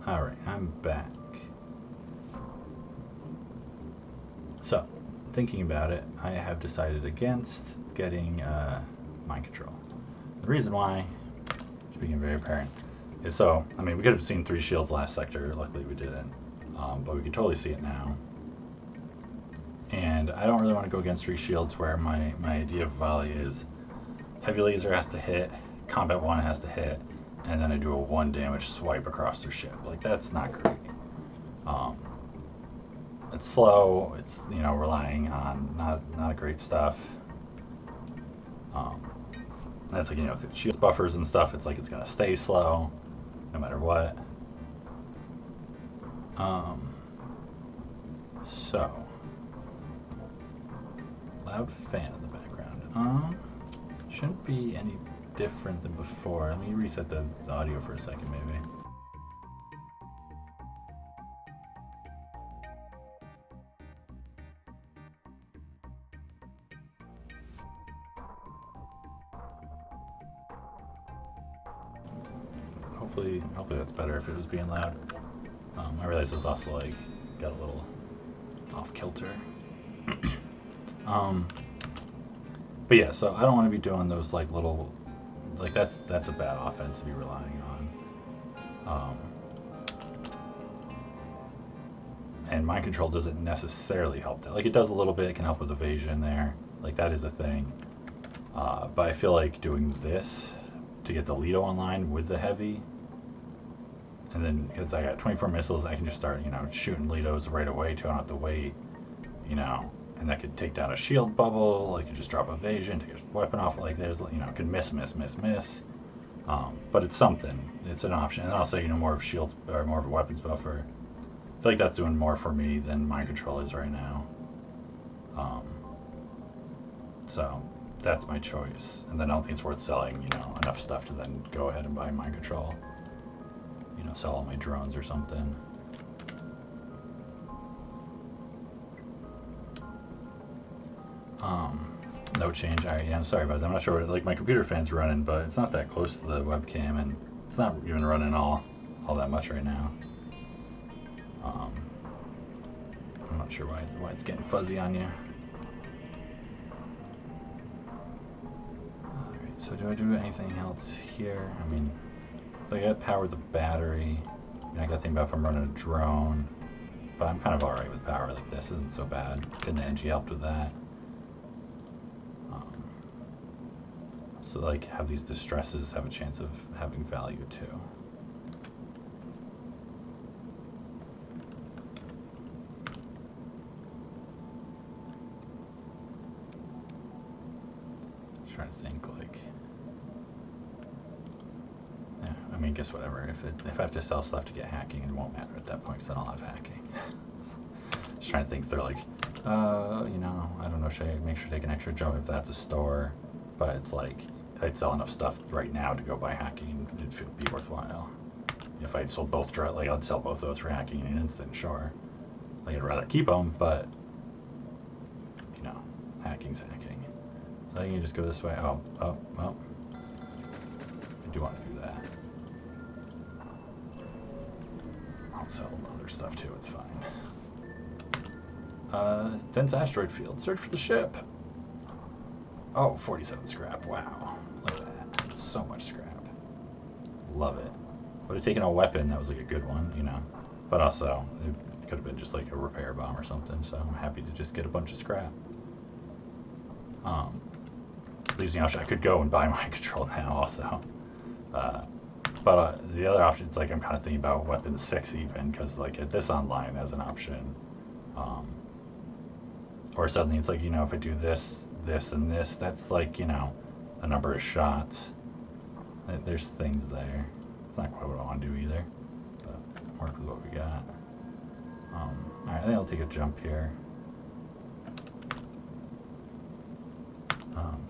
Alright, I'm back. So, thinking about it, I have decided against getting mind control. The reason why, which became very apparent, is so, I mean, we could have seen 3 shields last sector, luckily we didn't, but we can totally see it now. And I don't really want to go against 3 shields where my idea of volley is heavy laser has to hit, combat 1 has to hit, and then I do a 1 damage swipe across their ship. Like, that's not great. It's slow, it's, you know, relying on not great stuff. That's like, you know, with shields buffers and stuff, it's like it's gonna stay slow no matter what. So loud fan in the background. Shouldn't be any different than before. Let me reset the audio for a second, maybe. Hopefully that's better if it was being loud. I realized it was also like got a little off kilter. But yeah, so I don't want to be doing those like little, like that's a bad offense to be relying on. And mind control doesn't necessarily help that. Like it does a little bit, it can help with evasion there. Like that is a thing. But I feel like doing this to get the Lido online with the heavy, and then because I got 24 missiles, I can just start, you know, shooting Lidos right away too. I don't have to wait, you know, and that could take down a shield bubble. Like you just drop evasion, take a weapon off. Like there's, you know, can miss. But it's something. It's an option, and also, you know, more of shields or more of a weapons buffer. I feel like that's doing more for me than mind control is right now. So that's my choice, and then I don't think it's worth selling, you know, enough stuff to then go ahead and buy mind control. You know, sell all my drones or something. No change. Alright, yeah, I'm sorry about that. I'm not sure what, like, my computer fan's running, but it's not that close to the webcam, and it's not even running all that much right now. I'm not sure why it's getting fuzzy on you. Alright, so do I do anything else here? I mean, so I got power the battery. I mean, I got to think about if I'm running a drone, but I'm kind of alright with power like this. Isn't so bad. Getting the NG helped with that. So like have these distresses have a chance of having value too. Trying to think, like, yeah, I mean, guess whatever. If I have to sell stuff to get hacking, it won't matter at that point because I don't have hacking. Just trying to think through, like, you know, I don't know, should I make sure to take an extra jump if that's a store? But it's like, I'd sell enough stuff right now to go buy hacking. It'd be worthwhile. If I sold both, like, I'd sell both those for hacking in an instant, sure. Like, I'd rather keep them, but, you know, hacking's hacking. So I can just go this way. Oh, well. I do want to do that. I'll sell other stuff too, it's fine. Dense asteroid field. Search for the ship. Oh, 47 scrap. Wow. Look at that. So much scrap. Love it. Would have taken a weapon that was like a good one, you know. But also, it could have been just like a repair bomb or something, so I'm happy to just get a bunch of scrap. Leaves the option I could go and buy mind control now also. But the other option, it's like I'm kind of thinking about weapon 6 even, because like at this online as an option. Or suddenly it's like, you know, if I do this, this, and this, that's like, you know, a number of shots. There's things there. It's not quite what I want to do either, but work with what we got. Alright, I think I'll take a jump here.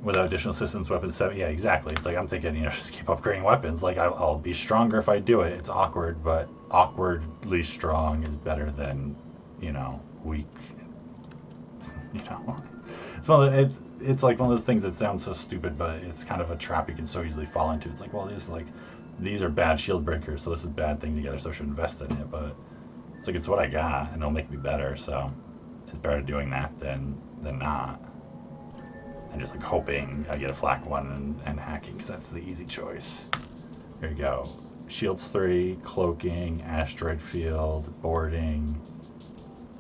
Without additional systems, weapons 7, yeah, exactly. It's like I'm thinking, you know, just keep upgrading weapons. Like I'll be stronger if I do it. It's awkward, but awkwardly strong is better than, you know, weak. You know, it's one of it's like one of those things that sounds so stupid, but it's kind of a trap you can so easily fall into. It's like, well, this like these are bad shield breakers, so this is a bad thing together, so I should invest in it, but it's like, it's what I got, and it'll make me better, so it's better doing that than not. And just like hoping I get a flak one and hacking, because that's the easy choice. Here you go. Shields 3, cloaking, asteroid field, boarding.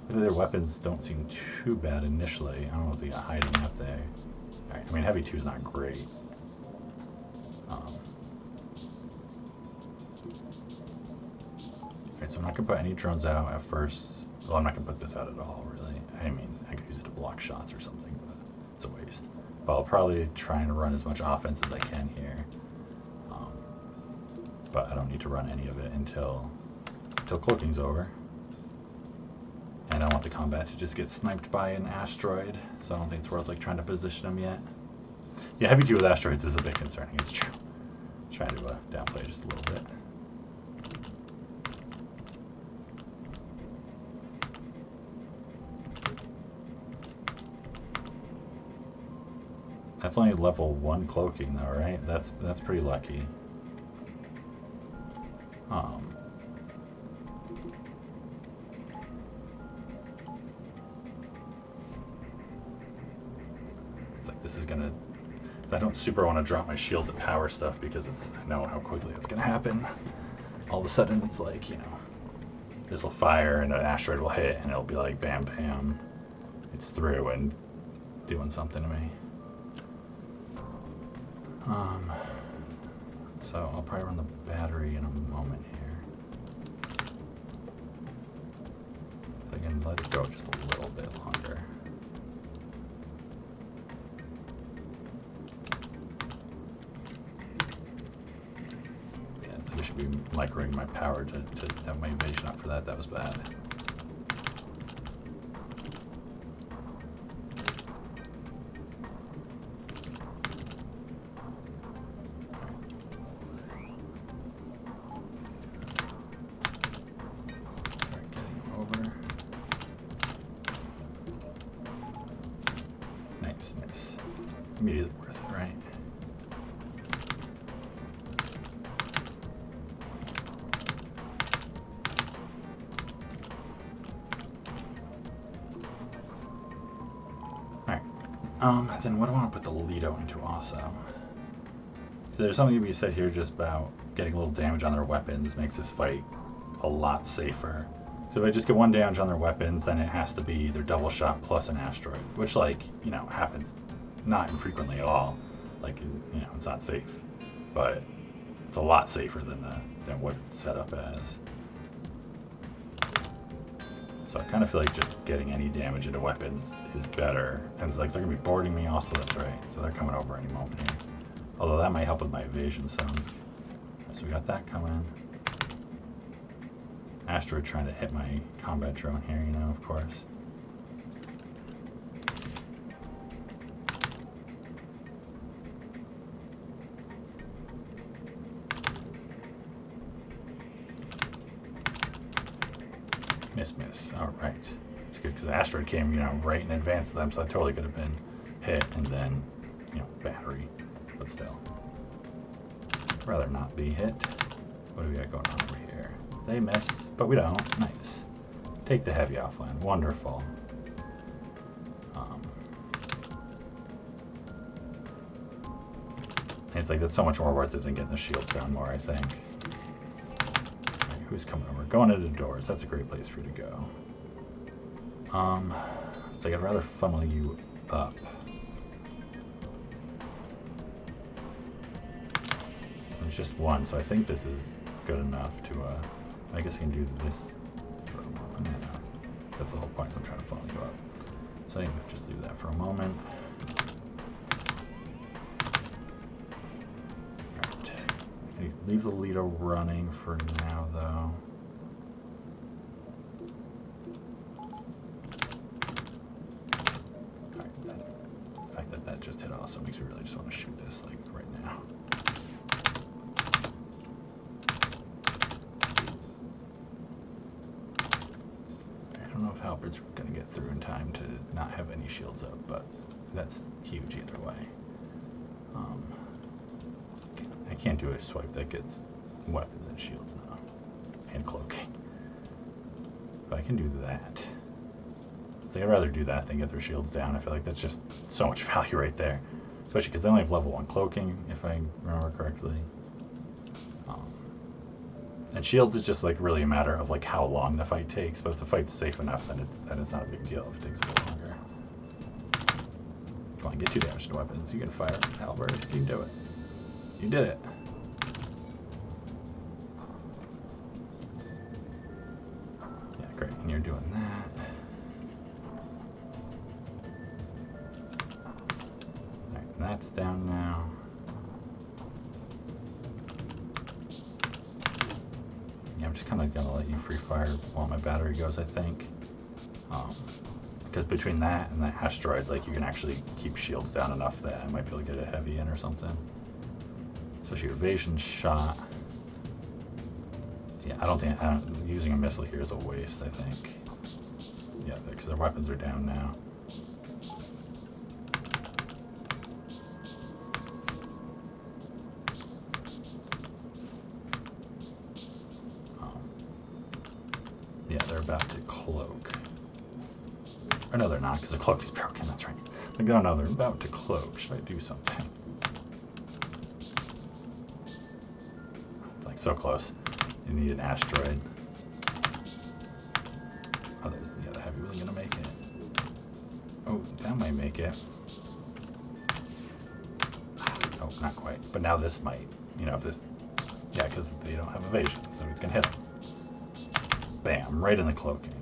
Maybe their weapons don't seem too bad initially. I don't know what they got hiding out there. Alright, I mean, heavy 2 is not great. Alright, so I'm not going to put any drones out at first. Well, I'm not going to put this out at all, really. I mean, I could use it to block shots or something, but it's a waste. But I'll probably try and run as much offense as I can here. But I don't need to run any of it until cloaking's over. And I want the combat to just get sniped by an asteroid, so I don't think it's worth like trying to position him yet. Yeah, heavy 2 with asteroids is a bit concerning, it's true. I'm trying to downplay just a little bit. That's only level 1 cloaking though, right? That's pretty lucky. It's like this is gonna. I don't super want to drop my shield to power stuff because I know how quickly it's gonna happen. All of a sudden, it's like, you know, this will fire and an asteroid will hit and it'll be like bam bam, it's through and doing something to me. So I'll probably run the battery in a moment here. Again, let it go just a little bit longer. Yeah, so I should be microing my power to have my evasion up for that. That was bad. Nice. Immediately worth it, right? Alright. Then what do I want to put the Lido into also? So there's something to be said here just about getting a little damage on their weapons makes this fight a lot safer. So if I just get 1 damage on their weapons, then it has to be their double shot plus an asteroid, which, like, you know, happens not infrequently at all. Like, you know, it's not safe, but it's a lot safer than what it's set up as. So I kind of feel like just getting any damage into weapons is better. And it's like they're gonna be boarding me also, that's right. So they're coming over any moment here. Although that might help with my evasion some. So we got that coming. Asteroid trying to hit my combat drone here, you know, of course. Miss. All right. It's good because the asteroid came, you know, right in advance of them, so that totally could have been hit and then, you know, battery. But still, I'd rather not be hit. What do we got going on over here? They missed, but we don't. Nice. Take the heavy offline. Wonderful. It's like that's so much more worth it than getting the shields down more, I think. Right, who's coming over? Going into the doors. That's a great place for you to go. It's like I'd rather funnel you up. There's just 1, so I think this is good enough to, I guess I can do this for a moment. Yeah, that's the whole point. I'm trying to funnel you up. So I think we'll just leave that for a moment. Alright. Leave the Lido running for now, though. Alright, the fact that that just hit also makes me really just want to shoot this, like, right now. I don't know if Halberd's going to get through in time to not have any shields up, but that's huge either way. I can't do a swipe that gets weapons and shields now. And cloaking. But I can do that. So I'd rather do that than get their shields down. I feel like that's just so much value right there. Especially because they only have level 1 cloaking, if I remember correctly. And shields is just like really a matter of like how long the fight takes. But if the fight's safe enough, then it's not a big deal if it takes a bit longer. Come on, get 2 damage to weapons. You can fire halberd. You can do it. You did it. Yeah, great. And you're doing that. Alright, that's down now. Yeah, I'm just kind of gonna let you free fire while my battery goes, I think. Because between that and the asteroids, like you can actually keep shields down enough that I might be able to get a heavy in or something. Especially evasion shot. Yeah, I don't think using a missile here is a waste, I think. Yeah, because their weapons are down now. Yeah, they're about to cloak. Or no, they're not, because the cloak is broken, that's right. Like, oh no, they're about to cloak. Should I do something? It's like so close. You need an asteroid. Oh, yeah, the heavy wasn't gonna make it. Oh, that might make it. Oh, not quite. But now this might. You know, if this... Yeah, because they don't have evasion, so it's gonna hit them. Bam, right in the cloaking.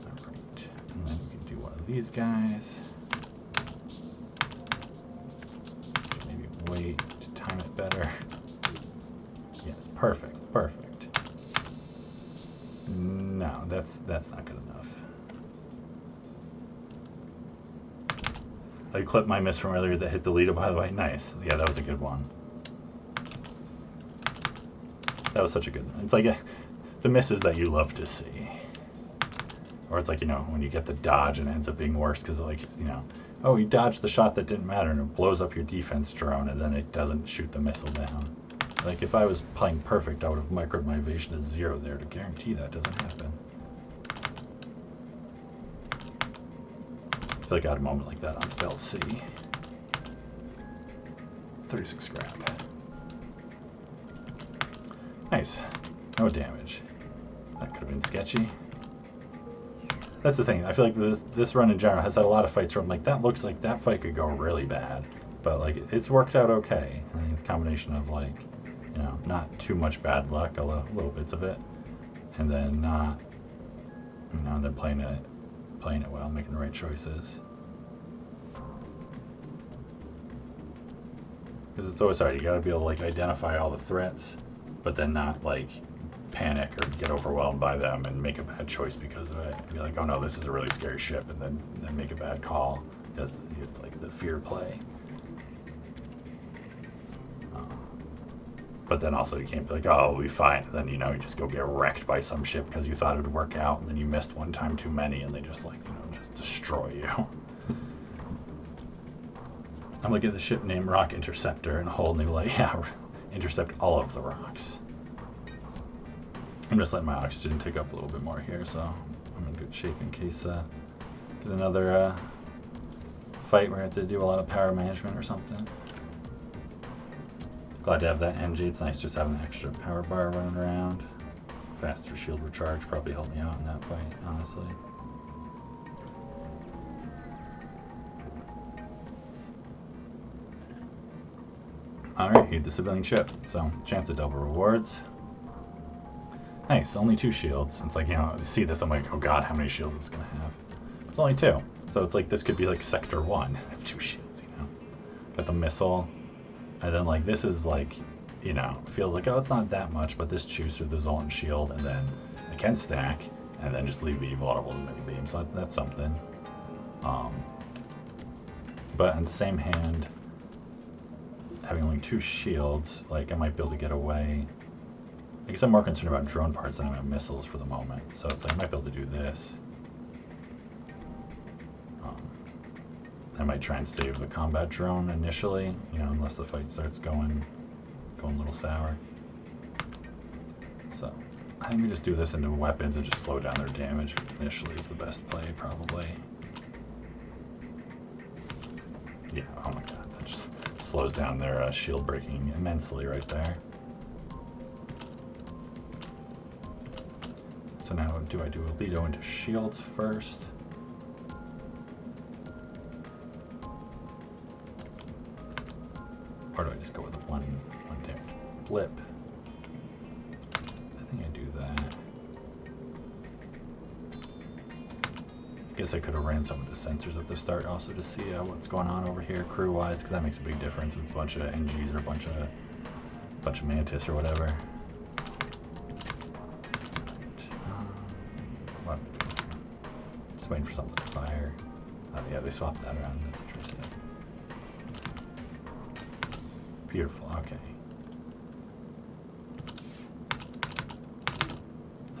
Alright, and then we can do one of these guys. Maybe wait to time it better. Yes, perfect, perfect. No, that's not good enough. I clipped my miss from earlier that hit the leader, by the way. Nice. Yeah, that was a good one. That was such a good one. It's like the misses that you love to see. Or it's like, you know, when you get the dodge and it ends up being worse because, like, you know, oh, you dodged the shot that didn't matter and it blows up your defense drone and then it doesn't shoot the missile down. Like, if I was playing perfect, I would have microed my evasion to 0 there to guarantee that doesn't happen. I feel like I had a moment like that on Stealth C. 36 scrap. Nice. No damage. That could have been sketchy. That's the thing. I feel like this run in general has had a lot of fights where I'm like, that looks like that fight could go really bad. But, like, it's worked out okay. I think it's a combination of, like, you know, not too much bad luck, although little bits of it. And then not, you know, and then playing it well, making the right choices. Because it's always hard. You gotta be able to, like, identify all the threats, but then not, like, panic or get overwhelmed by them and make a bad choice because of it. Be like, oh no, this is a really scary ship, and then make a bad call because it's like the fear play. But then also you can't be like, oh, we'll be fine. And then, you know, you just go get wrecked by some ship because you thought it would work out, and then you missed one time too many, and they just, like, you know, just destroy you. I'm looking at the ship named Rock Interceptor and a whole new, like, yeah, intercept all of the rocks. I'm just letting my oxygen take up a little bit more here, so I'm in good shape in case get another fight where I have to do a lot of power management or something. Glad to have that NG. It's nice just having an extra power bar running around. Faster shield recharge probably helped me out in that fight, honestly. Alright, the civilian ship. So, chance of double rewards. Nice, only 2 shields. It's like, you know, to see this, I'm like, oh god, how many shields is it going to have? It's only 2. So it's like, this could be like Sector 1 of 2 shields, you know? Got the missile. And then, like, this is like, you know, feels like, oh, it's not that much, but this chews through the Zoltan shield, and then I can stack, and then just leave me vulnerable to many beams. So that's something. But on the same hand, having only 2 shields, like, I might be able to get away. I guess I'm more concerned about drone parts than about missiles for the moment. So it's like, I might be able to do this. I might try and save the combat drone initially, you know, unless the fight starts going a little sour. So I think we just do this into weapons and just slow down their damage initially is the best play, probably. Yeah, oh my god, that just slows down their shield breaking immensely right there. So now do I do Alito into shields first? Or do I just go with a one damage blip? I think I do that. I guess I could have ran some of the sensors at the start also to see what's going on over here crew-wise, because that makes a big difference with a bunch of NGs or a bunch of Mantis or whatever. Just waiting for something to fire. Oh yeah, they swapped that around. That's interesting. Beautiful. Okay.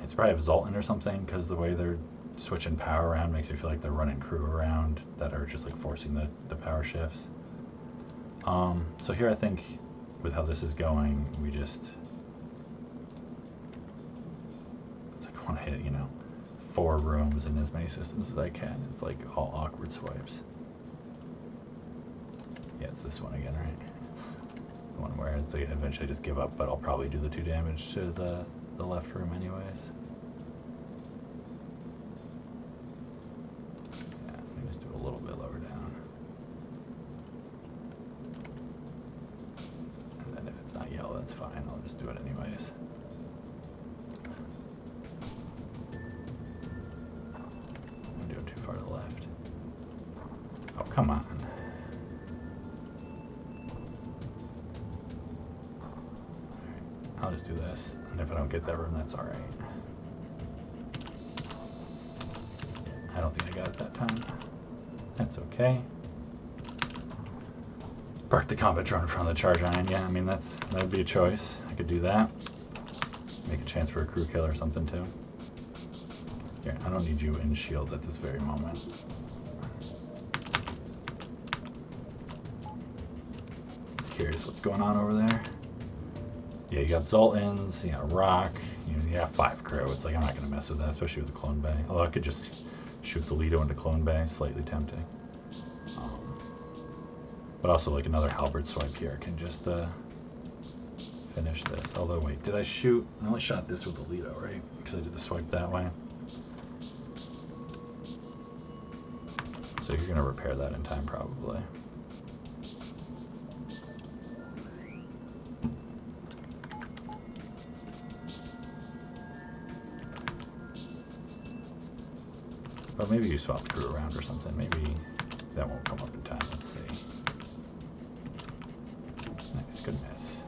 It's probably have Zoltan or something, because the way they're switching power around makes me feel like they're running crew around that are just like forcing the power shifts. So here I think with how this is going, we just it's like I want to hit, you know, 4 rooms in as many systems as I can. It's like all awkward swipes. Yeah, it's this one again, right? The one where it's like eventually just give up, but I'll probably do the 2 damage to the left room anyways. Yeah, let me just do it a little bit lower down. And then if it's not yellow, that's fine. I'll just do it anyways. I'm doing too far to the left. Oh, come on. I'll just do this, and if I don't get that room, that's alright. I don't think I got it that time. That's okay. Park the combat drone in front of the charge iron. Yeah, I mean, that would be a choice. I could do that. Make a chance for a crew kill or something, too. Here, I don't need you in shields at this very moment. Just curious what's going on over there. Yeah, you got Zoltans, you got Rock, you have 5 crew. It's like, I'm not going to mess with that, especially with the clone bay. Although I could just shoot the Lido into clone bay, slightly tempting. But also, like, another halberd swipe here can just finish this. Although, wait, did I shoot? I only shot this with the Lido, right? Because I did the swipe that way. So you're going to repair that in time, probably. But maybe you swap the crew around or something. Maybe that won't come up in time. Let's see. Nice, good miss.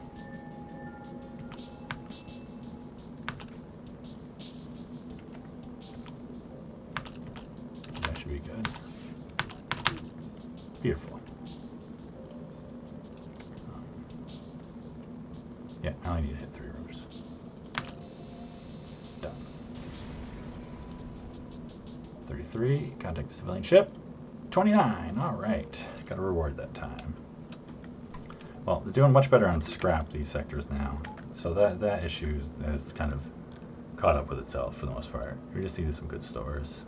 That should be good. Beautiful. Yeah, I only need to hit 3 rooms. Done. 33, contact the civilian ship. 29, all right. Got a reward that time. Well, they're doing much better on scrap, these sectors now. So that issue is kind of caught up with itself for the most part. We just needed some good stores.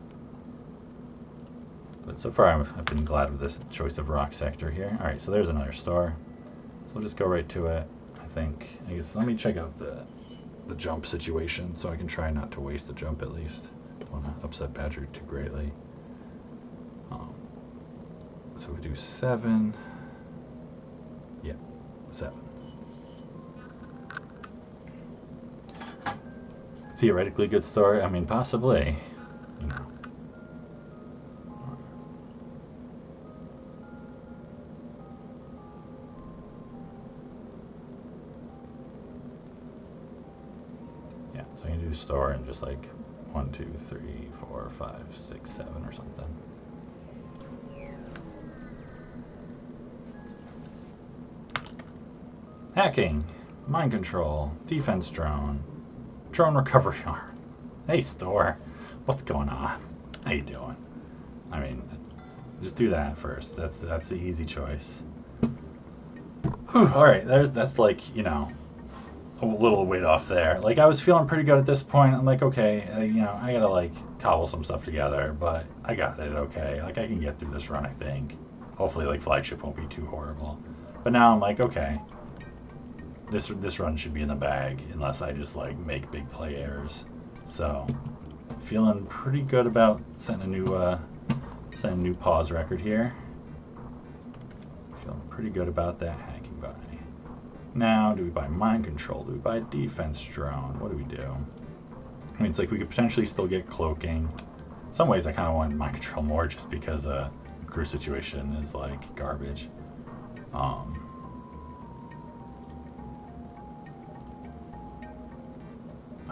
But so far, I've been glad with this choice of rock sector here. All right, so there's another store. So we'll just go right to it, I think. I guess let me check out the jump situation so I can try not to waste the jump at least. Don't want to upset Patrick too greatly. So we do 7. Yeah, 7. Theoretically good story. I mean, possibly, you know. Yeah, so you can do store and just like 1, 2, 3, 4, 5, 6, 7 or something. Hacking, mind control, defense drone, drone recovery arm. Hey store, what's going on? How you doing? I mean, Just do that first. That's the easy choice. Whew, all right, that's like, you know, a little weight off there. Like I was feeling pretty good at this point. I'm like, okay, you know, I gotta like cobble some stuff together, but I got it. Okay, like I can get through this run. I think. Hopefully, like flagship won't be too horrible. But now I'm like, okay, this run should be in the bag unless I just like make big play errors. So feeling pretty good about setting a new pause record here. Feeling pretty good about that hacking buy. Now, do we buy mind control? Do we buy defense drone? What do we do? I mean, it's like we could potentially still get cloaking. In some ways, I kind of want mind control more just because crew situation is like garbage. I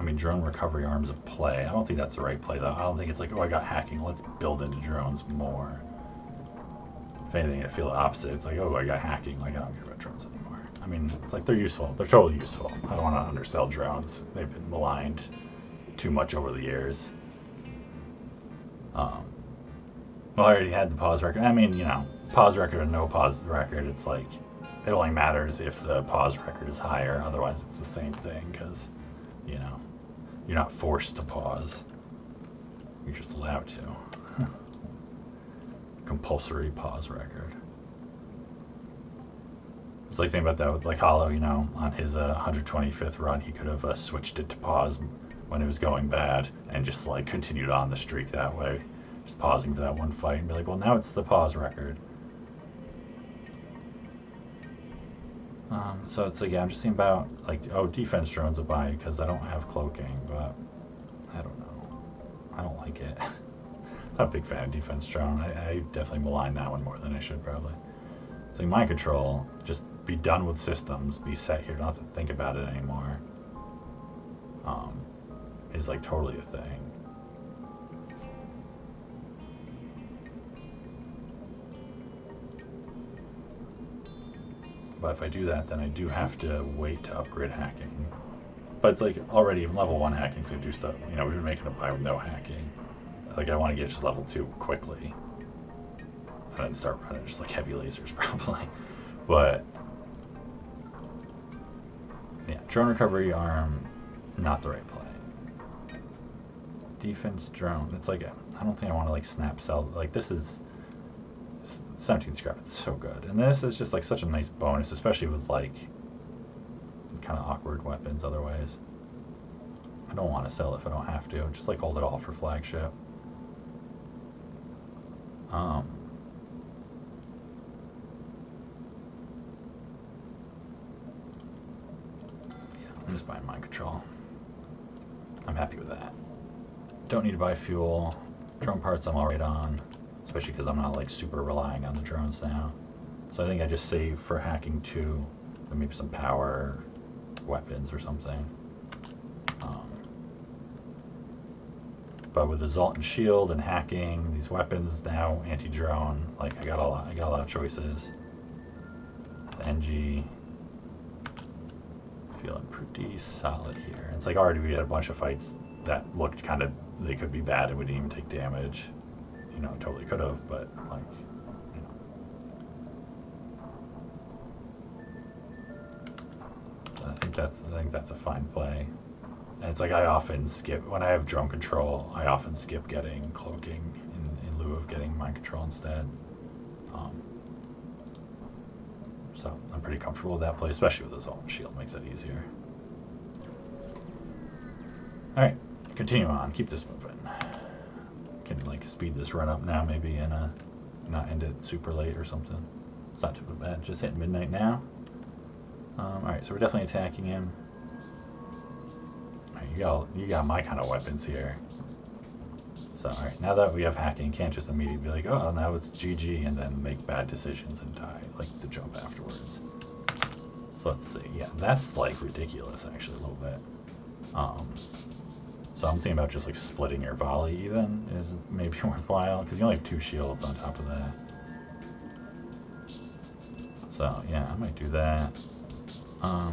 mean, drone recovery arms of play. I don't think that's the right play though. I don't think it's like, oh, I got hacking, let's build into drones more. If anything, I feel the opposite. It's like, oh, I got hacking, like I don't care about drones anymore. I mean, it's like they're useful. They're totally useful. I don't want to undersell drones. They've been maligned too much over the years. Well, I already had the pause record. I mean, you know, pause record and no pause record, it's like, it only matters if the pause record is higher. Otherwise, it's the same thing because, you know, you're not forced to pause. You're just allowed to. Compulsory pause record. It's like thinking about that with like Hollow, you know, on his 125th run, he could have switched it to pause when it was going bad and just like continued on the streak that way. Just pausing for that one fight and be like, well, now it's the pause record. So it's like, yeah, I'm just thinking about like, oh, defense drones a buy because I don't have cloaking, but I don't know. I don't like it. Not a big fan of defense drone. I definitely malign that one more than I should probably. It's like mind control, just be done with systems, be set here, not to think about it anymore. Is like totally a thing. But if I do that, then I do have to wait to upgrade hacking. But it's like already even level 1 hacking, so do stuff. You know, we've been making a buy with no hacking. Like I want to get just level 2 quickly. And then start running just like heavy lasers probably. But yeah, drone recovery arm, not the right play. Defense drone, it's like, I don't think I want to like snap cell. Like this is 17 scrap, it's so good. And this is just like such a nice bonus, especially with like kind of awkward weapons otherwise. I don't want to sell if I don't have to. Just like hold it all for flagship. Yeah, I'm just buying mind control. I'm happy with that. Don't need to buy fuel. Drone parts I'm already on, especially because I'm not like super relying on the drones now. So I think I just save for hacking 2, and maybe some power weapons or something. But with the Zoltan shield and hacking, these weapons now, anti-drone, like I got a lot of choices. The NG, feeling pretty solid here. It's like already we had a bunch of fights that looked kind of, they could be bad and we didn't even take damage. You know, totally could have, but like, you know. I think that's a fine play. And it's like I often skip, when I have drone control, I often skip getting cloaking in lieu of getting mind control instead. So I'm pretty comfortable with that play, especially with the Zoltan shield, makes it easier. Alright, continue on, keep this moving. Can like speed this run up now maybe and not end it super late or something. It's not too bad, just hitting midnight now. Alright, so we're definitely attacking him. Alright, you got my kind of weapons here. So alright, now that we have hacking, you can't just immediately be like, oh, now it's GG and then make bad decisions and die, like to jump afterwards. So let's see, yeah, that's like ridiculous actually a little bit. So I'm thinking about just like splitting your volley even is maybe worthwhile, because you only have 2 shields on top of that. So yeah, I might do that. I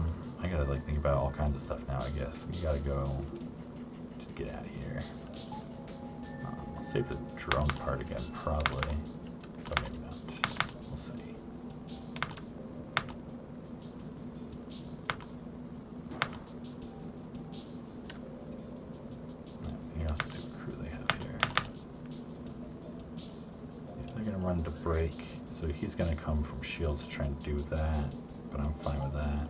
gotta like think about all kinds of stuff now, I guess. You gotta go, just get out of here. I'll save the drone part again, probably. But maybe not. We'll see. You also see what crew they have here. If they're going to run to break, so he's going to come from shields to try and do that, but I'm fine with that.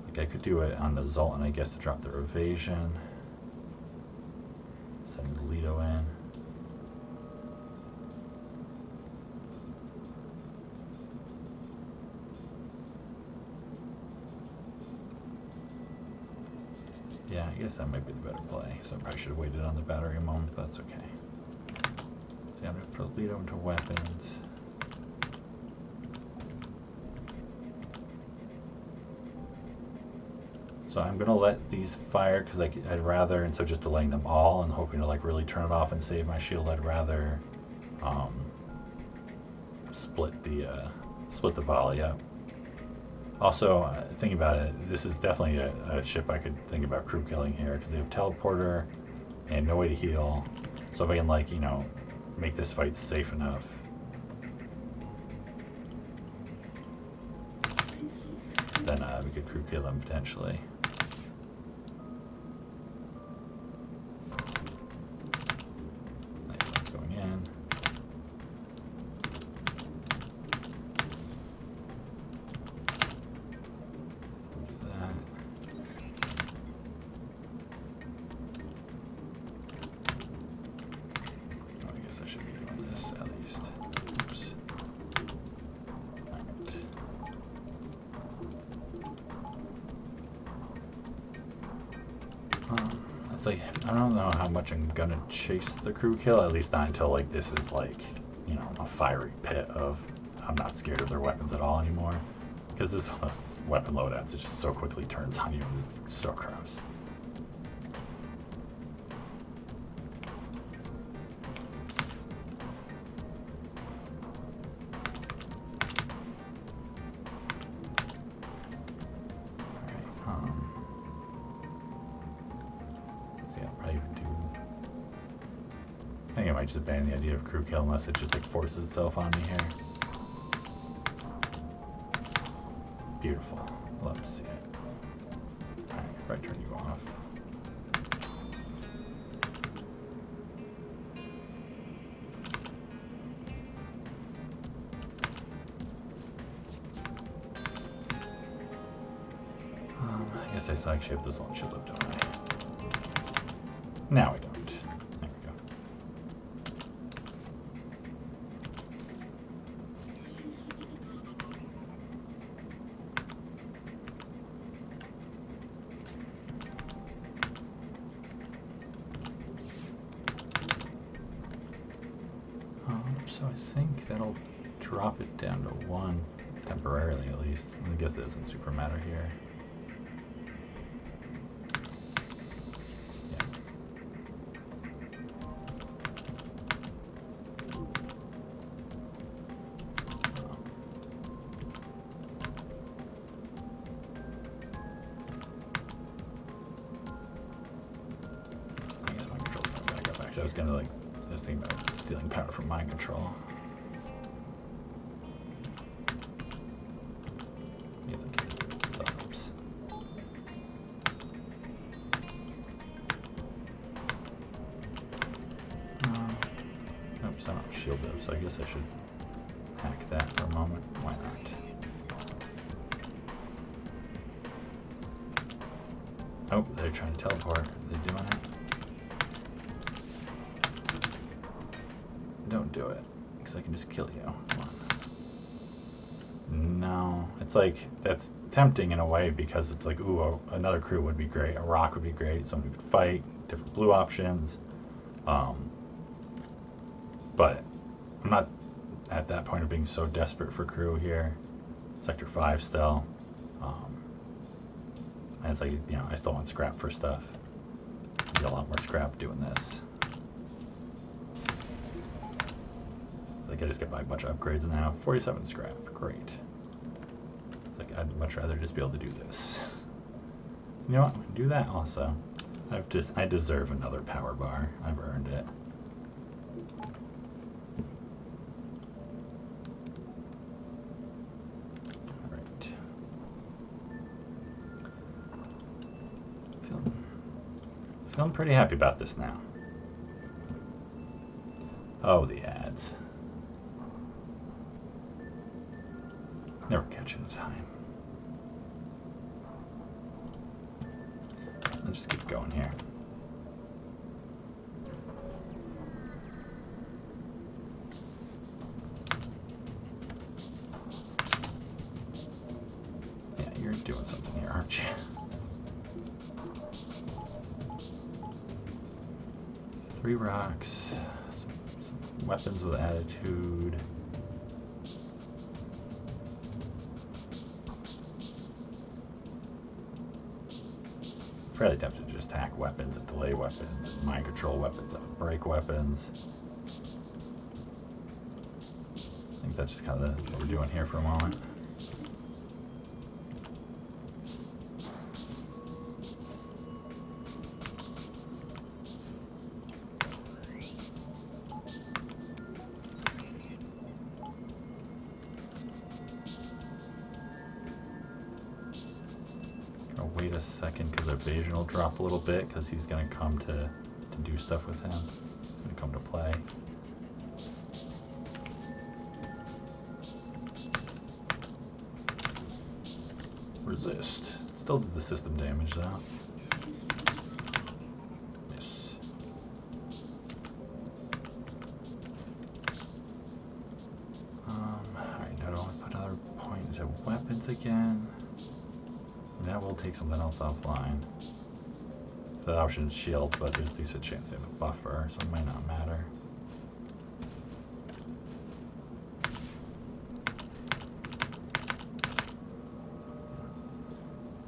Like I could do it on the Zoltan, I guess, to drop their evasion. Send Lido in. Yeah, I guess that might be the better play. So I probably should have waited on the battery a moment, but that's okay. So I'm going to put Lido into weapons. So I'm going to let these fire because I'd rather, instead of just delaying them all and hoping to like really turn it off and save my shield, I'd rather split the volley up. Also, thinking about it, this is definitely a ship I could think about crew killing here because they have teleporter and no way to heal. So if I can, like, you know, make this fight safe enough, then we could crew kill them potentially. Nice one's going in. I should be doing this at least. Oops. Alright. It's like, I don't know how much I'm gonna chase the crew kill, at least not until like this is like, you know, a fiery pit of I'm not scared of their weapons at all anymore. Because this weapon loadouts, it just so quickly turns on you and it's so gross. I think I might just abandon the idea of crew kill unless it just like forces itself on me here. Beautiful. Love to see it. Alright, if I turn you off. I guess I still actually have this one shield up, don't I? Now I don't. There we go. So I think that'll drop it down to 1 temporarily at least. I guess it doesn't super matter here. I was gonna like this thing about stealing power from mind control. Yes, okay. Stops. Oops, I don't shield up, so I guess I should hack that for a moment. Why not? Oh, they're trying to teleport. They're doing it. Don't do it, because I can just kill you. Come on. No, it's like, that's tempting in a way, because it's like, ooh, another crew would be great, a rock would be great, someone who could fight, different blue options. But I'm not at that point of being so desperate for crew here. Sector 5 still. And it's like, you know, I still want scrap for stuff. Get a lot more scrap doing this. Like I just get by a bunch of upgrades now. 47 scrap, great. It's like I'd much rather just be able to do this. You know what? Do that also. I deserve another power bar. I've earned it. Feeling pretty happy about this now. Oh, the ads. Never catching the time. Let's just keep going here. Yeah, you're doing something here, aren't you? Three rocks, some weapons with attitude. Fairly tempted to just hack weapons and delay weapons, and mind control weapons and break weapons. I think that's just kind of what we're doing here for a moment. Wait a second because evasion will drop a little bit because he's going to come to do stuff with him. He's going to come to play. Resist. Still did the system damage though. Yes. Alright, now do I want to put another point into weapons again? That will take something else offline. The option is shield, but there's a decent chance they have a buffer, so it might not matter.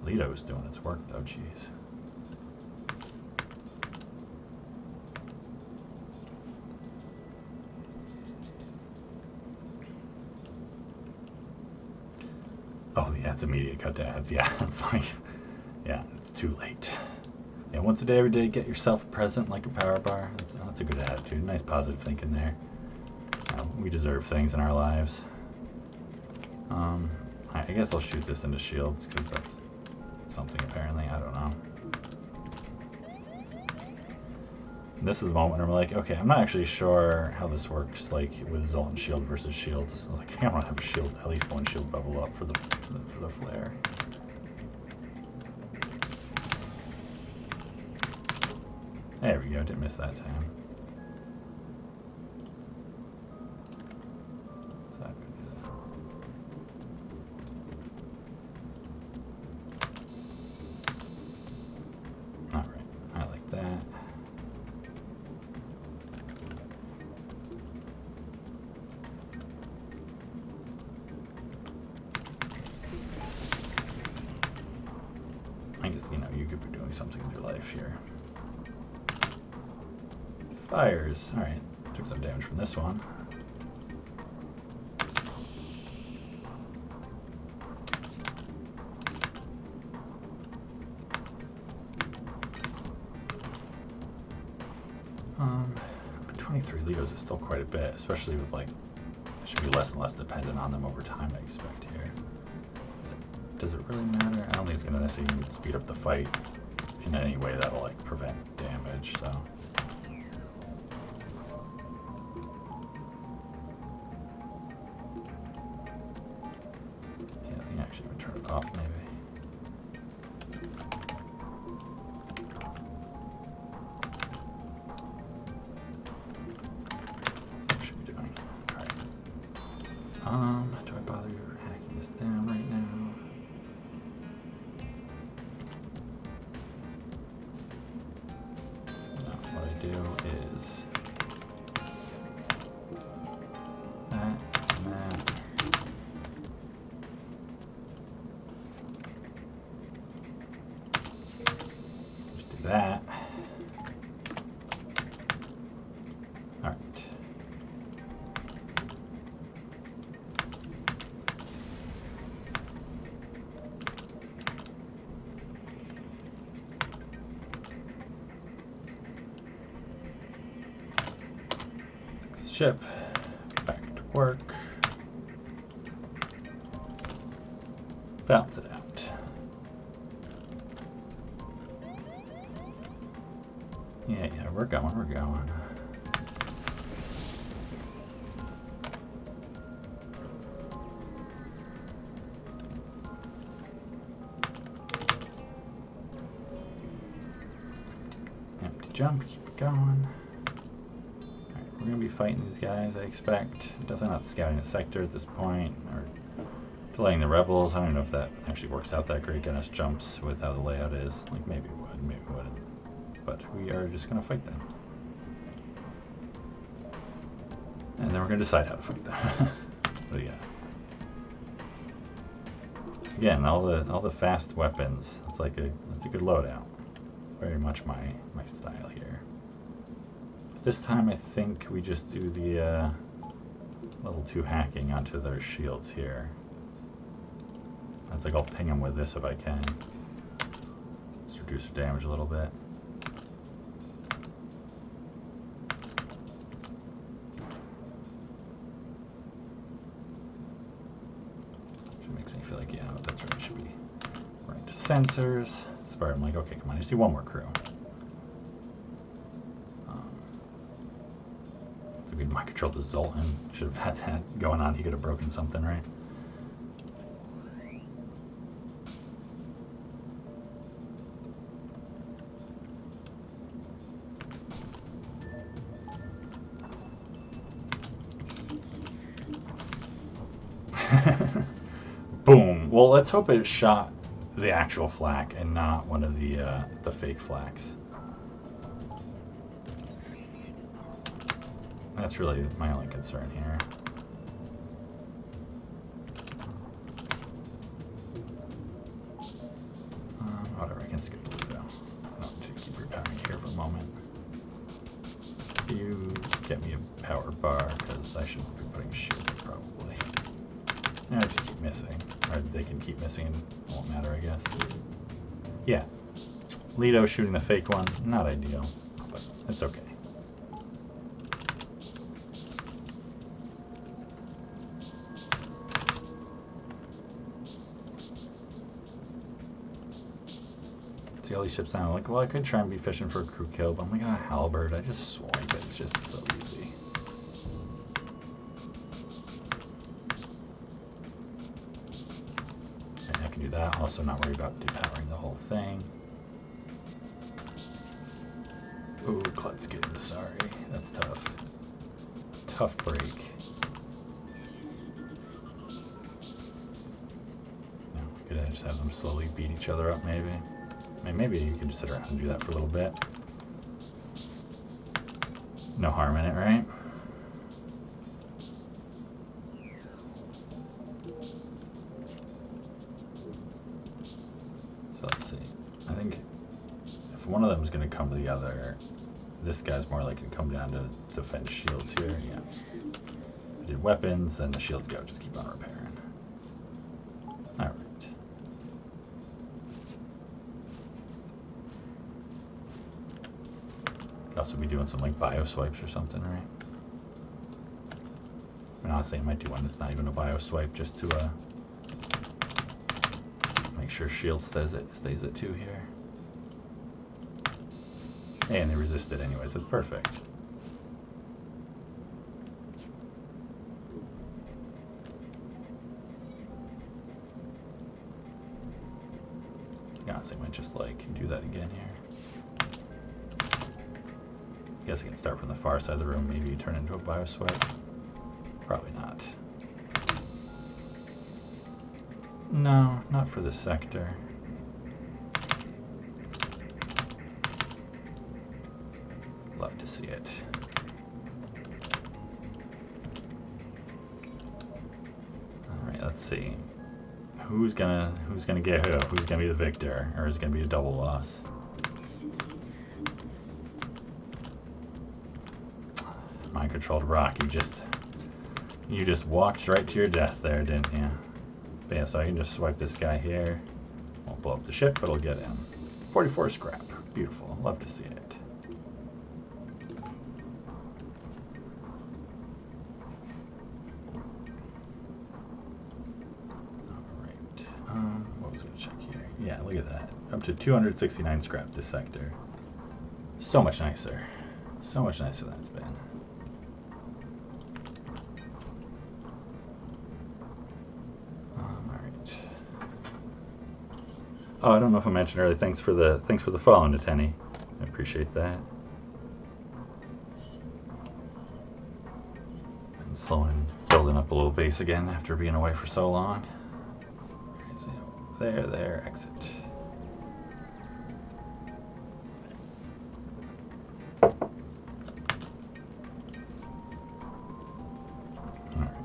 Lito's doing its work though, jeez. Oh, yeah, it's immediate cut to ads. Yeah, it's like, yeah, it's too late. Yeah, once a day, every day, get yourself a present like a power bar. That's a good attitude. Nice positive thinking there. We deserve things in our lives. I guess I'll shoot this into shields because that's something apparently. I don't know. And this is the moment where I'm like, okay, I'm not actually sure how this works, like with Zoltan shield versus shields. So like, I want to have a shield, at least one shield bubble up for the flare. There we go. Didn't miss that time. So I'm gonna do that. All right, I like that. I guess, you know, you could be doing something with your life here. Fires. Alright, took some damage from this one. But 23 Leos is still quite a bit, especially with like, I should be less and less dependent on them over time, I expect here. Does it really matter? I don't think it's going to necessarily speed up the fight in any way that'll like prevent damage, so. Yeah, I think actually would turn it off maybe. What should we be doing? Alright. Do I bother hacking this down right now? Do is that and that. Just do that. All right. ship. Back to work. Balance it out. Yeah, we're going, we're going. Empty jump, keep it going. Alright, we're gonna be fighting these guys, I expect. Definitely not scouting a sector at this point, or delaying the rebels. I don't know if that actually works out that great, getting us jumps with how the layout is. Like, maybe it would, maybe it wouldn't. But we are just going to fight them. And then we're going to decide how to fight them. But yeah. Again, all the fast weapons. It's like it's a good loadout. Very much my style here. This time I think we just do the level 2 hacking onto their shields here. It's like I'll ping them with this if I can. Just reduce the damage a little bit. Feel like, yeah, that's right, it should be right to sensors. That's where I'm like, okay, come on, I just need one more crew. So we mind control the Zoltan. Should have had that going on. He could have broken something, right? Boom. Well, let's hope it shot the actual flak and not one of the fake flaks. That's really my only concern here. Whatever, I can skip the Ludo. I don't need to keep repowering here for a moment. You get me a power bar, because I shouldn't be putting shields in probably. Yeah, I just keep missing. Or they can keep missing and it won't matter, I guess. Yeah. Lido shooting the fake one, not ideal, but it's okay. See all these ships now, I'm like, well, I could try and be fishing for a crew kill, but I'm like, ah, halberd, I just swipe it, it's just so easy. Do that. Also not worry about depowering the whole thing. Ooh, Klutzkin, sorry. That's tough. Tough break. No, could I just have them slowly beat each other up maybe? I mean, maybe you can just sit around and do that for a little bit. No harm in it, right? Let's see. I think if one of them is going to come to the other, this guy's more likely to come down to defend shields here. Yeah. I did weapons, and the shields go. Just keep on repairing. All right. Could also be doing some like bio swipes or something, right? I mean, honestly, I might do one that's not even a bio swipe just to make sure shield stays at 2 here. And they resisted anyways, that's perfect. Honestly, I might just like do that again here. I guess I can start from the far side of the room, maybe turn into a bio swipe. Probably not. No, not for this sector. Love to see it. All right, let's see. Who's gonna get who? Who's gonna be the victor, or is it gonna be a double loss? Mind-controlled rock. You just walked right to your death there, didn't you? But yeah, so I can just swipe this guy here. Won't blow up the ship, but it'll get him. 44 scrap. Beautiful. Love to see it. Yeah, look at that. Up to 269 scrap this sector. So much nicer. So much nicer than it's been. Alright. Oh, I don't know if I mentioned earlier, thanks for the follow, Nateni. I appreciate that. And slowing, building up a little base again after being away for so long. Alright, so there, exit.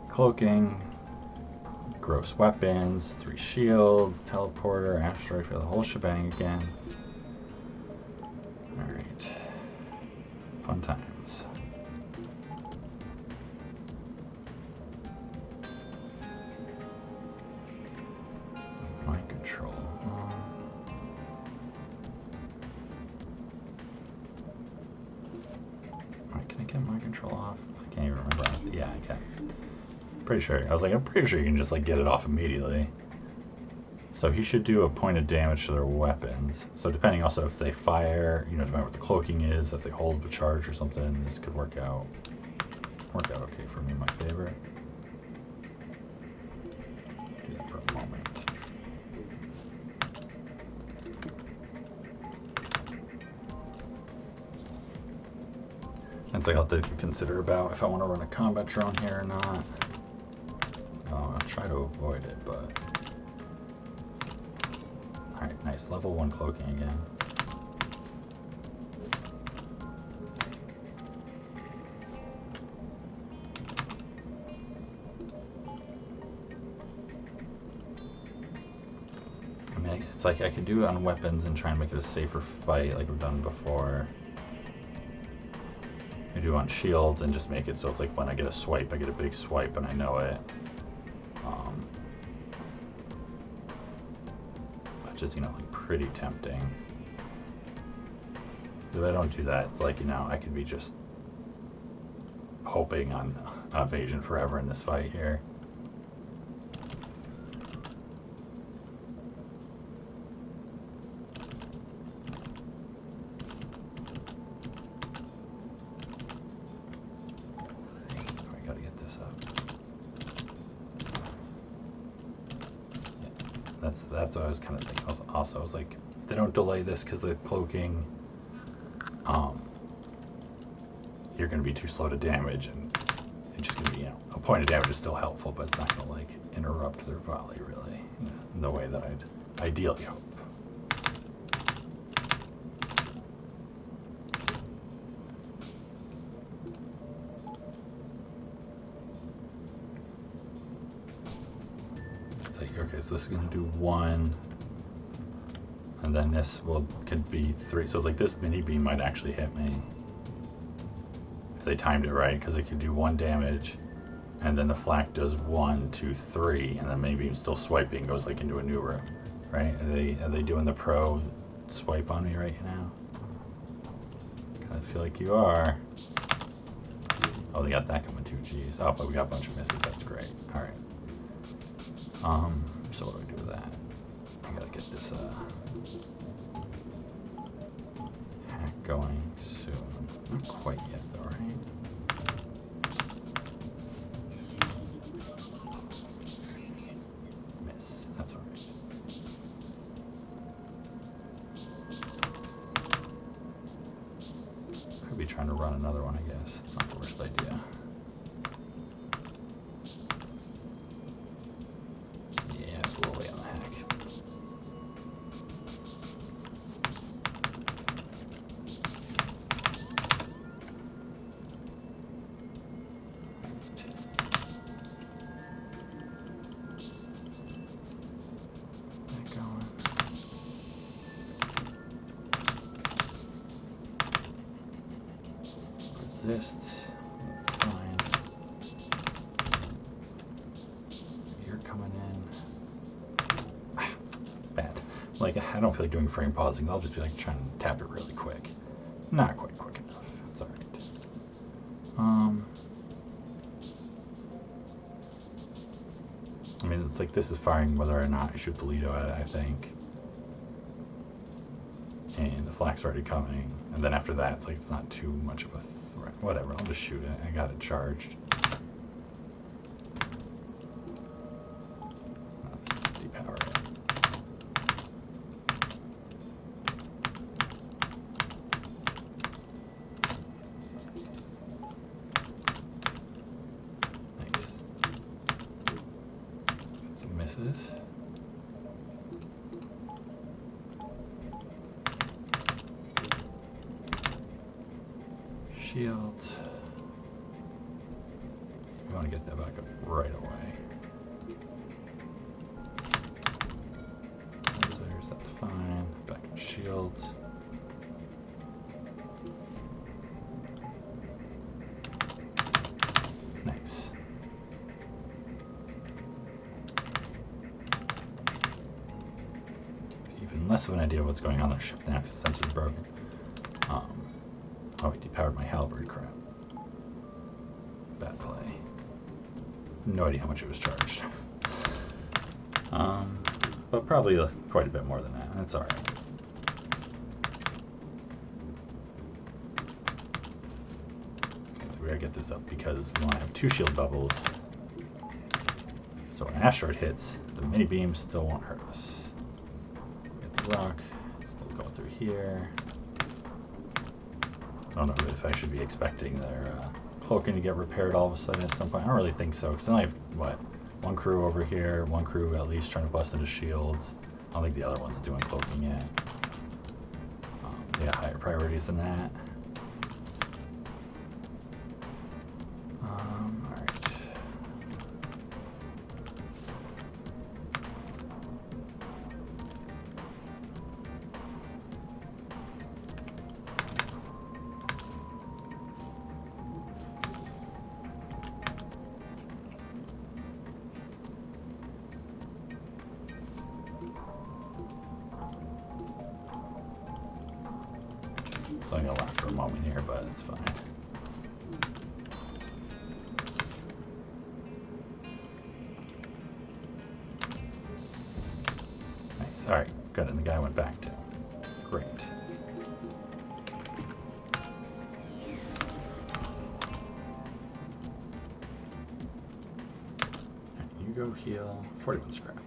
Cloaking, gross weapons, 3 shields, teleporter, asteroid for the whole shebang again. Alright. Fun times. Mind control. Can I get mind control off? I can't even remember. Yeah, I can. Pretty sure. I'm pretty sure you can just like get it off immediately. So he should do a point of damage to their weapons. So depending also if they fire, depending what the cloaking is, if they hold a charge or something, this could work out okay for me, my favorite. Do that for a moment. And so I'll have to consider about if I want to run a combat drone here or not. I'll try to avoid it, but... Alright, nice. Level 1 cloaking again. I mean, it's like I could do it on weapons and try and make it a safer fight like we've done before. I do on shields and just make it so it's like when I get a swipe, I get a big swipe and I know it. Which is, like pretty tempting. If I don't do that, it's like, I could be just hoping on evasion forever in this fight here. That's what I was kind of thinking. Also, I was like, they don't delay this because the cloaking, you're going to be too slow to damage, and it's just going to be, a point of damage is still helpful, but it's not going to like interrupt their volley really in the way that I'd ideally hope. Okay, so this is going to do 1, and then this could be 3. So it's like this mini beam might actually hit me if they timed it right, because it could do 1 damage, and then the flak does 1, 2, 3, and then maybe even still swiping goes like into a new room, right? Are they doing the pro swipe on me right now? Kind of feel like you are. Oh, they got that coming too. Geez. Oh, but we got a bunch of misses. That's great. All right. So what do I do with that? I gotta get this hack going soon. Not quite yet though, right? Miss. That's alright. Could be trying to run another one, I guess. It's not the worst idea. Resists. That's fine. You're coming in. Bad. Like, I don't feel like doing frame pausing. I'll just be like trying to tap it really quick. Not quite quick enough. It's alright. I mean, it's like this is firing whether or not I shoot the Lido at it, I think. flak's already coming. And then after that, it's like it's not too much of a threat. Whatever, I'll just shoot it. I got it charged. Depower it. Nice. Got some misses. Shields. We want to get that back up right away. Sensors, that's fine. Back up shields. Nice. Even less of an idea of what's going on on the ship now because the sensor's broken. Oh, he depowered my halberd, crap. Bad play. No idea how much it was charged. But probably quite a bit more than that. That's alright. Okay, so we gotta get this up because we want to have 2 shield bubbles. So when an asteroid hits, the mini beams still won't hurt us. Get the rock, still going through here. I don't know if I should be expecting their cloaking to get repaired all of a sudden at some point. I don't really think so, because I only have, what, 1 crew over here, 1 crew at least trying to bust into shields. I don't think the other one's doing cloaking yet. They got higher priorities than that. Alright. It's only gonna last for a moment here, but it's fine. Nice. Alright, good. And the guy went back too. Great. Right, you go heal. 41 scrap. Do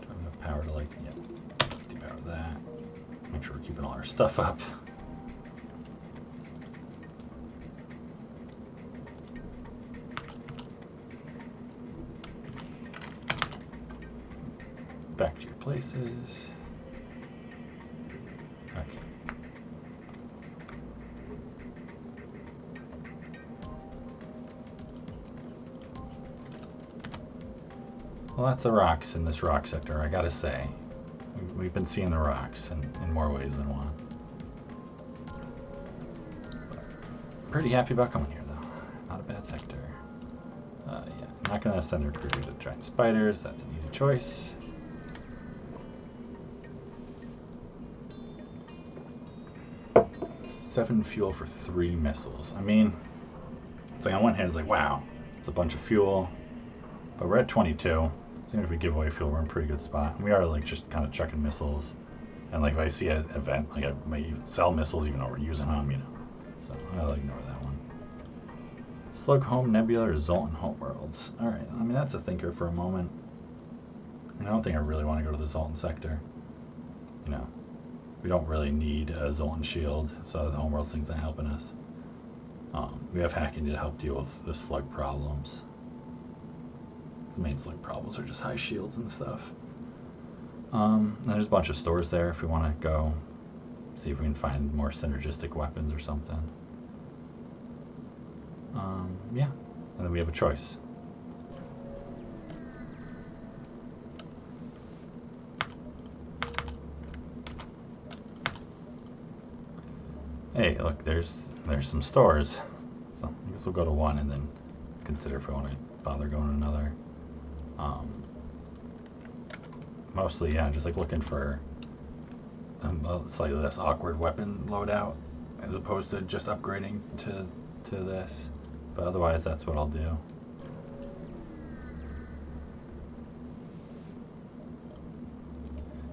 I have enough power to, like, yeah, depower that. Make sure we're keeping all our stuff up. Back to your places. Okay. Well, lots of rocks in this rock sector, I gotta say. We've been seeing the rocks in more ways than one. But pretty happy about coming here, though. Not a bad sector. Yeah, not going to send their crew to giant spiders. That's an easy choice. $7 fuel for 3 missiles. I mean, it's like on one hand, it's like, wow, it's a bunch of fuel. But we're at 22. So even if we give away fuel, we're in a pretty good spot. And we are like just kind of chucking missiles. And like if I see an event, like I might even sell missiles even though we're using them, you know. So I'll ignore that one. Slug Home Nebula or Zoltan Homeworlds. Alright, I mean that's a thinker for a moment. And I don't think I really want to go to the Zoltan sector. You know, we don't really need a Zoltan shield, so the Homeworlds thing's not helping us. We have hacking to help deal with the slug problems. The main slug problems are just high shields and stuff. And there's a bunch of stores there if we want to go see if we can find more synergistic weapons or something. Yeah, and then we have a choice. Hey, look, there's some stores. So I guess we'll go to one and then consider if we want to bother going to another. Mostly, yeah, just like looking for a slightly less awkward weapon loadout as opposed to just upgrading to this. But otherwise, that's what I'll do.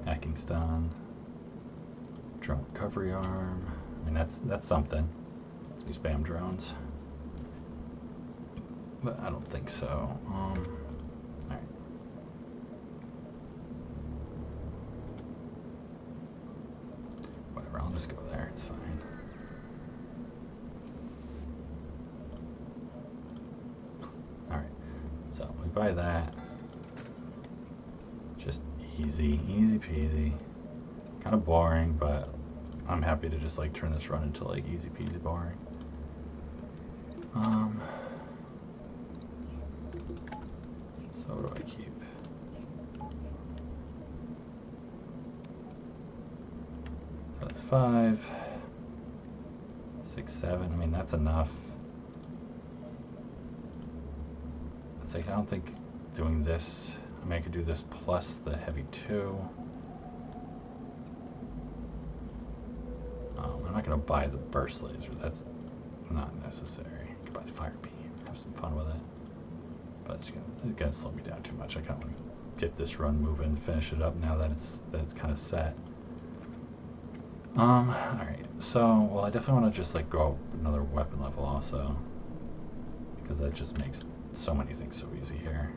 Hacking stun. Drone recovery arm. I mean, that's something. Let's be spam drones. But I don't think so. Alright. Whatever, I'll just go there, it's fine. Alright, so we buy that. Just easy peasy. Kind of boring, but I'm happy to just like turn this run into like easy peasy boring. So what do I keep? So that's 5, 6, 7. I mean, that's enough. It's like, I don't think doing this, I mean, I could do this plus the heavy 2. I'm not going to buy the burst laser. That's not necessary. I could buy the fire beam. Have some fun with it. But it's going to slow me down too much. I kind of want to get this run moving, finish it up now that it's kind of set. Alright. So, well, I definitely want to just like go another weapon level also. Because that just makes so many things so easy here.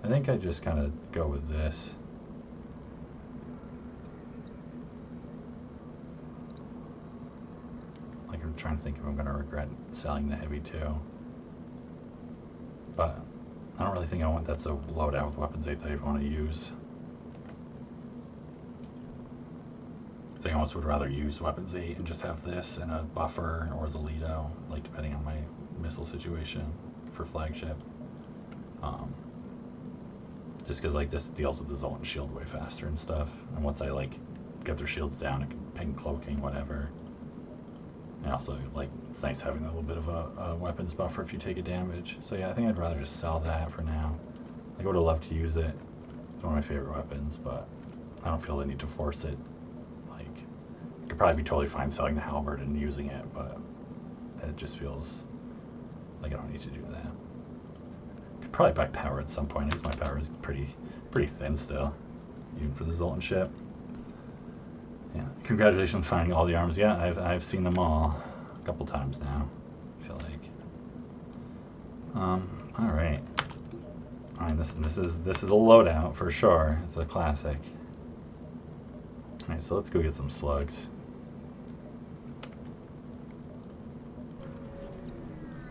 I think I just kind of go with this. Like, I'm trying to think if I'm going to regret selling the heavy 2. But I don't really think I want that to load out with weapons 8 that I even want to use. I think I almost would rather use weapons 8 and just have this and a buffer or the Lido, like depending on my missile situation for flagship. Just because like this deals with the Zoltan shield way faster and stuff. And once I like get their shields down, I can ping cloaking, whatever. And also, like, it's nice having a little bit of a weapons buffer if you take a damage. So yeah, I think I'd rather just sell that for now. Like, I would have loved to use it. It's one of my favorite weapons, but I don't feel the need to force it. Like, I could probably be totally fine selling the halberd and using it, but it just feels like I don't need to do that. Could probably buy power at some point, because my power is pretty thin still, even for the Zoltan ship. Yeah, congratulations on finding all the arms. Yeah, I've seen them all a couple times now, I feel like. All right. I mean, this is a loadout for sure. It's a classic. All right, so let's go get some slugs.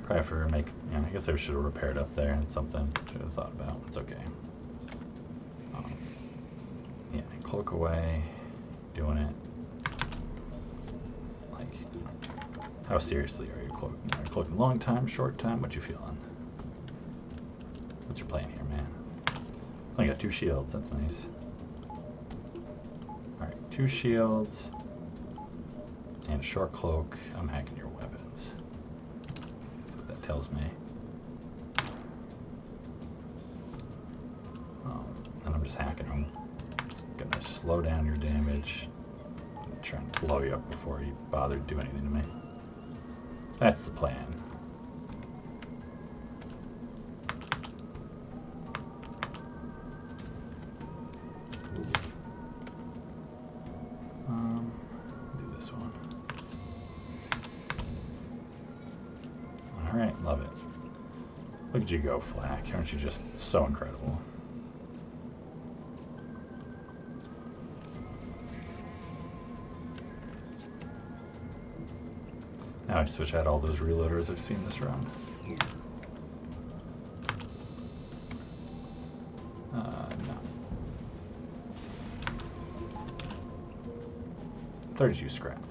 Probably have to make. Yeah, I guess I should have repaired up there and something. Should have thought about. It's okay. Yeah, cloak away. Doing it. Like, how seriously are you cloaking? Are you cloaking long time, short time? What you feeling? What's your plan here, man? I got 2 shields. That's nice. All right, 2 shields and a short cloak. I'm hacking your weapons. That's what that tells me. And I'm just hacking them. Gonna slow down your damage. I'm trying to blow you up before you bother to do anything to me. That's the plan. Do this one. All right, love it. Look at you go, Flak. Aren't you just so incredible? Now I just wish I had all those reloaders I've seen this round. No. 32 scrap.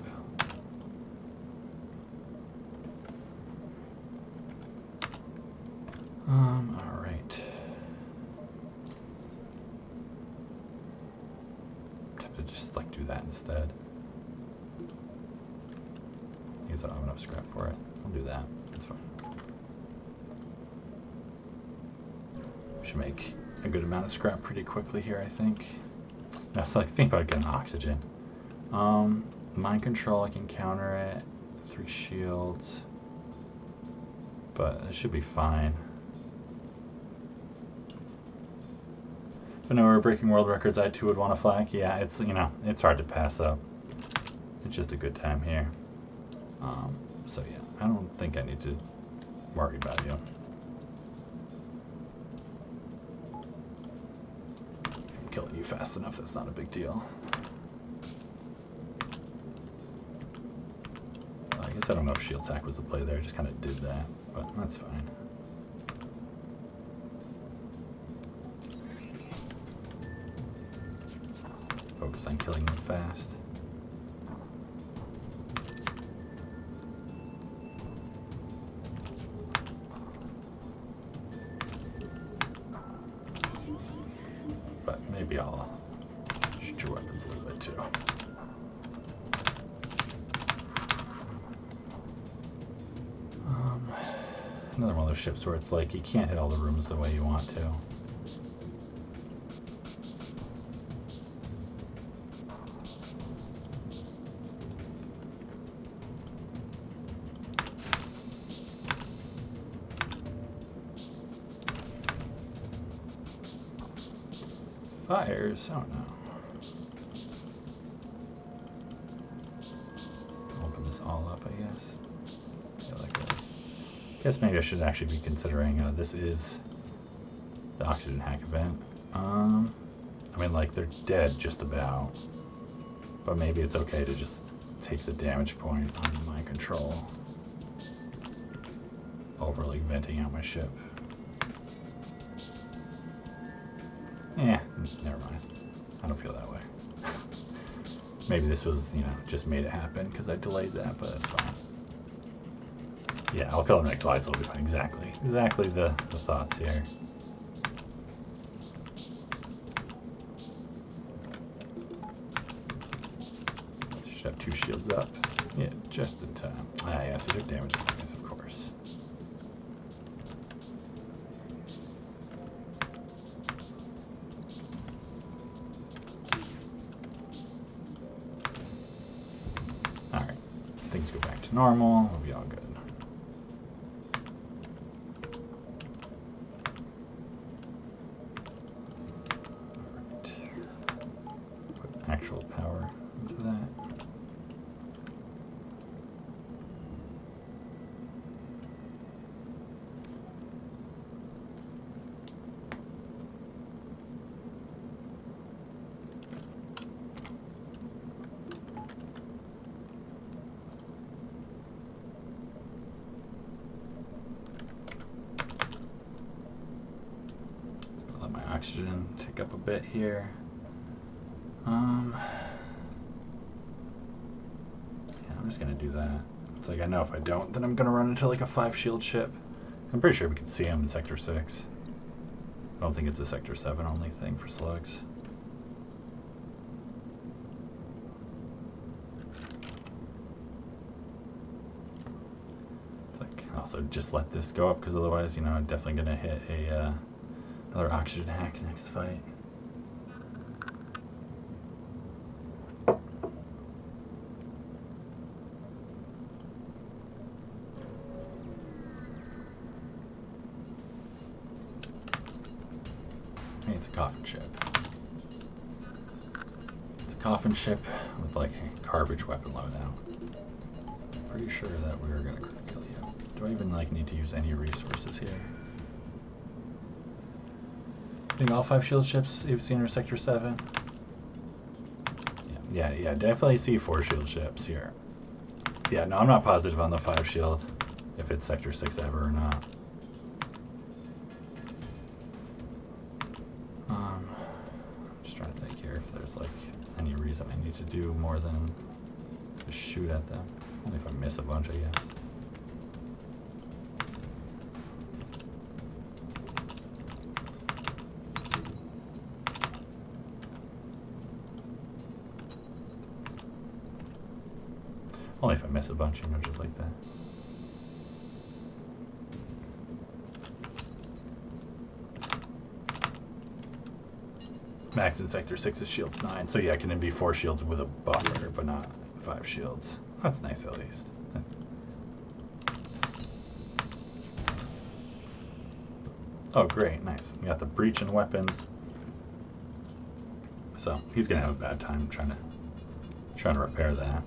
Alright. Have to just like do that instead. I guess I don't have enough scrap for it. I'll do that. That's fine. Should make a good amount of scrap pretty quickly here, I think. Now, so like, think about getting oxygen. Mind control, I can counter it. 3 shields. But it should be fine. If I know we're breaking world records, I too would want a flag. Yeah, it's, you know, it's hard to pass up. It's just a good time here. So yeah, I don't think I need to worry about you. I'm killing you fast enough, that's not a big deal. I guess I don't know if shield attack was the play there, I just kind of did that, but that's fine. Focus on killing them fast. But maybe I'll shoot your weapons a little bit too. Another one of those ships where it's like you can't hit all the rooms the way you want to. Fires? Oh no. Open this all up, I guess. Yeah, like this. Guess maybe I should actually be considering this is the oxygen hack event. I mean, like, they're dead just about, but maybe it's okay to just take the damage point on my control over, like, venting out my ship. Yeah, never mind. I don't feel that way. Maybe this was, you know, just made it happen because I delayed that, but that's fine. Yeah, I'll kill him next live, so it'll be fine. Exactly the thoughts here. Should have 2 shields up. Yeah, just in time. Ah, yeah, so they're damage attacks, of course. Alright, things go back to normal, we'll be all good. Actual power into that. Let my oxygen tick up a bit here. Yeah, I'm just gonna do that. It's like, I know if I don't, then I'm gonna run into like a 5 shield ship. I'm pretty sure we can see him in Sector 6. I don't think it's a Sector 7 only thing for slugs. It's like, also just let this go up, because otherwise, you know, I'm definitely gonna hit a another oxygen hack next fight. It's a coffin ship. It's a coffin ship with like a garbage weapon loadout. Pretty sure that we're gonna kill you. Do I even like need to use any resources here? I think all 5 shield ships you've seen are Sector 7. Yeah, definitely see 4 shield ships here. Yeah, no, I'm not positive on the 5 shield, if it's Sector 6 ever or not. Just trying to think here if there's like any reason I need to do more than just shoot at them. Only if I miss a bunch, I guess. Only if I miss a bunch, you know, just like that. Max in Sector 6 is shields 9, so yeah, can it be 4 shields with a buffer, but not 5 shields? That's nice at least. Oh, great, nice. We got the breach and weapons. So he's gonna have a bad time trying to repair that.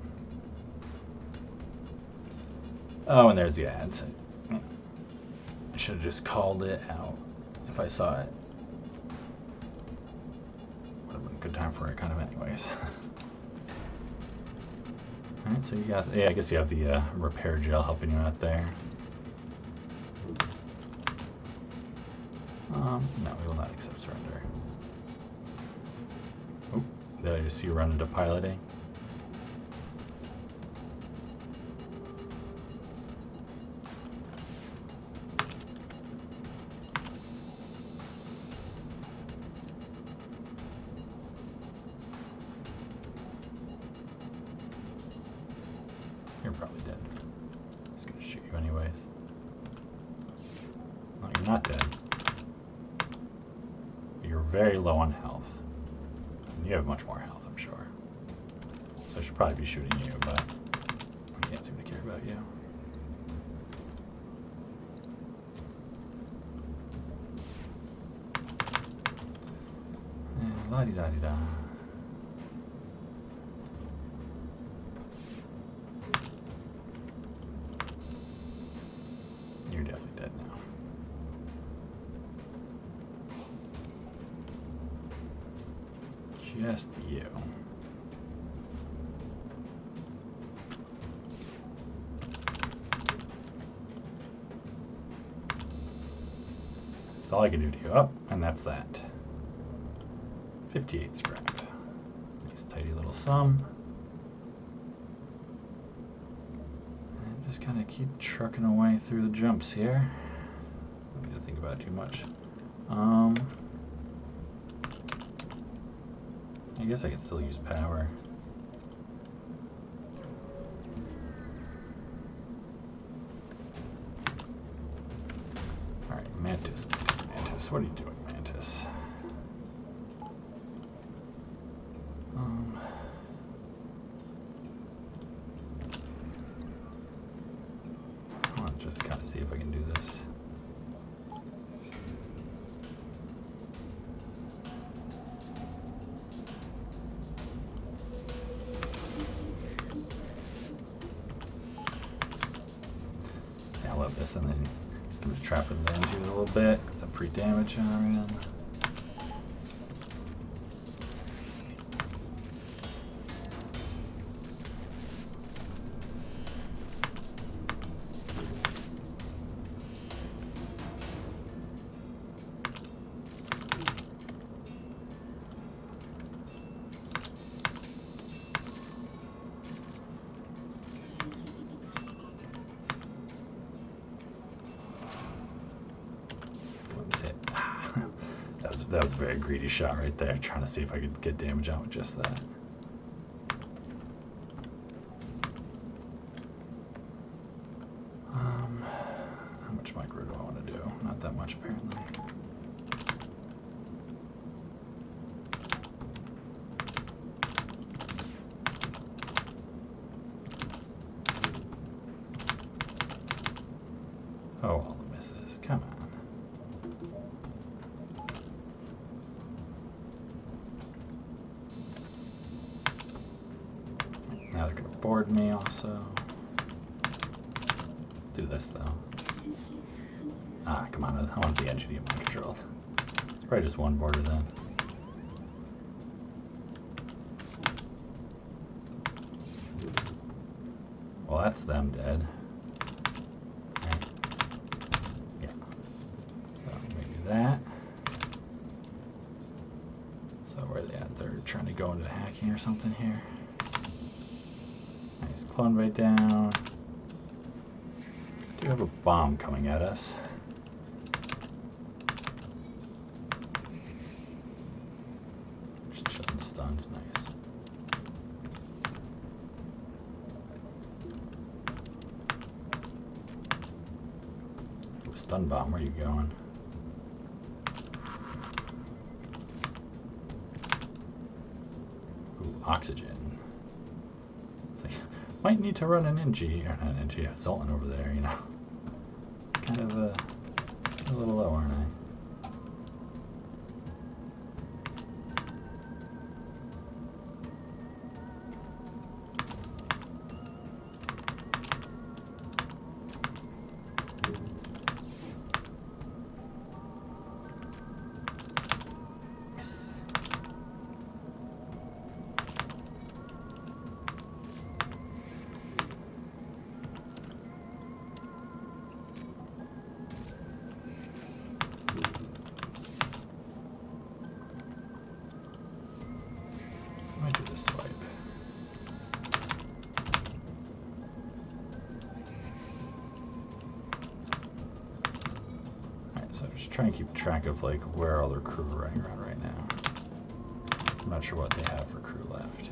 Oh, and there's the ads. I should have just called it out if I saw it. Would have been a good time for it, kind of, anyways. All right, so you got, yeah, I guess you have the repair gel helping you out there. No, we will not accept surrender. Oh, did I just see you run into piloting? You're probably dead. I'm just gonna shoot you anyways. No, you're not dead. You're very low on health. And you have much more health, I'm sure. So I should probably be shooting you, but I can't seem to care about you. La-di-da-di-da. You're definitely dead now. Just you. That's all I can do to you. Up, and that's that. 58 scrap. Nice tidy little sum. And just kind of keep trucking away through the jumps here. Don't need to think about it too much. I guess I could still use power. Alright, Mantis, Mantis, Mantis. What are you doing, Mantis? I'll just kind of see if I can do this. Yeah, I love this, and then just give it a trap and damage you a little bit. Get some free damage on it. That was a very greedy shot right there, trying to see if I could get damage out with just that. How much micro do I want to do? Not that much, apparently. Oh, all the misses. Come on. Now they're going to board me also. Let's do this though. Ah, come on. I want the engine to get mind controlled. It's probably just one border then. Well, that's them dead. Right. Yeah. So maybe that. So where are they at? They're trying to go into hacking or something here. Nice. Clone right down. Do have a bomb coming at us. Just chilling stunned. Nice. Ooh, stun bomb, where are you going? Ooh, oxygen. Might need to run an NG, or not an NG, a Zoltan over there, you know. Kind of a little low, aren't I? So just try and keep track of like where all their crew are running around right now. I'm not sure what they have for crew left.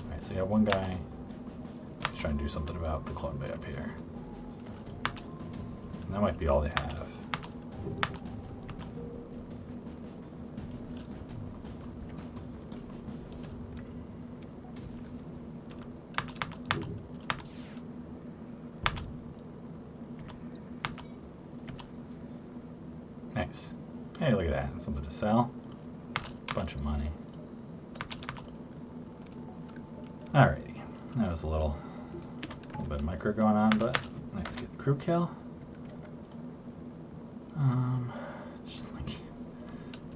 Alright, so you have one guy who's trying to do something about the clone bay up here. And that might be all they have. Nice. Hey, look at that. Something to sell. Bunch of money. Alrighty. That was a little bit of micro going on, but nice to get the crew kill. Just like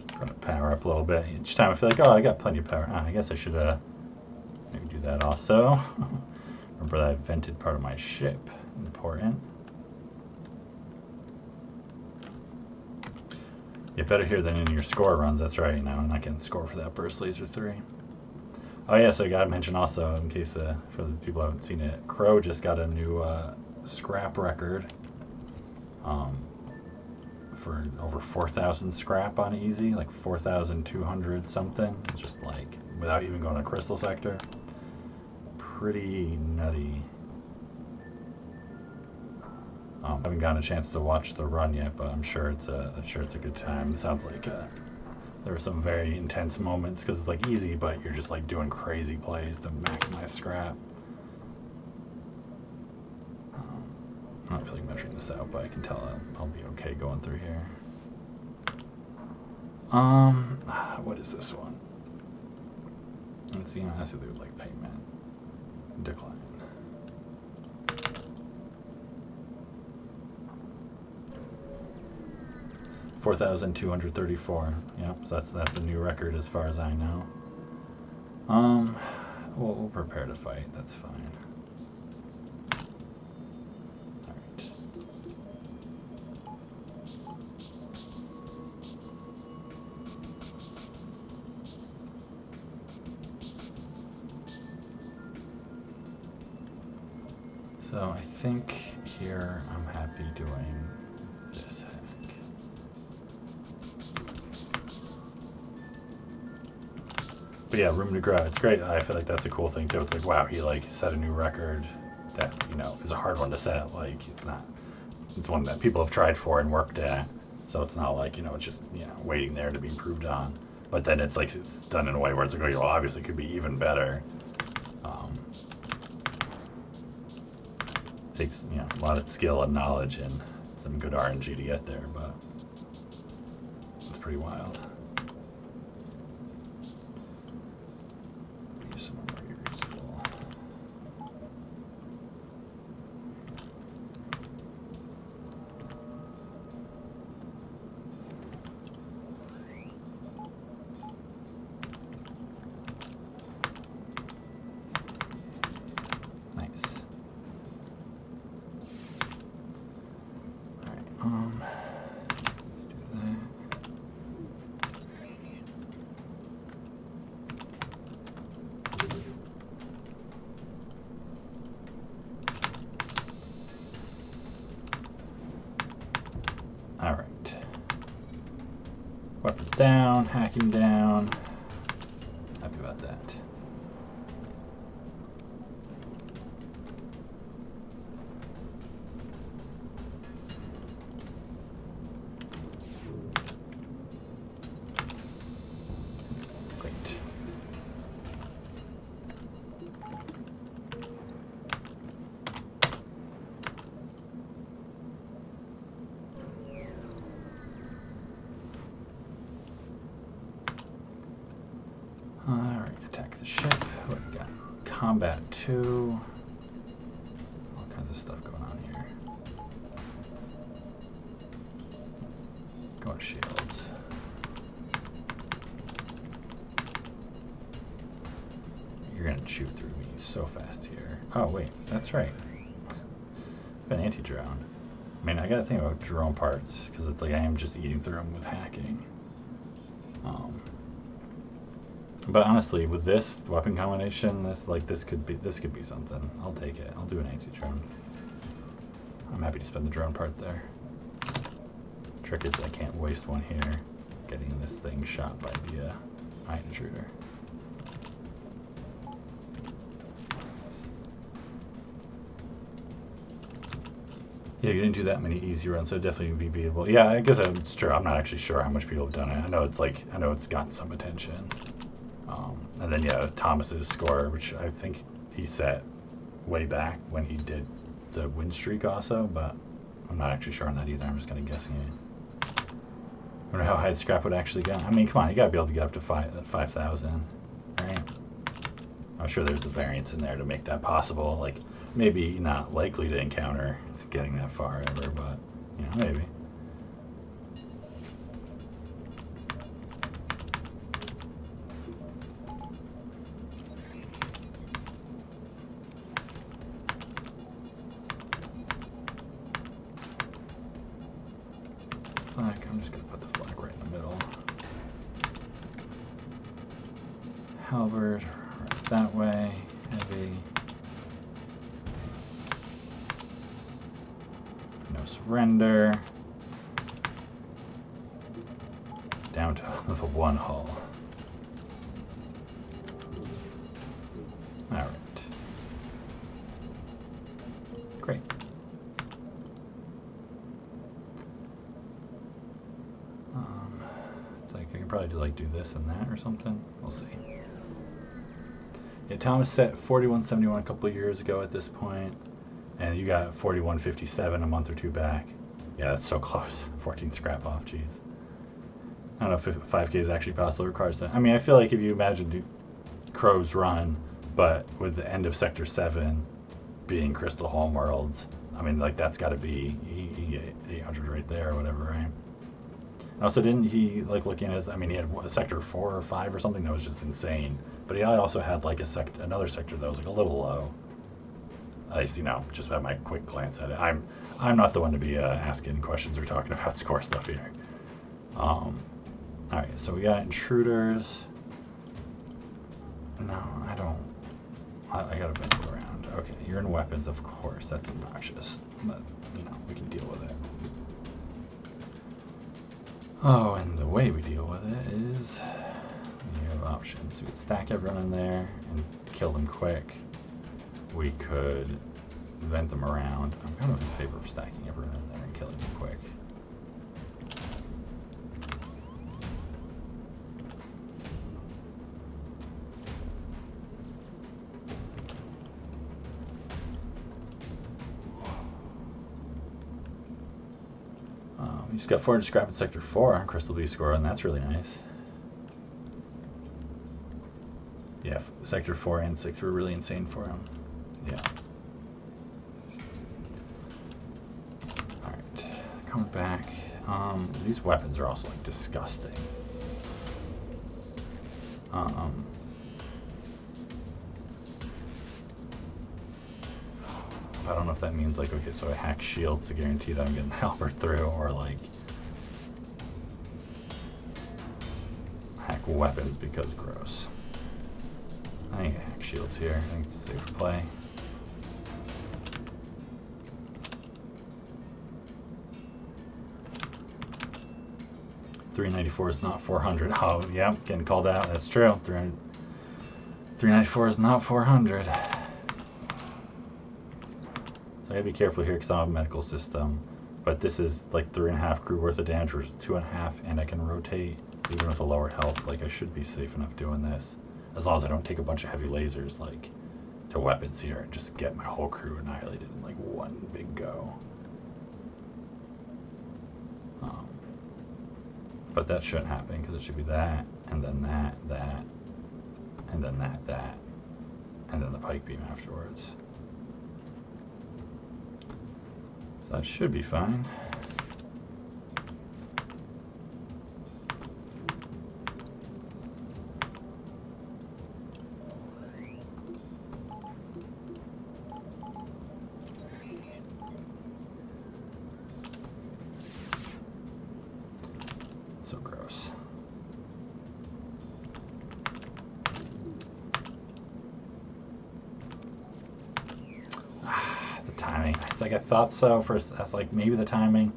trying to power up a little bit. Each time I feel like, oh, I got plenty of power. I guess I should maybe do that also. Remember that I vented part of my ship. Important. Yeah, better here than in your score runs. That's right. Now I'm not getting score for that burst laser 3. Oh yeah, so I got to mention also, in case for the people who haven't seen it, Crow just got a new scrap record for over 4,000 scrap on easy, like 4,200 something, just like without even going to crystal sector. Pretty nutty. I haven't gotten a chance to watch the run yet, but I'm sure it's a good time. It sounds like there were some very intense moments because it's like easy, but you're just like doing crazy plays to maximize scrap. I'm not really measuring this out, but I can tell I'll be okay going through here. What is this one? Let's see. I see they would like payment decline. 4,234. Yep, so that's a new record as far as I know. We'll prepare to fight. That's fine. All right. So I think here I'm happy doing this hack. But yeah, room to grow. It's great. I feel like that's a cool thing too. It's like, wow, he like set a new record that, you know, is a hard one to set. Like it's one that people have tried for and worked at. So it's not like, you know, it's just, you know, waiting there to be improved on. But then it's like, it's done in a way where it's like, oh, well, obviously it could be even better. Takes, you know, a lot of skill and knowledge and some good RNG to get there, but it's pretty wild. Use some more useful. Nice. Do that. All right. Weapons down, hacking down. Happy about that. Alright, attack the ship. What do we got? Combat 2. All kinds of stuff going on here. Go on shields. You're gonna chew through me so fast here. Oh wait, that's right. I've got anti-drone. I mean, I gotta think about drone parts, because it's like I am just eating through them with hacking. But honestly, with this weapon combination, this could be something. I'll take it. I'll do an anti-drone. I'm happy to spend the drone part there. Trick is I can't waste one here getting this thing shot by the ion intruder. Yeah, you didn't do that many easy runs, so definitely would be beatable. Yeah, I guess it's true. I'm not actually sure how much people have done it. I know it's gotten some attention. And then yeah, Thomas's score, which I think he set way back when he did the win streak also, but I'm not actually sure on that either. I'm just kind of guessing it. I wonder how high the scrap would actually go. I mean, come on, you gotta be able to get up to 5,000, right? I'm sure there's a variance in there to make that possible. Like, maybe not likely to encounter getting that far ever, but, you know, maybe. Flag, I'm just going to put the flag right in the middle. Halberd, right that way, heavy. No surrender. Down to the one hull. All right. Great. It's like I can probably do this and that or something. We'll see. Yeah, Thomas set 41.71 a couple of years ago at this point, and you got 41.57 a month or two back. Yeah, that's so close. 14 scrap off, jeez. I don't know if 5K is actually possible. It requires that. I mean, I feel like if you imagine Crow's run, but with the end of Sector 7 being Crystal Homeworlds, I mean, like, that's got to be 800 right there or whatever, right? And also, didn't he, like, looking at his, I mean, he had a Sector 4 or 5 or something that was just insane. But he also had, like, another sector that was, like, a little low. At least, you know, just by my quick glance at it. I'm not the one to be asking questions or talking about score stuff here. Alright, so we got intruders. No, I don't. I gotta bend it around. Okay, you're in weapons, of course. That's obnoxious. But, you know, we can deal with it. Oh, and the way we deal with it is we have options. We could stack everyone in there and kill them quick. We could vent them around. I'm kind of in favor of stacking everyone in there and killing them quick. We just got 400 scrap in Sector 4 on Crystal B score, and that's really nice. Yeah, Sector 4 and 6 were really insane for him. Yeah. Alright, coming back. These weapons are also, like, disgusting. I don't know if that means, like, okay, so I hack shields to guarantee that I'm getting Halberd through, or, like, hack weapons because gross. I think I hack shields here. I think it's a safer play. $394 is not 400. Oh, yeah, getting called out. That's true. 394 is not 400. So I gotta be careful here because I don't have a medical system. But this is like 3.5 crew worth of damage versus 2.5, and I can rotate even with a lower health. Like, I should be safe enough doing this. As long as I don't take a bunch of heavy lasers, like, to weapons here and just get my whole crew annihilated in, like, one big go. But that shouldn't happen because it should be that, and then that, and then that, and then the pike beam afterwards. So that should be fine. So gross. The timing. It's like I thought so first. I was like maybe the timing,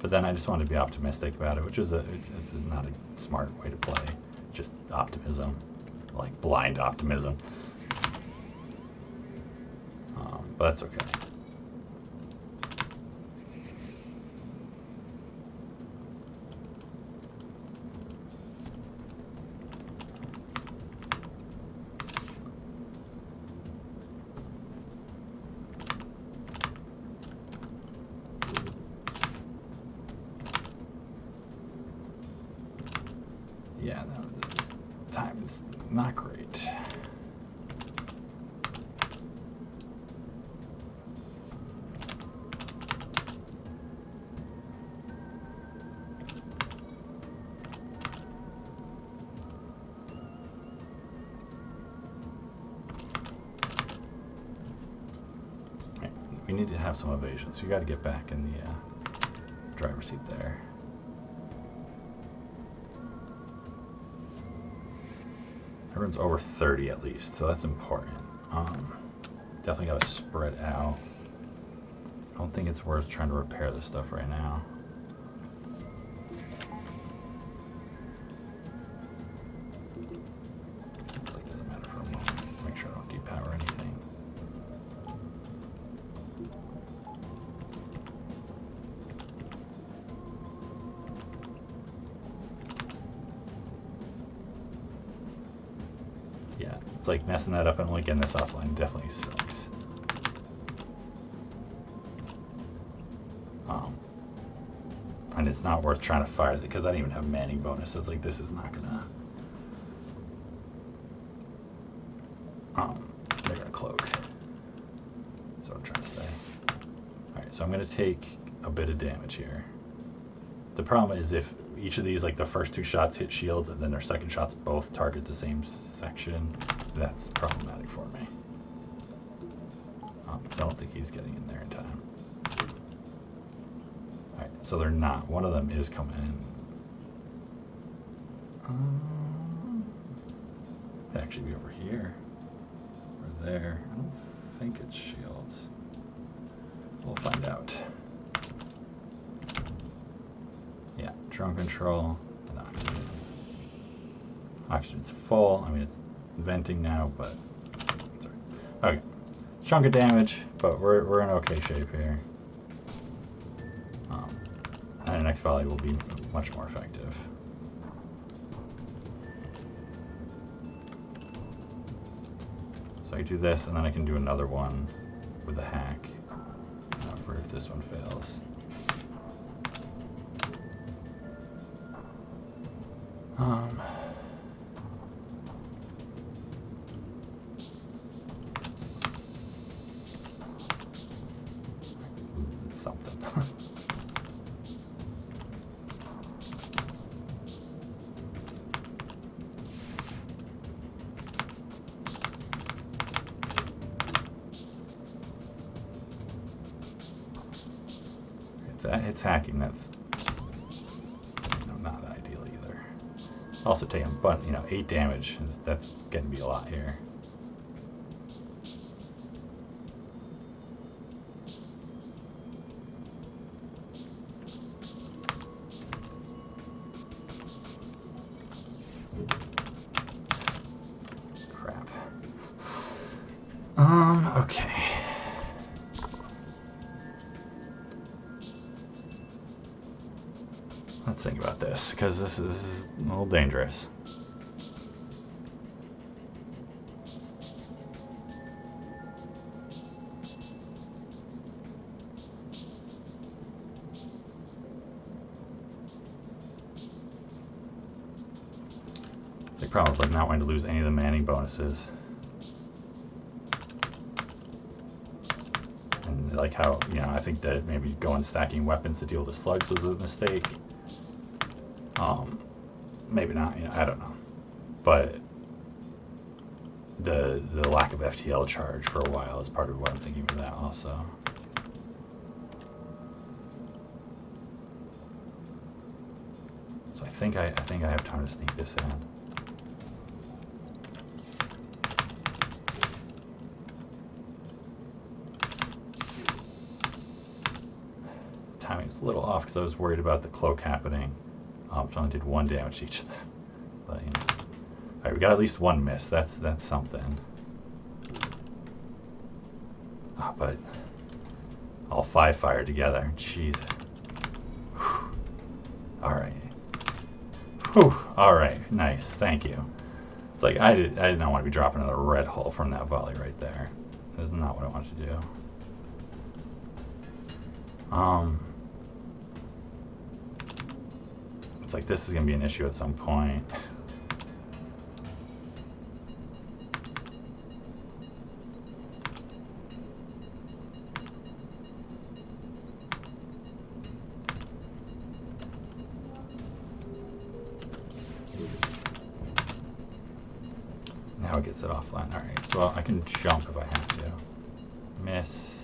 but then I just wanted to be optimistic about it, which is it's not a smart way to play. Just optimism, like blind optimism. But that's okay. Yeah, no, this time is not great. Right, we need to have some evasion, so you got to get back in the driver's seat there. Everyone's over 30 at least, so that's important. Definitely got to spread out. I don't think it's worth trying to repair this stuff right now. It's like it doesn't matter for a moment. Make sure I don't depower anything. Yeah, it's like messing that up and only getting this offline definitely sucks. And it's not worth trying to fire it because I didn't even have manning bonus, so it's like this is not gonna. They're gonna cloak. That's what I'm trying to say. All right, so I'm gonna take a bit of damage here. The problem is if each of these, like the first two shots hit shields and then their second shots both target the same section, that's problematic for me. So I don't think he's getting in there in time. Alright, so they're not. One of them is coming in. It'd actually be over here. Or there. I don't think it's shields. We'll find out. Yeah, drone control and oxygen. Oxygen's full. I mean, it's venting now, but sorry. Okay, chunk of damage, but we're in okay shape here. And the next volley will be much more effective. So I do this, and then I can do another one with a hack for if this one fails. It's something. If that hits hacking, that's not ideal either. Also taking, but 8 damage that's getting to be a lot here. Crap. Okay. Let's think about this, because this is a little dangerous. They probably not wanting to lose any of the manning bonuses. And like how, I think that maybe going stacking weapons to deal with the slugs was a mistake. Maybe not, I don't know. But the lack of FTL charge for a while is part of what I'm thinking for that also. So I think I have time to sneak this in. timing was a little off because I was worried about the cloak happening. So I only did 1 damage to each of them. But, you know. Alright, we got at least 1 miss. That's something. Oh, but all 5 fired together. Jeez. Alright. Whew. Alright. Nice. Thank you. It's like I did not want to be dropping another red hull from that volley right there. That's not what I wanted to do. It's like this is going to be an issue at some point. Now it gets it offline. Alright, so well, I can jump if I have to. Miss.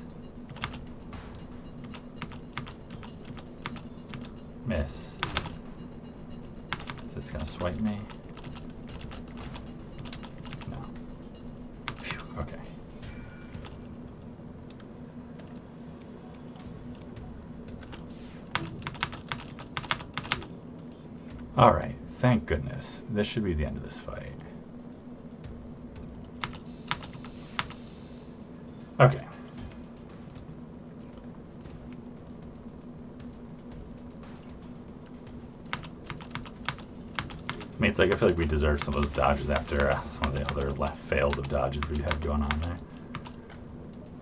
Miss. Is this gonna swipe me? No. Phew, okay. Alright, thank goodness. This should be the end of this fight. Okay. I mean, it's like I feel like we deserve some of those dodges after some of the other left fails of dodges we've had going on there.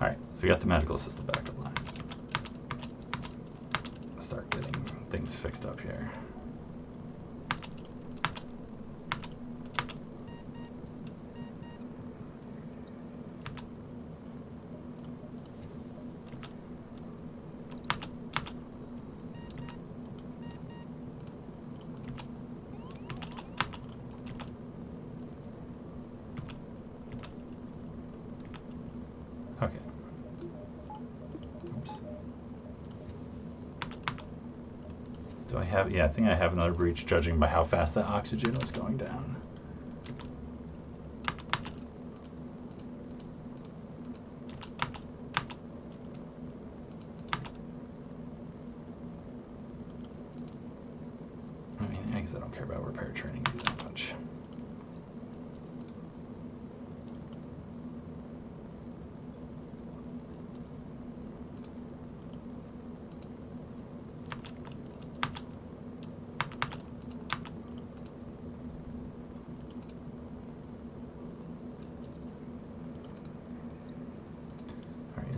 Alright, so we got the medical assistant backup line. Start getting things fixed up here. Okay. Oops. Do I have... Yeah, I think I have another breach, judging by how fast that oxygen was going down. I mean, I guess I don't care about repair training that much.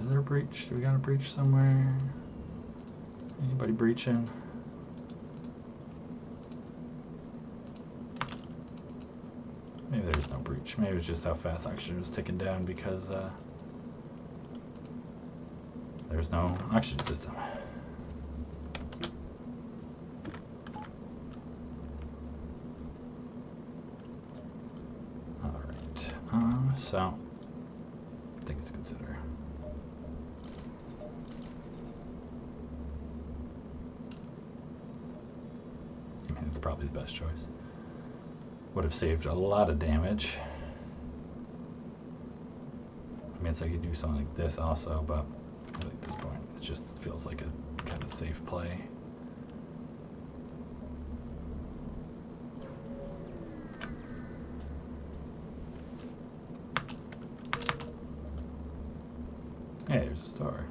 Is there a breach? Do we got a breach somewhere? Anybody breaching? Maybe there's no breach. Maybe it's just how fast oxygen was taken down because there's no oxygen system. Alright. So, things to consider. It's probably the best choice. Would have saved a lot of damage. I mean, it's like you do something like this also, but really at this point, it just feels like a kind of safe play. Hey, there's a star.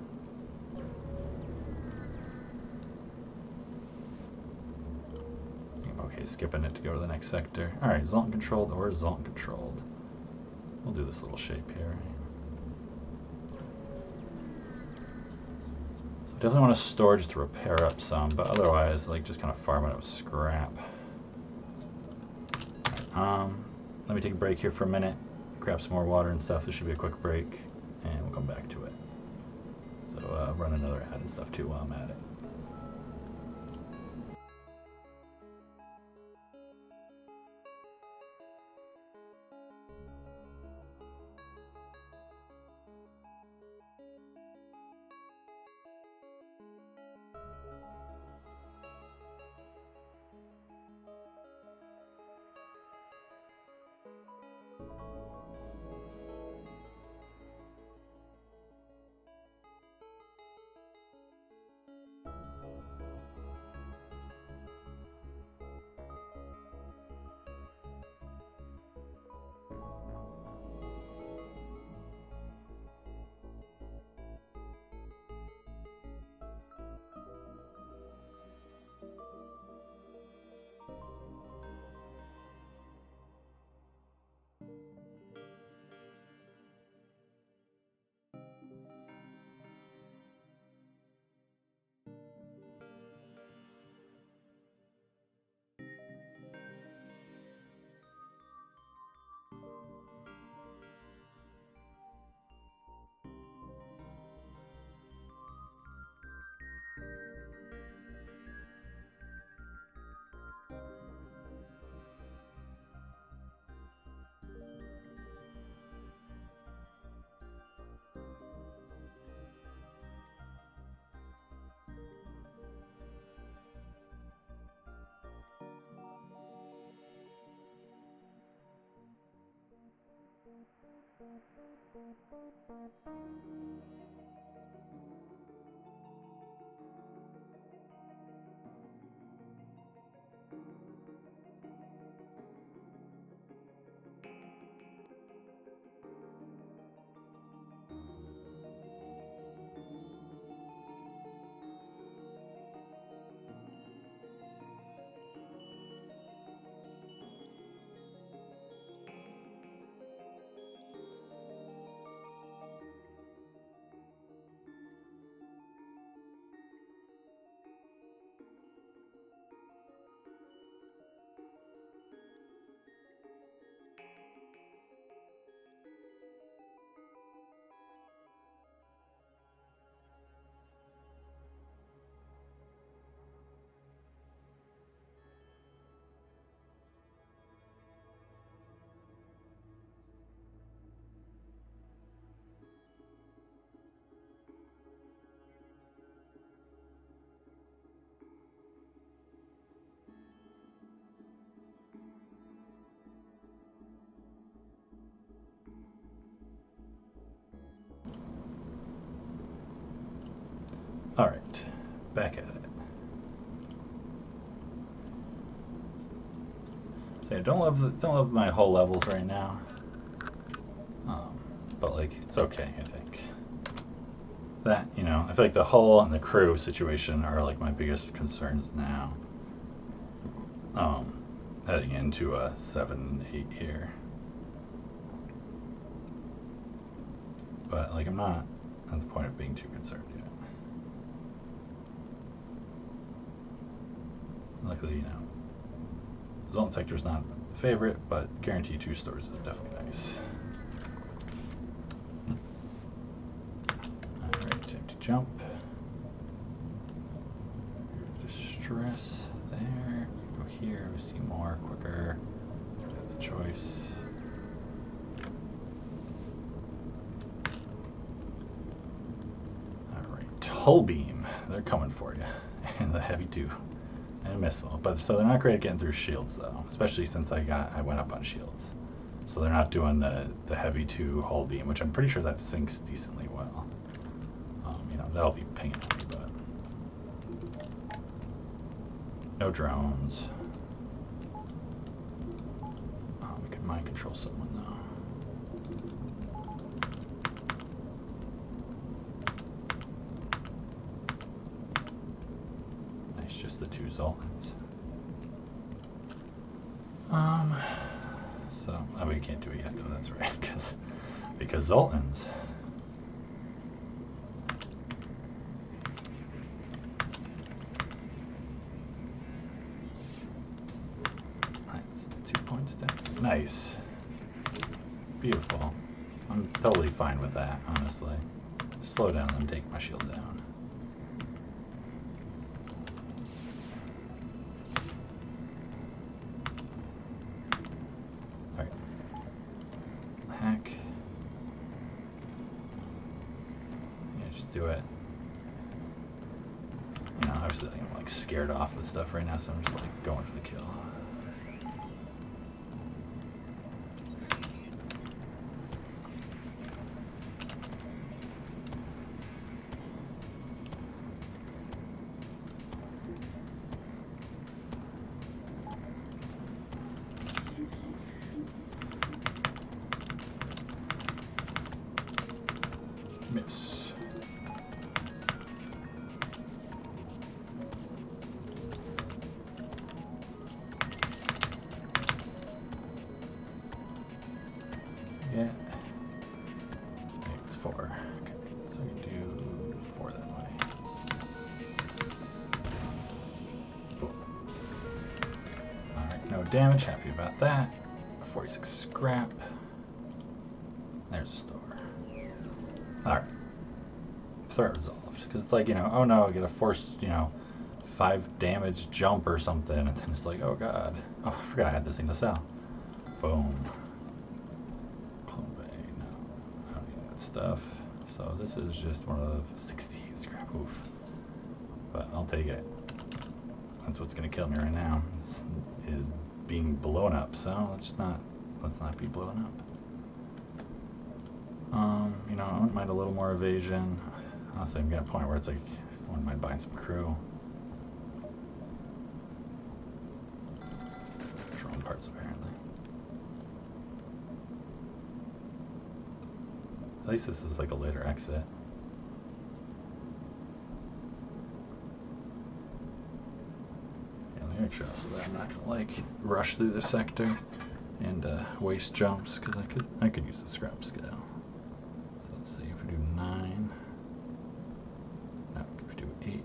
Okay, skipping it to go to the next sector. Alright, Zoltan controlled or Zoltan controlled. We'll do this little shape here. So definitely want to store just to repair up some, but otherwise, like, just kind of farm it up scrap. Let me take a break here for a minute, grab some more water and stuff. This should be a quick break, and we'll come back to it. So run another ad and stuff too while I'm at it. All right, back at it. So yeah, don't love my hull levels right now, but like it's okay. I think that I feel like the hull and the crew situation are like my biggest concerns now. Heading into a 7-8 here, but like I'm not at the point of being too concerned yet. Luckily, Zoltan sector is not a favorite, but guaranteed 2 stores is definitely nice. Alright, time to jump. Distress there. Go here, we see more quicker. That's a choice. Alright, hull beam. They're coming for you. And the heavy 2. And a missile, but so they're not great at getting through shields though, especially since I went up on shields. So they're not doing the heavy 2 hull beam, which I'm pretty sure that sinks decently well. That'll be pinging me, but no drones. We can mind control someone though. Nice, just the 2 Zoltans. So we can't do it yet though, that's right, because Zoltans. That's 2 points down. Nice. Beautiful. I'm totally fine with that, honestly. Slow down and take my shield down. Hack. Yeah, just do it. Obviously I'm like scared off with stuff right now, so I'm just like going for the kill. Miss. Yeah. It's 4. Okay, so we can do 4 that way. Cool. Alright, no damage. Happy about that. 46 scrap. There's a store. Alright. Threat resolved. Because it's like, oh no, I get a forced, 5 damage jump or something. And then it's like, oh god. Oh, I forgot I had this thing to sell. Boom. Clone Bay. No, I don't need that stuff. So this is just one of 68 scrap. Oof. But I'll take it. That's what's going to kill me right now. Is being blown up. So let's not be blown up. You know, I wouldn't mind a little more evasion. Honestly, I'm getting a point where it's like, I wouldn't mind buying some crew. Drone parts, apparently. At least this is like a later exit. Yeah, let me make sure so that I'm not gonna like rush through the sector and waste jumps, because I could use the scrap scale. So let's see if we do 9. No, if we do 8.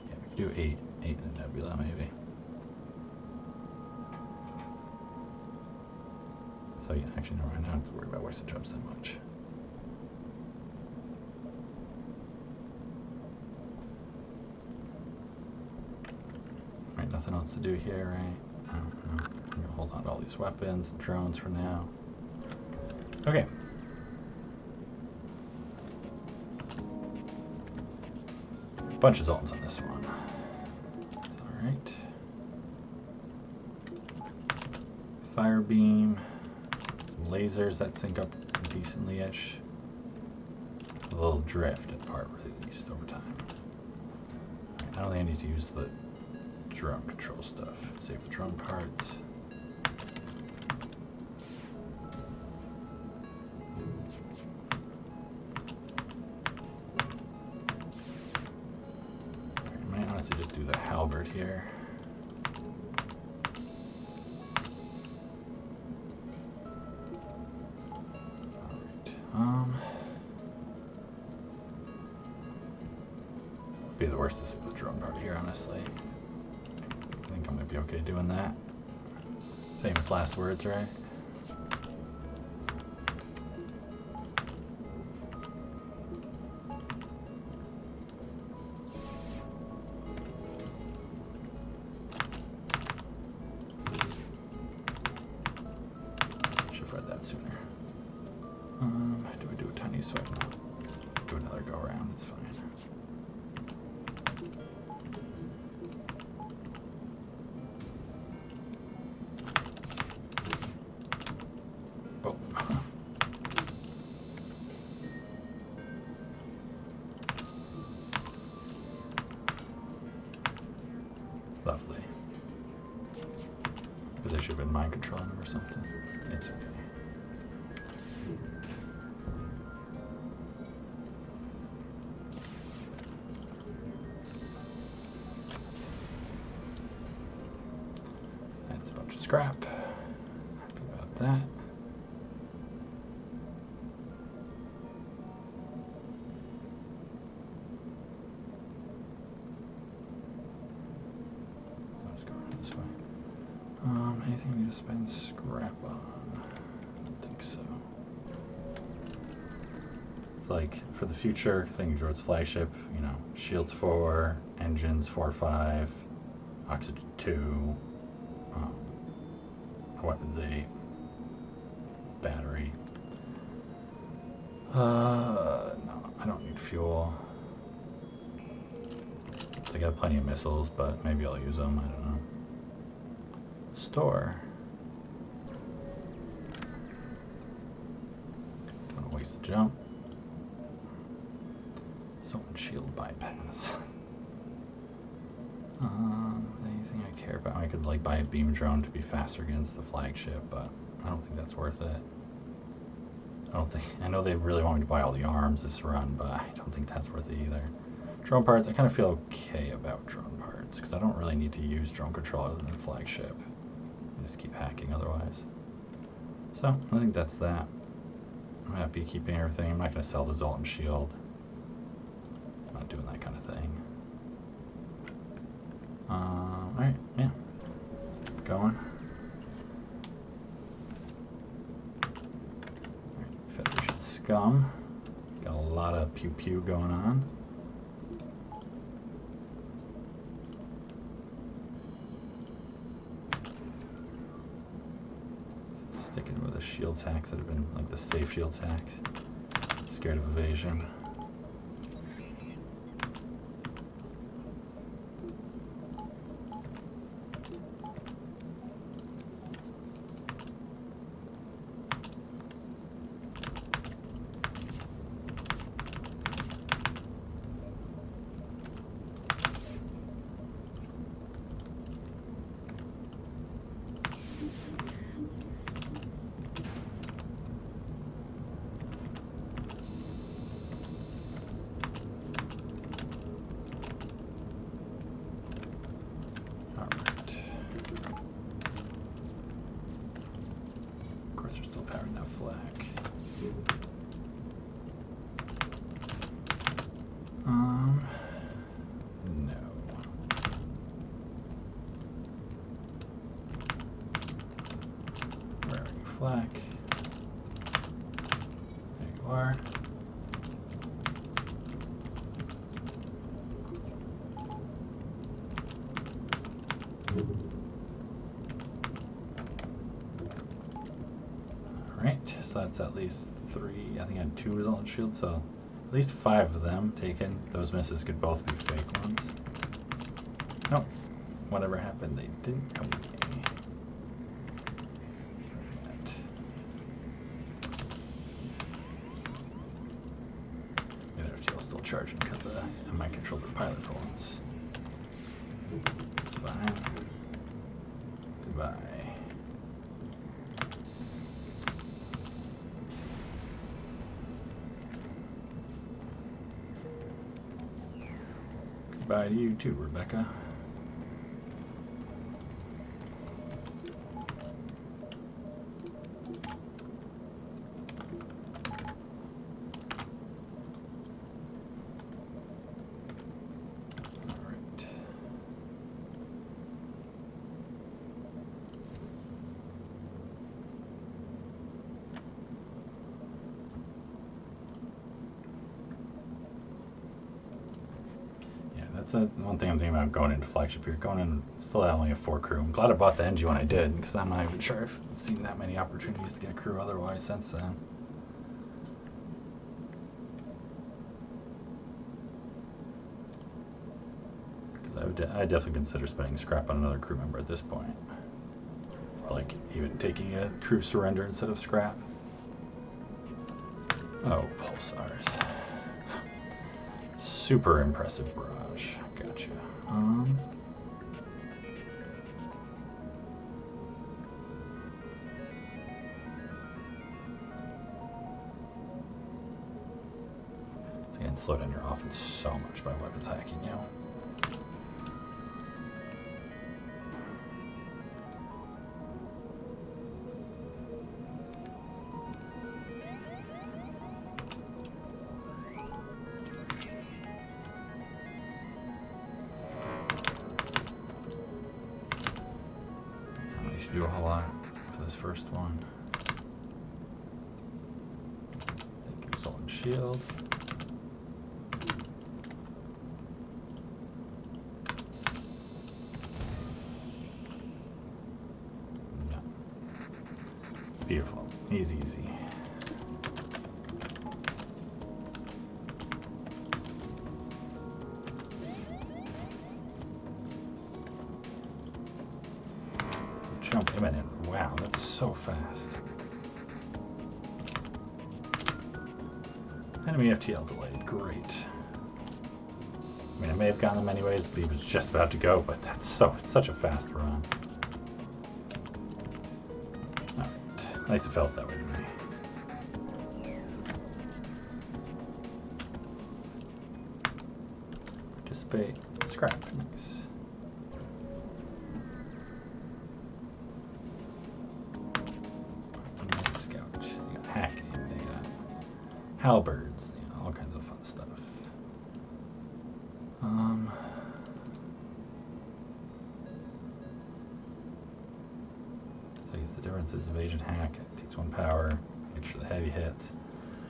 Yeah, we could do 8 in a nebula maybe. So yeah, actually no, I don't have to worry about wasted jumps that much. Alright, nothing else to do here, right? I'm gonna hold on to all these weapons and drones for now. Okay. Bunch of Zoltans on this one. That's alright. Fire beam. Some lasers that sync up decently-ish. A little drift at part released over time. I don't think I need to use the drone control stuff. Save the drone parts. I might honestly just do the halberd here. Alright. Be the worst to save the drone part here, honestly. I think I might be okay doing that. Famous last words, right? Should have read that sooner. Do we do a tiny swipe? No. Do another go around, it's fine. Lovely. Because I should have been mind controlling him or something. It's okay. That's a bunch of scrap. Happy about that. Anything we need to spend scrap on? I don't think so. It's like, for the future, things towards flagship, you know, shields 4, engines 4, 5, oxygen 2, weapons 8, battery. No, I don't need fuel. I got plenty of missiles, but maybe I'll use them, I don't know. Store. Don't want to waste the jump. Zoltan shield bypass. Anything I care about? I could like buy a beam drone to be faster against the flagship, but I don't think that's worth it. I know they really want me to buy all the arms this run, but I don't think that's worth it either. Drone parts, I kind of feel okay about drone parts, because I don't really need to use drone control other than the flagship. I just keep hacking otherwise. So, I think that's that. I'm happy keeping everything. I'm not going to sell the Zoltan shield. I'm not doing that kind of thing. Alright, yeah. Going. Federation scum. Got a lot of pew pew going on. Sticking with the shield hacks that have been like the safe shield hacks. Scared of evasion. flak. There you are. Alright, so that's at least 3. I think I had 2 Zoltan shields, so at least 5 of them taken. Those misses could both be fake ones. Nope. Whatever happened, they didn't come to me. Maybe their FTL still charging because I might control the pilot for once. It's fine. Goodbye. Goodbye to you too, Rebecca. That's one thing I'm thinking about going into flagship here. Going in, still only have 4 crew. I'm glad I bought the NG when I did, because I'm not even sure I've seen that many opportunities to get crew otherwise since then. Because I definitely consider spending scrap on another crew member at this point. Or like even taking a crew surrender instead of scrap. Oh, pulsars. Super impressive barrage. Gotcha. Again, slow down your offense so much by weapons hacking, you know. Do a whole lot for this first one. Thank you, Zoltan shield. Yeah. Beautiful. Easy, easy. Jump imminent. Wow, that's so fast. Enemy FTL delayed. Great. I mean, I may have gotten them anyways, but he was just about to go, but that's such a fast run. Alright. At least it felt that way to me. Participate. Scrap. Nice. Halberds, you know, all kinds of fun stuff. So I guess the difference is evasion hack. It takes 1 power, make sure the heavy hits.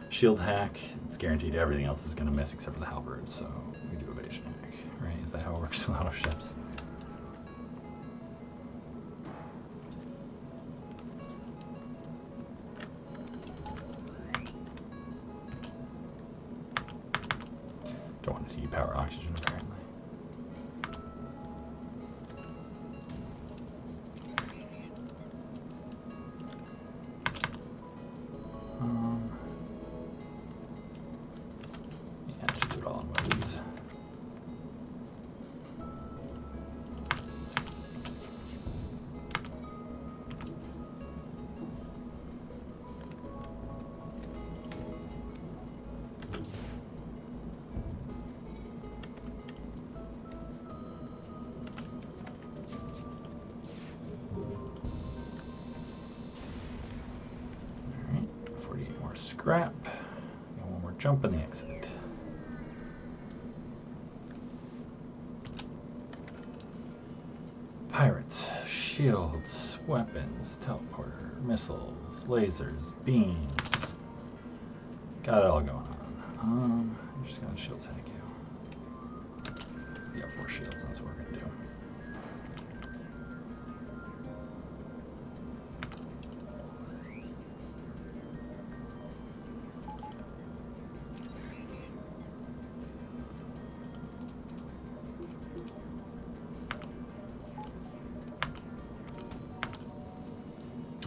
Shield hack, it's guaranteed everything else is going to miss except for the halberds, so we do evasion hack, right? Is that how it works with auto ships? Don't want to power oxygen, apparently. Yeah, just do it all in one of these. Scrap, and 1 more jump in the exit. Pirates, shields, weapons, teleporter, missiles, lasers, beams. Got it all going on. I'm just gonna shield tag you. You got 4 shields, that's what we're gonna do.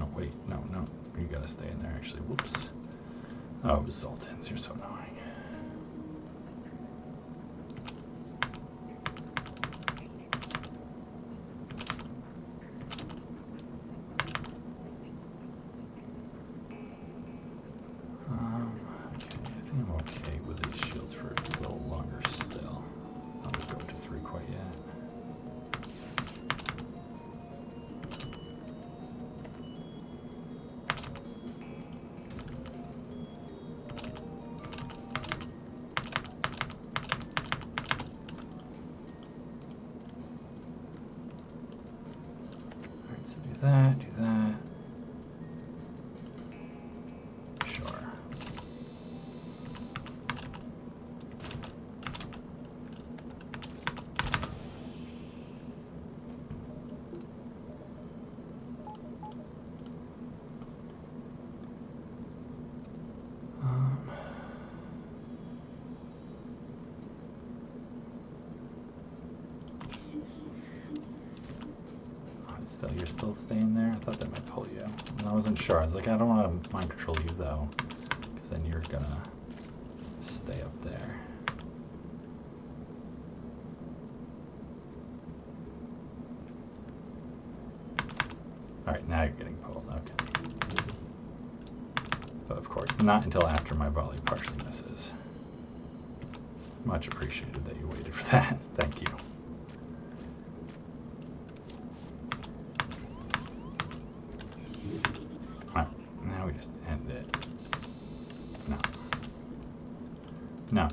Oh wait, no, you gotta stay in there actually, whoops. Oh, it was Zoltan's, you're so annoying. Okay, I think I'm okay with these shields for a little longer still. I don't go to 3 quite yet. Alright, so do that. Sure. You're still staying there? I thought that might pull you. And I wasn't sure. I was like, I don't want to mind control you though, because then you're gonna stay up there. Alright, now you're getting pulled. Okay. But of course, not until after my volley partially misses. Much appreciated that you waited for that. Thank you. Now we just end it. No.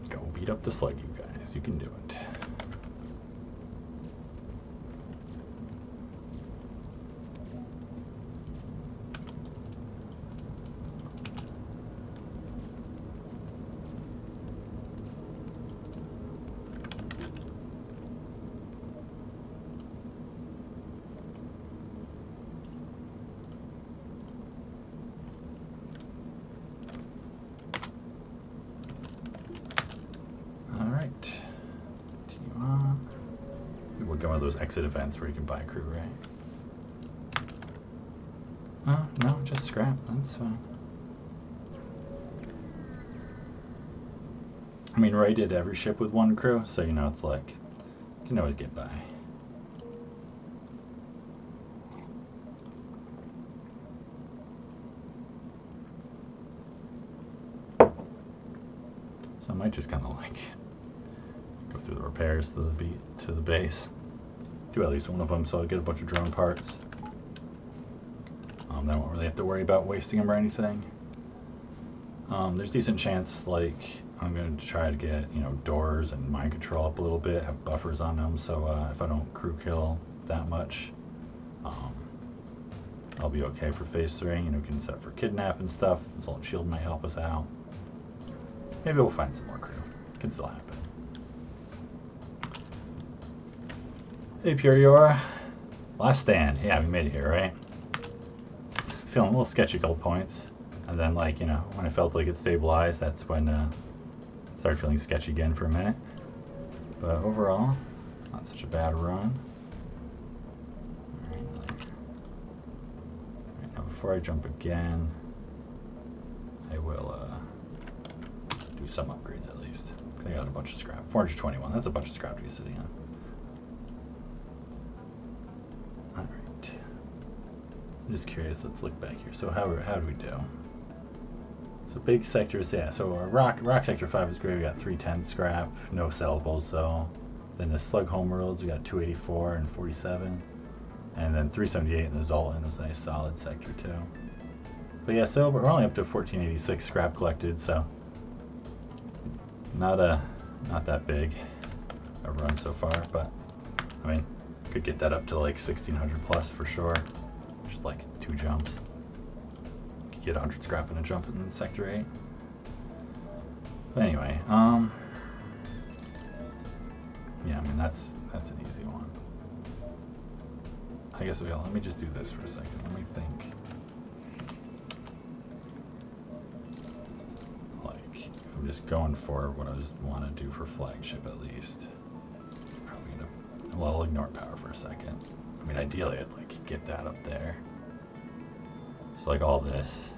Go beat up the slug, you guys. You can do it. We'll get one of those exit events where you can buy a crew, right? Oh, no, just scrap. That's fine. I mean, Ray did every ship with 1 crew, so you know, it's like, you can always get by. So I might just kind of like go through the repairs to the base. Do at least one of them so I get a bunch of drone parts. Then I won't really have to worry about wasting them or anything. There's decent chance, like, I'm going to try to get, you know, doors and mind control up a little bit, have buffers on them, so if I don't crew kill that much, I'll be okay for phase 3. You know, we can set for kidnap and stuff. Zoltan Shield might help us out. Maybe we'll find some more crew. It can still happen. Hey Puriora, last stand. Yeah, we made it here, right? Feeling a little sketchy a couple points, and then, like, you know, when I felt like it stabilized, that's when it started feeling sketchy again for a minute. But overall, not such a bad run. Alright, now before I jump again, I will do some upgrades at least. I got a bunch of scrap. 421. That's a bunch of scrap to be sitting on. I'm just curious, let's look back here. So how do we do? So big sectors, yeah, so our rock sector 5 is great. We got 310 scrap, no sellables though. Then the slug homeworlds, we got 284 and 47. And then 378 in the Zoltan was a nice solid sector too. But yeah, so we're only up to 1486 scrap collected, so not that big a run so far. But I mean, could get that up to like 1600 plus for sure. Just like 2 jumps. Could get 100 scrap in a jump in Sector 8. But anyway, yeah, I mean that's an easy one. I guess let me just do this for a second. Let me think. Like, if I'm just going for what I want to do for flagship at least, probably gonna. Well, I'll ignore power for a second. I mean, ideally, I'd like get that up there. So like all this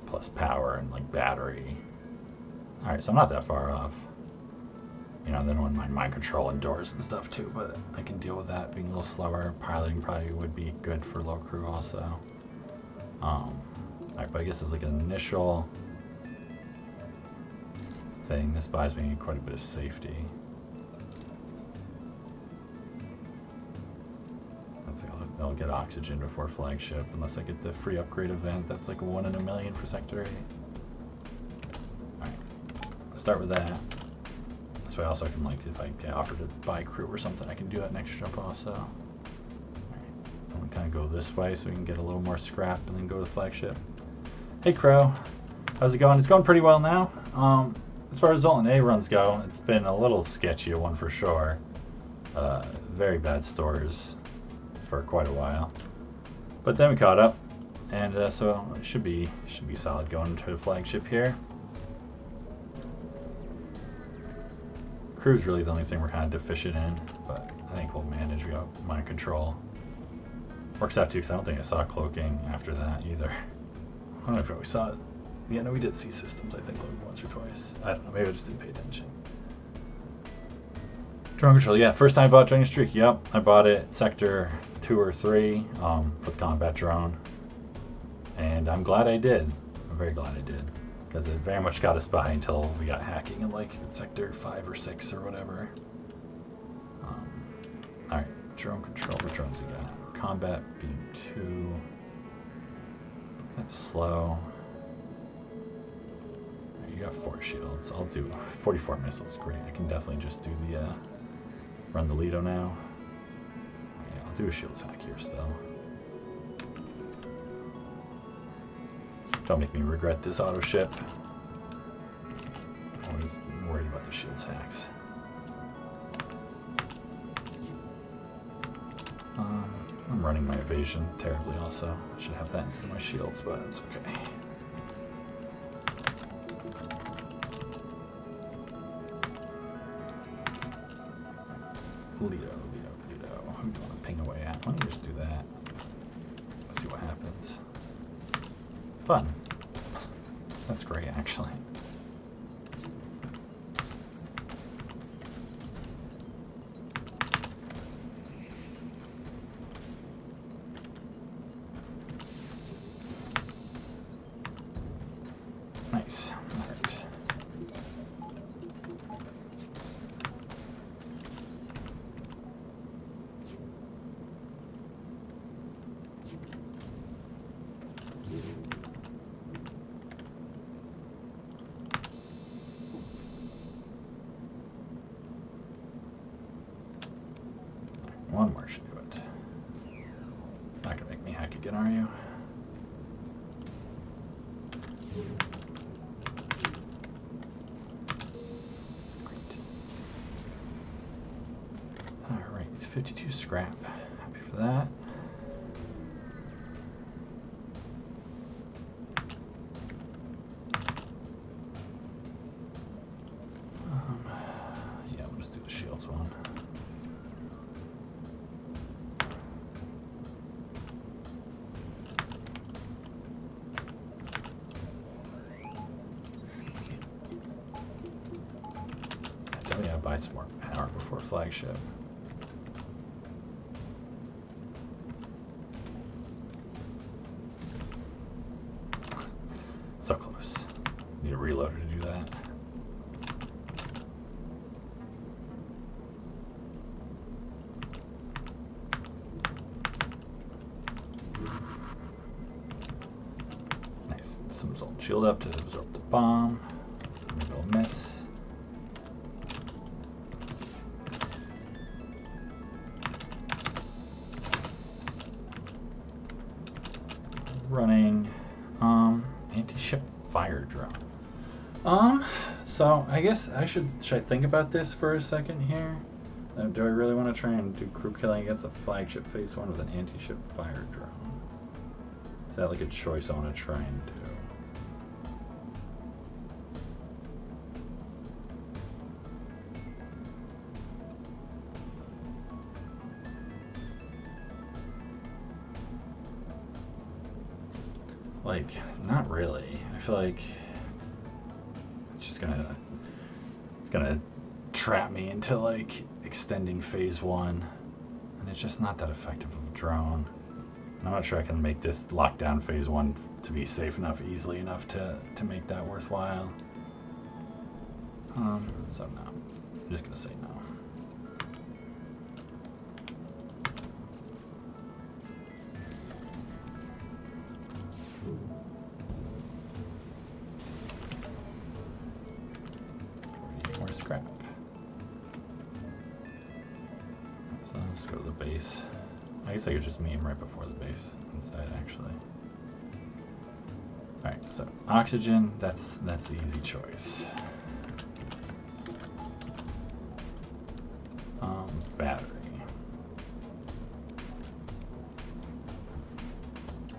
plus power and like battery. All right, so I'm not that far off. You know, then wouldn't mind control indoors and stuff too, but I can deal with that being a little slower. Piloting probably would be good for low crew also. Alright, but I guess as like an initial thing, this buys me quite a bit of safety. I think I'll get oxygen before flagship, unless I get the free upgrade event. That's like a 1 in a million for Sector 8. Alright, I'll start with that. So I also can, like, if I get offered to buy crew or something, I can do that next jump also. Alright. I'm gonna kind of go this way so we can get a little more scrap and then go to the flagship. Hey Crow, how's it going? It's going pretty well now. As far as Zoltan A runs go, it's been a little sketchy, one for sure. Very bad stores for quite a while. But then we caught up, and so it should be solid going to the flagship here. Crew's really the only thing we're kind of deficient in, but I think we'll manage. We got mind control. Works out too, because I don't think I saw cloaking after that either. I don't know if we saw it. Yeah, no, we did see systems, I think, like once or twice. I don't know, maybe I just didn't pay attention. Drone control, yeah, first time I bought Dragon Streak, yep. I bought it Sector 2 or 3 for the combat drone. And I'm glad I did. I'm very glad I did. Because it very much got us by until we got hacking in like Sector 5 or 6 or whatever. Alright, drone control. What drones we got? Combat beam 2. That's slow. You got 4 shields. I'll do 44 missiles. Great. I can definitely just do the run the Lido now. Yeah, I'll do a shields hack here still. Don't make me regret this auto ship. I'm always worried about the shields hacks. I'm running my evasion terribly also. I should have that instead of my shields, but it's okay. Lido. Who do you want to ping away at? Why don't you just do that? Let's see what happens. Fun. That's great, actually. Nice. All right. One more should do it. Not gonna make me hack again, are you? Great. Alright, 52 scrap. Happy for that. Yeah, we'll just do the shields one. Yeah, buy some more power before flagship. So close. Need a reloader to do that. some Zoltan shield up to absorb the bomb. Maybe it'll miss. Running anti-ship fire drone. So I guess should I think about this for a second here? Do I really want to try and do crew killing against a flagship phase 1 with an anti-ship fire drone? Is that like a choice I want to try and do? Like, not really. I feel like it's gonna trap me into like extending phase 1, and it's just not that effective of a drone. And I'm not sure I can make this lockdown phase 1 to be safe enough, easily enough to make that worthwhile. So no, I'm just gonna say no. More scrap. So let's go to the base. I guess I could just meet him right before the base instead, actually. Alright, so oxygen, that's the easy choice. Battery.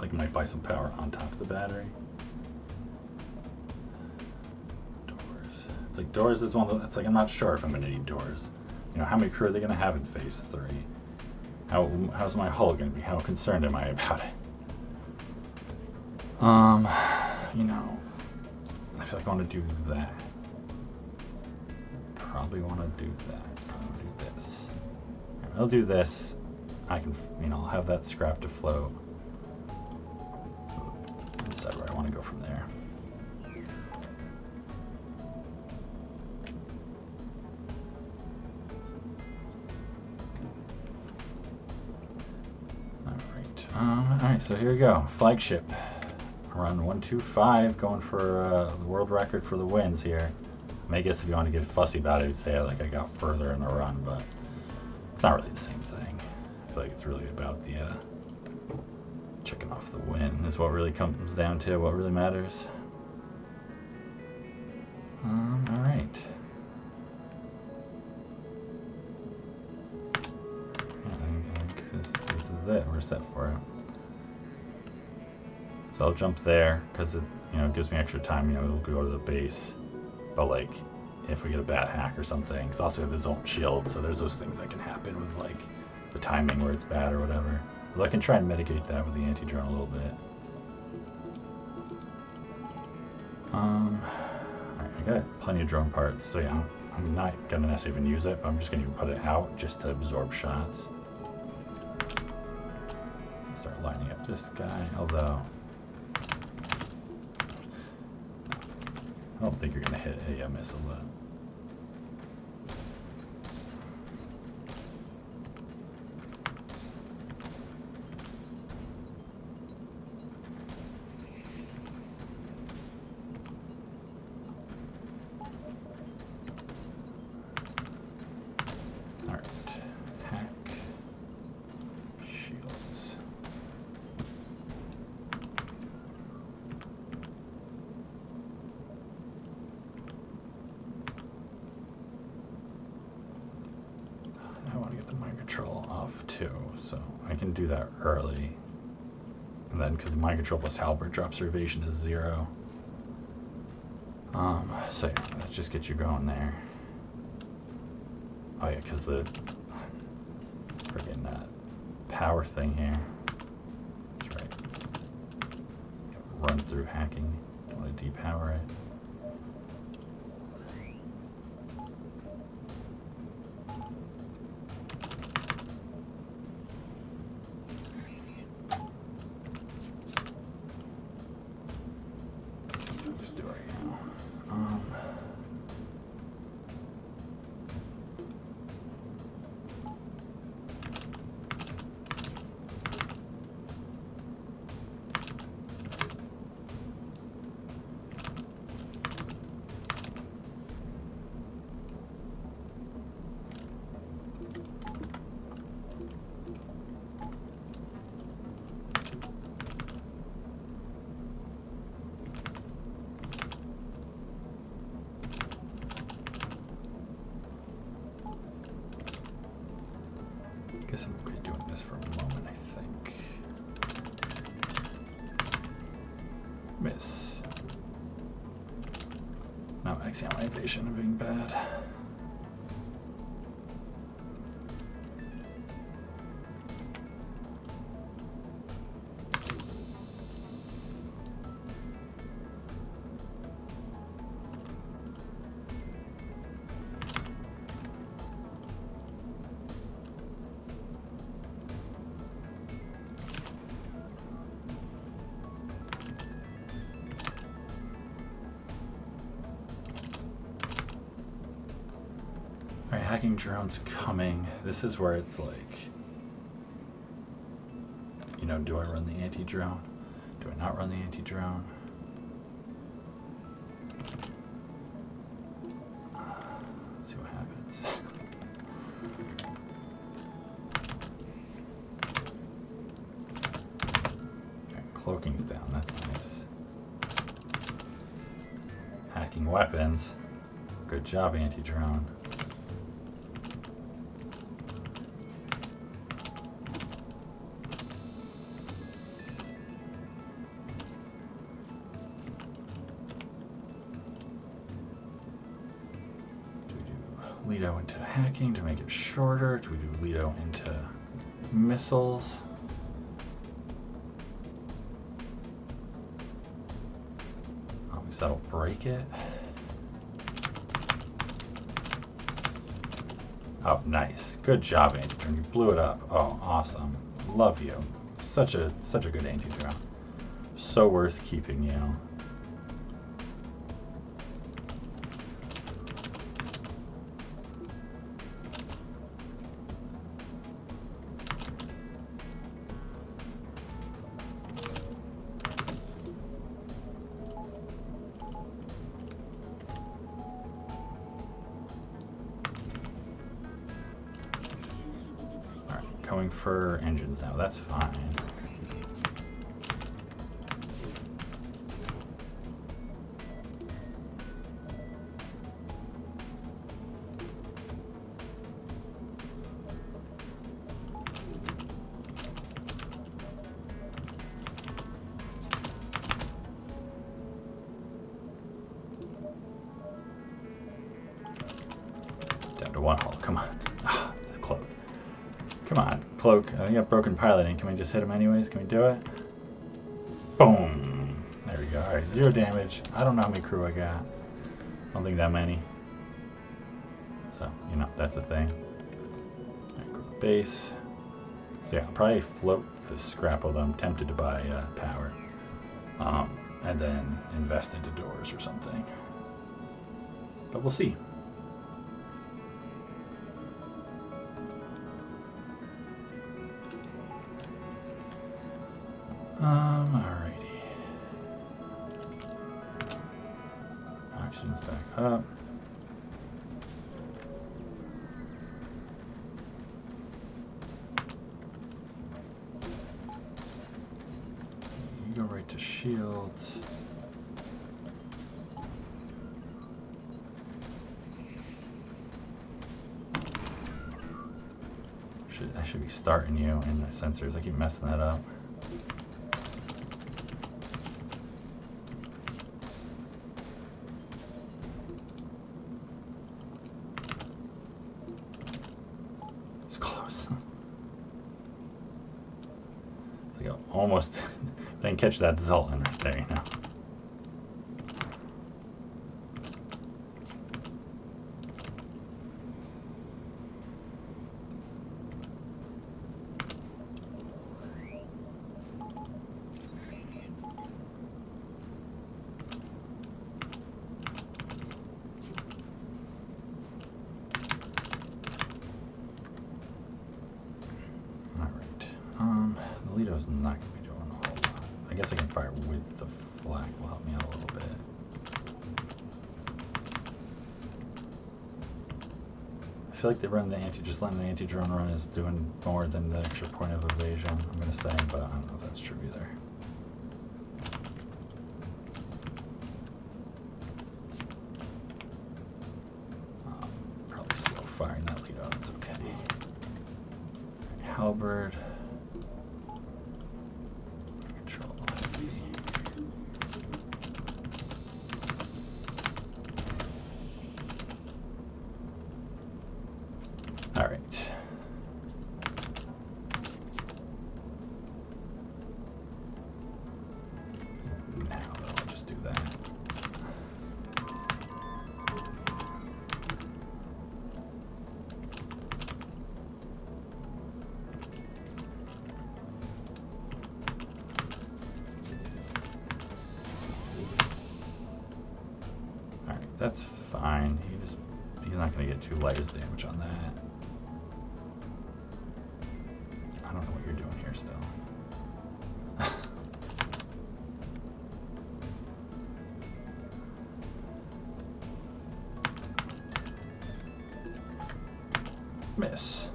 Like, might buy some power on top of the battery. Doors. It's like doors is one of the, it's like I'm not sure if I'm gonna need doors. You know, how many crew are they gonna have in phase 3? How's my hull gonna be? How concerned am I about it? You know, I feel like I want to do that. Probably want to do that. Probably do this. I'll do this. I can, you know, I'll have that scrap to float. Decide where I want to go from there. Alright, so here we go. Flagship. Run 125, going for the world record for the wins here. I mean, I guess if you want to get fussy about it, you'd say like I got further in a run, but it's not really the same thing. I feel like it's really about the checking off the win is what really comes down to, what really matters. Alright. I think this is it. We're set for it. So I'll jump there because it, you know, gives me extra time. You know, we'll go to the base. But like, if we get a bad hack or something, because also we have the Zoltan shield, so there's those things that can happen with like the timing where it's bad or whatever. But I can try and mitigate that with the anti-drone a little bit. Alright, I got plenty of drone parts, so yeah, I'm not gonna necessarily even use it, but I'm just gonna put it out just to absorb shots. Start lining up this guy, although I don't think you're going to hit a missile though. Alright, hack, shields. I want to get the mind control off too, so I can do that early. And then, because the mind control plus halberd drops your evasion to 0. So yeah, let's just get you going there. Oh yeah, because the friggin' power thing here. That's right. Run through hacking. Don't want to depower it. this for a moment, I think. Miss. Not maxing out my evasion and being bad. Alright, hacking drone's coming. This is where it's like, you know, do I run the anti-drone? Do I not run the anti-drone? Let's see what happens. Alright, cloaking's down, that's nice. Hacking weapons. Good job, anti-drone. Lido into hacking to make it shorter? Do we do Lido into missiles? Because that'll break it. Oh, nice. Good job, anti-drone. You blew it up. Oh, awesome. Love you. Such a good anti-drone. So worth keeping you. Going for engines now, that's fine. Down to one hull, come on. Ah, the cloak. Come on, cloak. I think I have broken piloting. Can we just hit him anyways? Can we do it? Boom! There we go. Alright, 0 damage. I don't know how many crew I got. I don't think that many. So, you know, that's a thing. Right, base. So yeah, I'll probably float the scrap, although I'm tempted to buy power. And then invest into doors or something. But we'll see. Alrighty. Oxygen's back up. You go right to shields. I should be starting you in the sensors. I keep messing that up. Almost didn't catch that Zoltan right there, you know. Lido's not going to be doing a whole lot. I guess I can fire with the flak. Will help me out a little bit. I feel like they run the just letting the anti-drone run is doing more than the extra point of evasion, I'm going to say, but I don't know if that's true either. Probably slow firing that Lido, that's okay. Halberd. Control heavy. All right. Now I'll just do that. All right, that's fine. He's not going to get 2 layers of damage on that. I don't know what you're doing here still. Miss.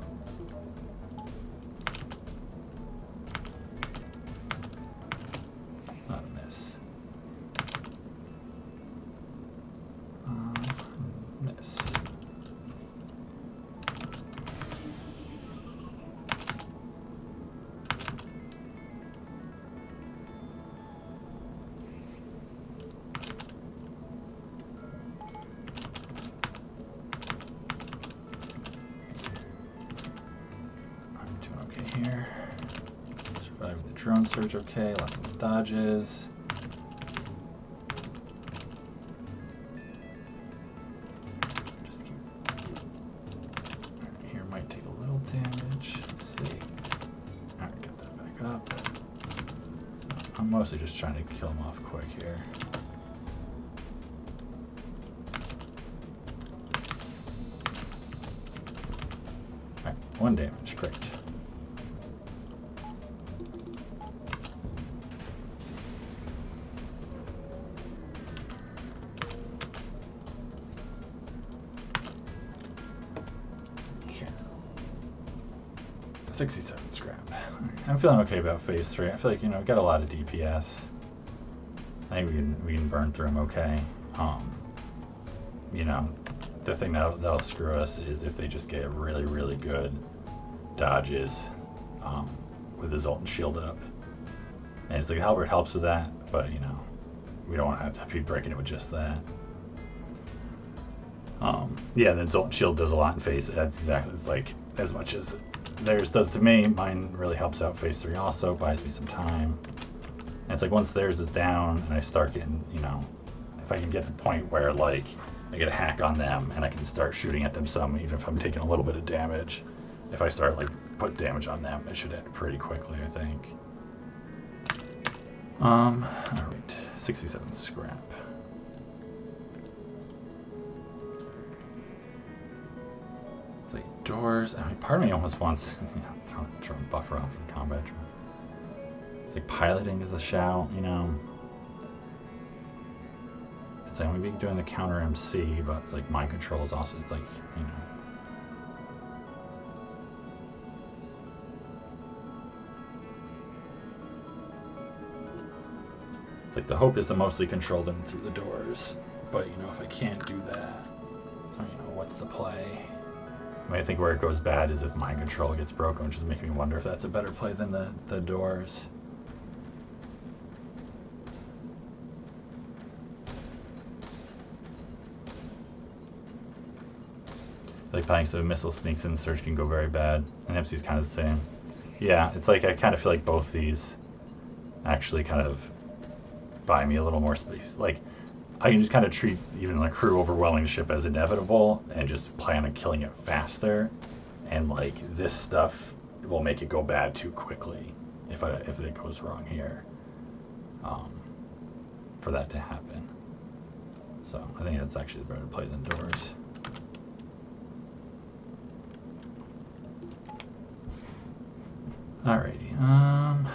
Not a miss. Miss. Here. Surviving the drone surge okay, lots of dodges. Just keep. Here might take a little damage. Let's see. Alright, got that back up. So I'm mostly just trying to kill him off quick here. Alright, 1 damage, great. Okay. 67 scrap. I'm feeling okay about phase 3. I feel like, you know, we've got a lot of DPS. I think we can burn through them okay. You know, the thing that'll screw us is if they just get really, really good dodges with the Zoltan shield up. And it's like Halberd helps with that, but you know, we don't want to have to be breaking it with just that. Yeah, the Zoltan shield does a lot in phase. That's exactly, it's like as much as theirs does to me, mine really helps out phase 3 also, buys me some time. And it's like once theirs is down and I start getting, you know, if I can get to the point where like I get a hack on them and I can start shooting at them some, even if I'm taking a little bit of damage, if I start like put damage on them, it should end pretty quickly, I think. All right, 67 scrap. It's like doors. I mean, part of me almost wants, you know, throwing buffer off of the combat drone. It's like piloting is a shout, you know. It's like we'd be doing the counter MC, but it's like mind control is also, it's like, you know. It's like the hope is to mostly control them through the doors, but you know, if I can't do that, you know, what's the play? I mean, I think where it goes bad is if mind control gets broken, which is making me wonder if that's a better play than the doors. Like playing so missile sneaks in, surge can go very bad, and MC's kind of the same. Yeah, it's like I kind of feel like both these actually kind of buy me a little more space. Like I can just kind of treat even like crew overwhelming the ship as inevitable and just plan on killing it faster, and like this stuff will make it go bad too quickly if it goes wrong here, for that to happen. So I think that's actually the better play than doors. Alrighty,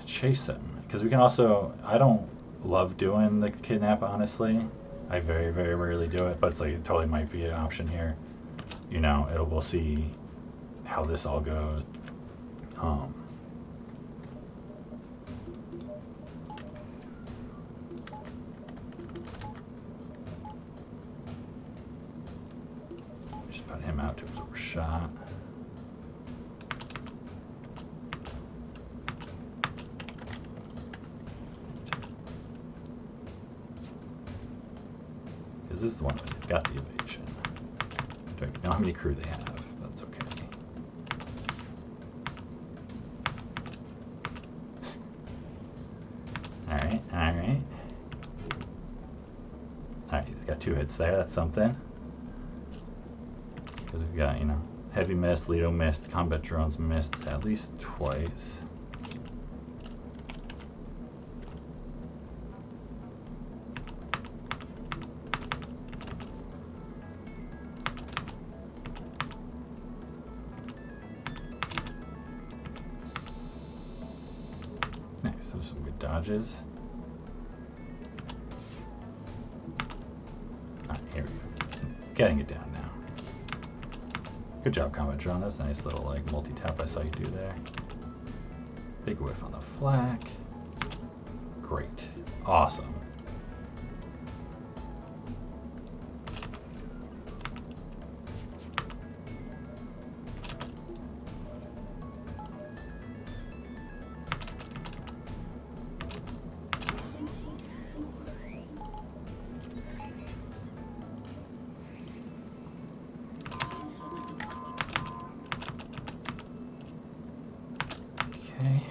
chase him, because we can also, I don't love doing the kidnap, honestly. I very, very rarely do it, but it's like it totally might be an option here. You know, we'll see how this all goes. Just put him out to absorb a shot. because this is the one that got the evasion. Don't even know how many crew they have. That's okay. Alright, alright. Alright, he's got 2 hits there. That's something. Because we've got, you know, heavy mist, Lido mist, combat drones missed at least twice. Nice, those are some good dodges. Alright, here we go. Getting it down now. Good job, combat drone. That's a nice little like multi-tap I saw you do there. Big whiff on the flak. Great. Awesome. Okay.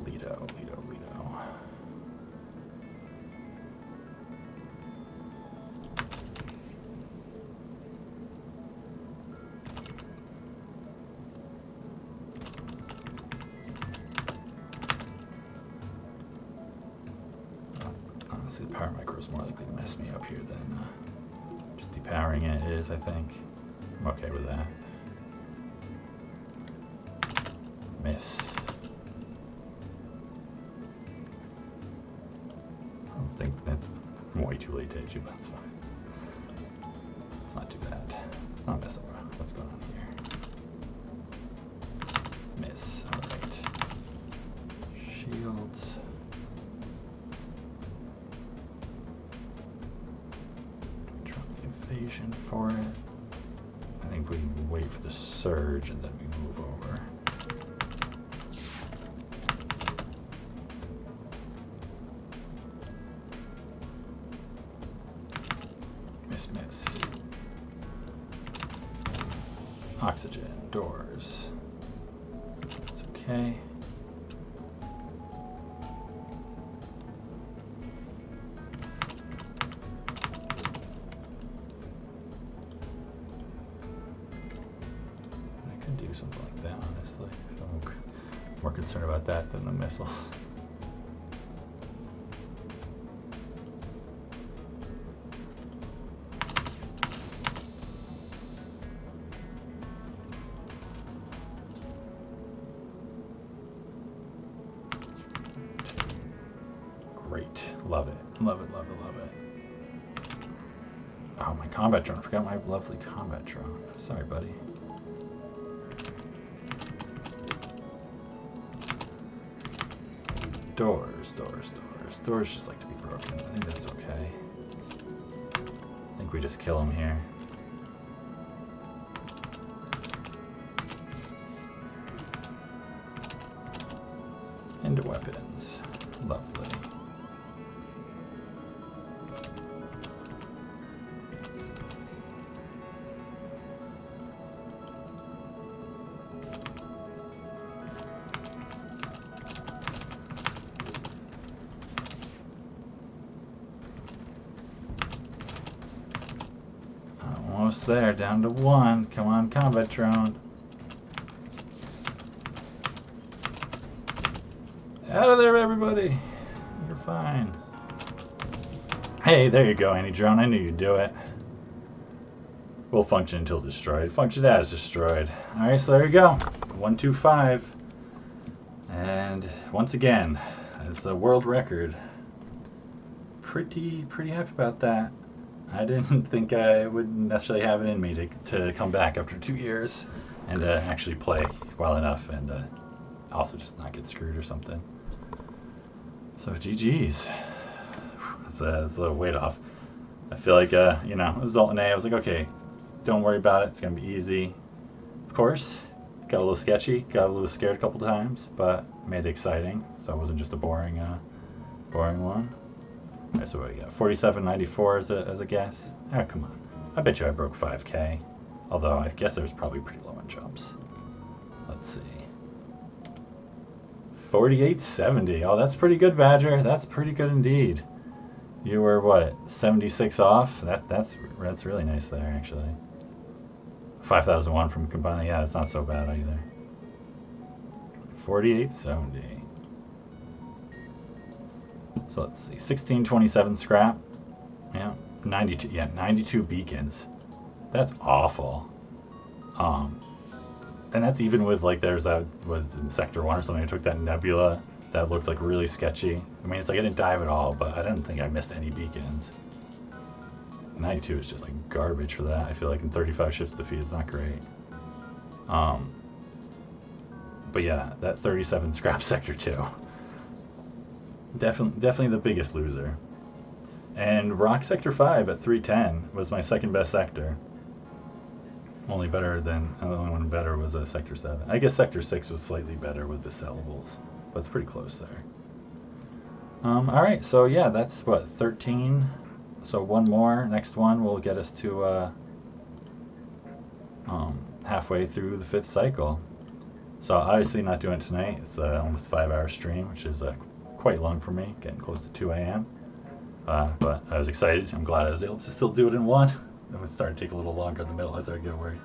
Lido. Honestly, the power micro is more likely to mess me up here than just depowering it is, I think. I'm okay with that. Miss. I don't think that's way too late to hit you, but that's fine. It's not too bad. It's not mess up. What's going on here? Miss. Alright. Shields. Drop the evasion for it. I think we wait for the surge and then we move over. Miss. Oxygen, doors. It's okay. I could do something like that, honestly. I'm more concerned about that than the missiles. Great. Love it. Love it, love it, love it. Oh, my combat drone. I forgot my lovely combat drone. Sorry, buddy. Doors. Doors just like to be broken. I think that's okay. I think we just kill him here. Into weapons. Lovely. Almost there, down to 1. Come on, combat drone. Out of there, everybody. You're fine. Hey, there you go, anti-drone. I knew you'd do it. Will function until destroyed. Function as destroyed. Alright, so there you go. 125. And once again, it's a world record. Pretty happy about that. I didn't think I would necessarily have it in me to come back after 2 years and actually play well enough and also just not get screwed or something. So GG's. That's a weight off. I feel like, you know, Zoltan A, I was like, okay, don't worry about it. It's going to be easy. Of course, got a little sketchy, got a little scared a couple times, but made it exciting. So it wasn't just a boring one. Alright, so what do we got? 47.94 as a guess? Ah, come on. I bet you I broke 5K. Although I guess there's probably pretty low on jumps. Let's see. 48.70. Oh, that's pretty good, Badger. That's pretty good indeed. You were what, 76 off? That's really nice there, actually. 5,001 from combining. Yeah, it's not so bad either. 48.70. So let's see. 1627 scrap. Yeah, 92. Yeah, 92 beacons. That's awful. And that's even with, like, there's that was in Sector 1 or something. I took that nebula that looked like really sketchy. I mean, it's like I didn't dive at all, but I didn't think I missed any beacons. 92 is just like garbage for that. I feel like in 35 ships defeat, it's not great. But yeah, that 37 scrap Sector 2. Definitely the biggest loser. And Rock Sector 5 at 310 was my second best sector. The only one better was Sector 7. I guess Sector 6 was slightly better with the sellables, but it's pretty close there. Alright, so yeah, that's what, 13? So one more, next one will get us to halfway through the 5th cycle. So obviously not doing it tonight. It's almost a 5-hour stream, which is quite long for me, getting close to 2 a.m. But I was excited. I'm glad I was able to still do it in one. It would start to take a little longer in the middle as I get work.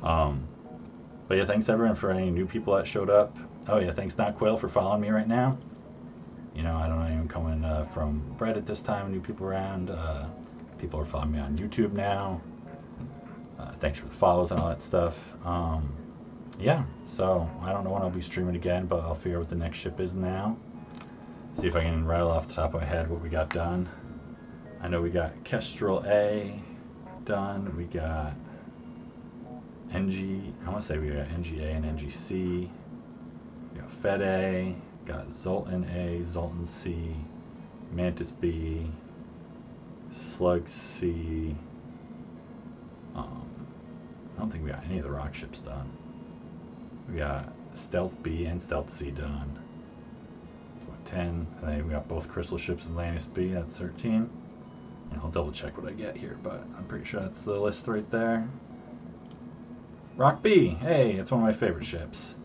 But yeah, thanks everyone for any new people that showed up. Oh yeah, thanks Not Quail for following me right now. You know, I don't know anyone coming from Reddit this time, new people around. People are following me on YouTube now. Thanks for the follows and all that stuff. Yeah, so I don't know when I'll be streaming again, but I'll figure out what the next ship is now. See if I can rattle off the top of my head what we got done. I know we got Kestrel A done. We got NG. I want to say we got NGA and NGC. We got Fed A. Got Zoltan A, Zoltan C, Mantis B, Slug C. I don't think we got any of the rock ships done. We got Stealth B and Stealth C done. That's what, 10. And then we got both Crystal ships and Lannis B. That's 13. And I'll double check what I get here, but I'm pretty sure that's the list right there. Rock B. Hey, it's one of my favorite ships.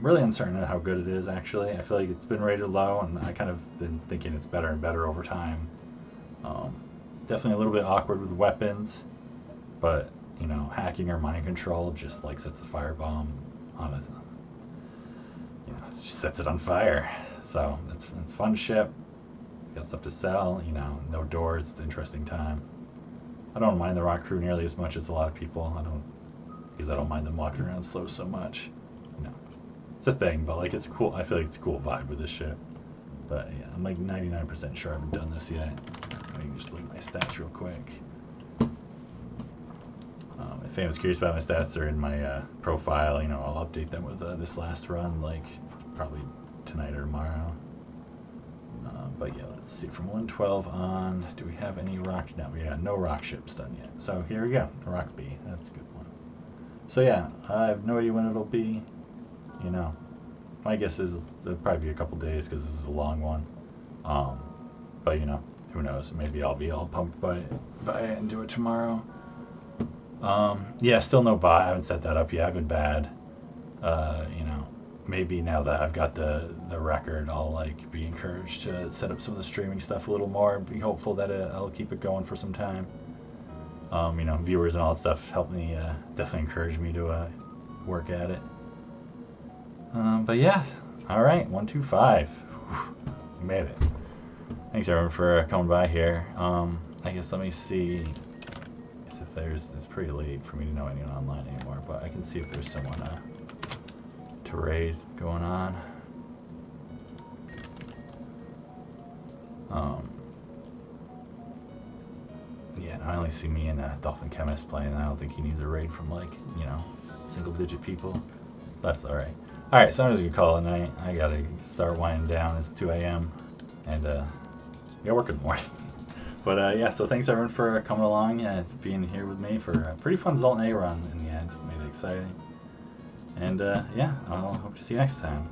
Really uncertain of how good it is, actually. I feel like it's been rated low, and I kind of been thinking it's better and better over time. Definitely a little bit awkward with weapons, but, you know, hacking or mind control just, like, sets a firebomb on it. You know, it just sets it on fire. So, it's a fun ship. It's got stuff to sell, you know, no doors. It's an interesting time. I don't mind the rock crew nearly as much as a lot of people. Because I don't mind them walking around slow so much. You know, it's a thing, but like it's cool. I feel like it's a cool vibe with this ship. But yeah, I'm like 99% sure I haven't done this yet. I can just look at my stats real quick. If anyone's curious about my stats, they're in my profile. You know, I'll update them with this last run, like probably tonight or tomorrow. But yeah, let's see. From 112 on, do we have any rock? No, we got no rock ships done yet. So here we go. The Rock B. That's a good one. So yeah, I have no idea when it'll be. You know, my guess is it'll probably be a couple days because this is a long one. But you know, who knows? Maybe I'll be all pumped by it and do it tomorrow. Yeah, still no bot. I haven't set that up yet. I've been bad. You know, maybe now that I've got the record, I'll like be encouraged to set up some of the streaming stuff a little more. Be hopeful that I'll keep it going for some time. You know, viewers and all that stuff help me, definitely encourage me to work at it. But yeah, all right, 125. We made it. Thanks everyone for coming by here. I guess let me see if there's. It's pretty late for me to know anyone online anymore, but I can see if there's someone to raid going on. Yeah, I only see me and Dolphin Chemist playing. I don't think he needs a raid from like, you know, single-digit people. That's all right. All right, so I'm just gonna call it a night. I gotta start winding down. It's 2 a.m. and yeah, work in the morning. But yeah, so thanks everyone for coming along and being here with me for a pretty fun Zoltan A run in the end. Made it exciting. And yeah, I'll hope to see you next time.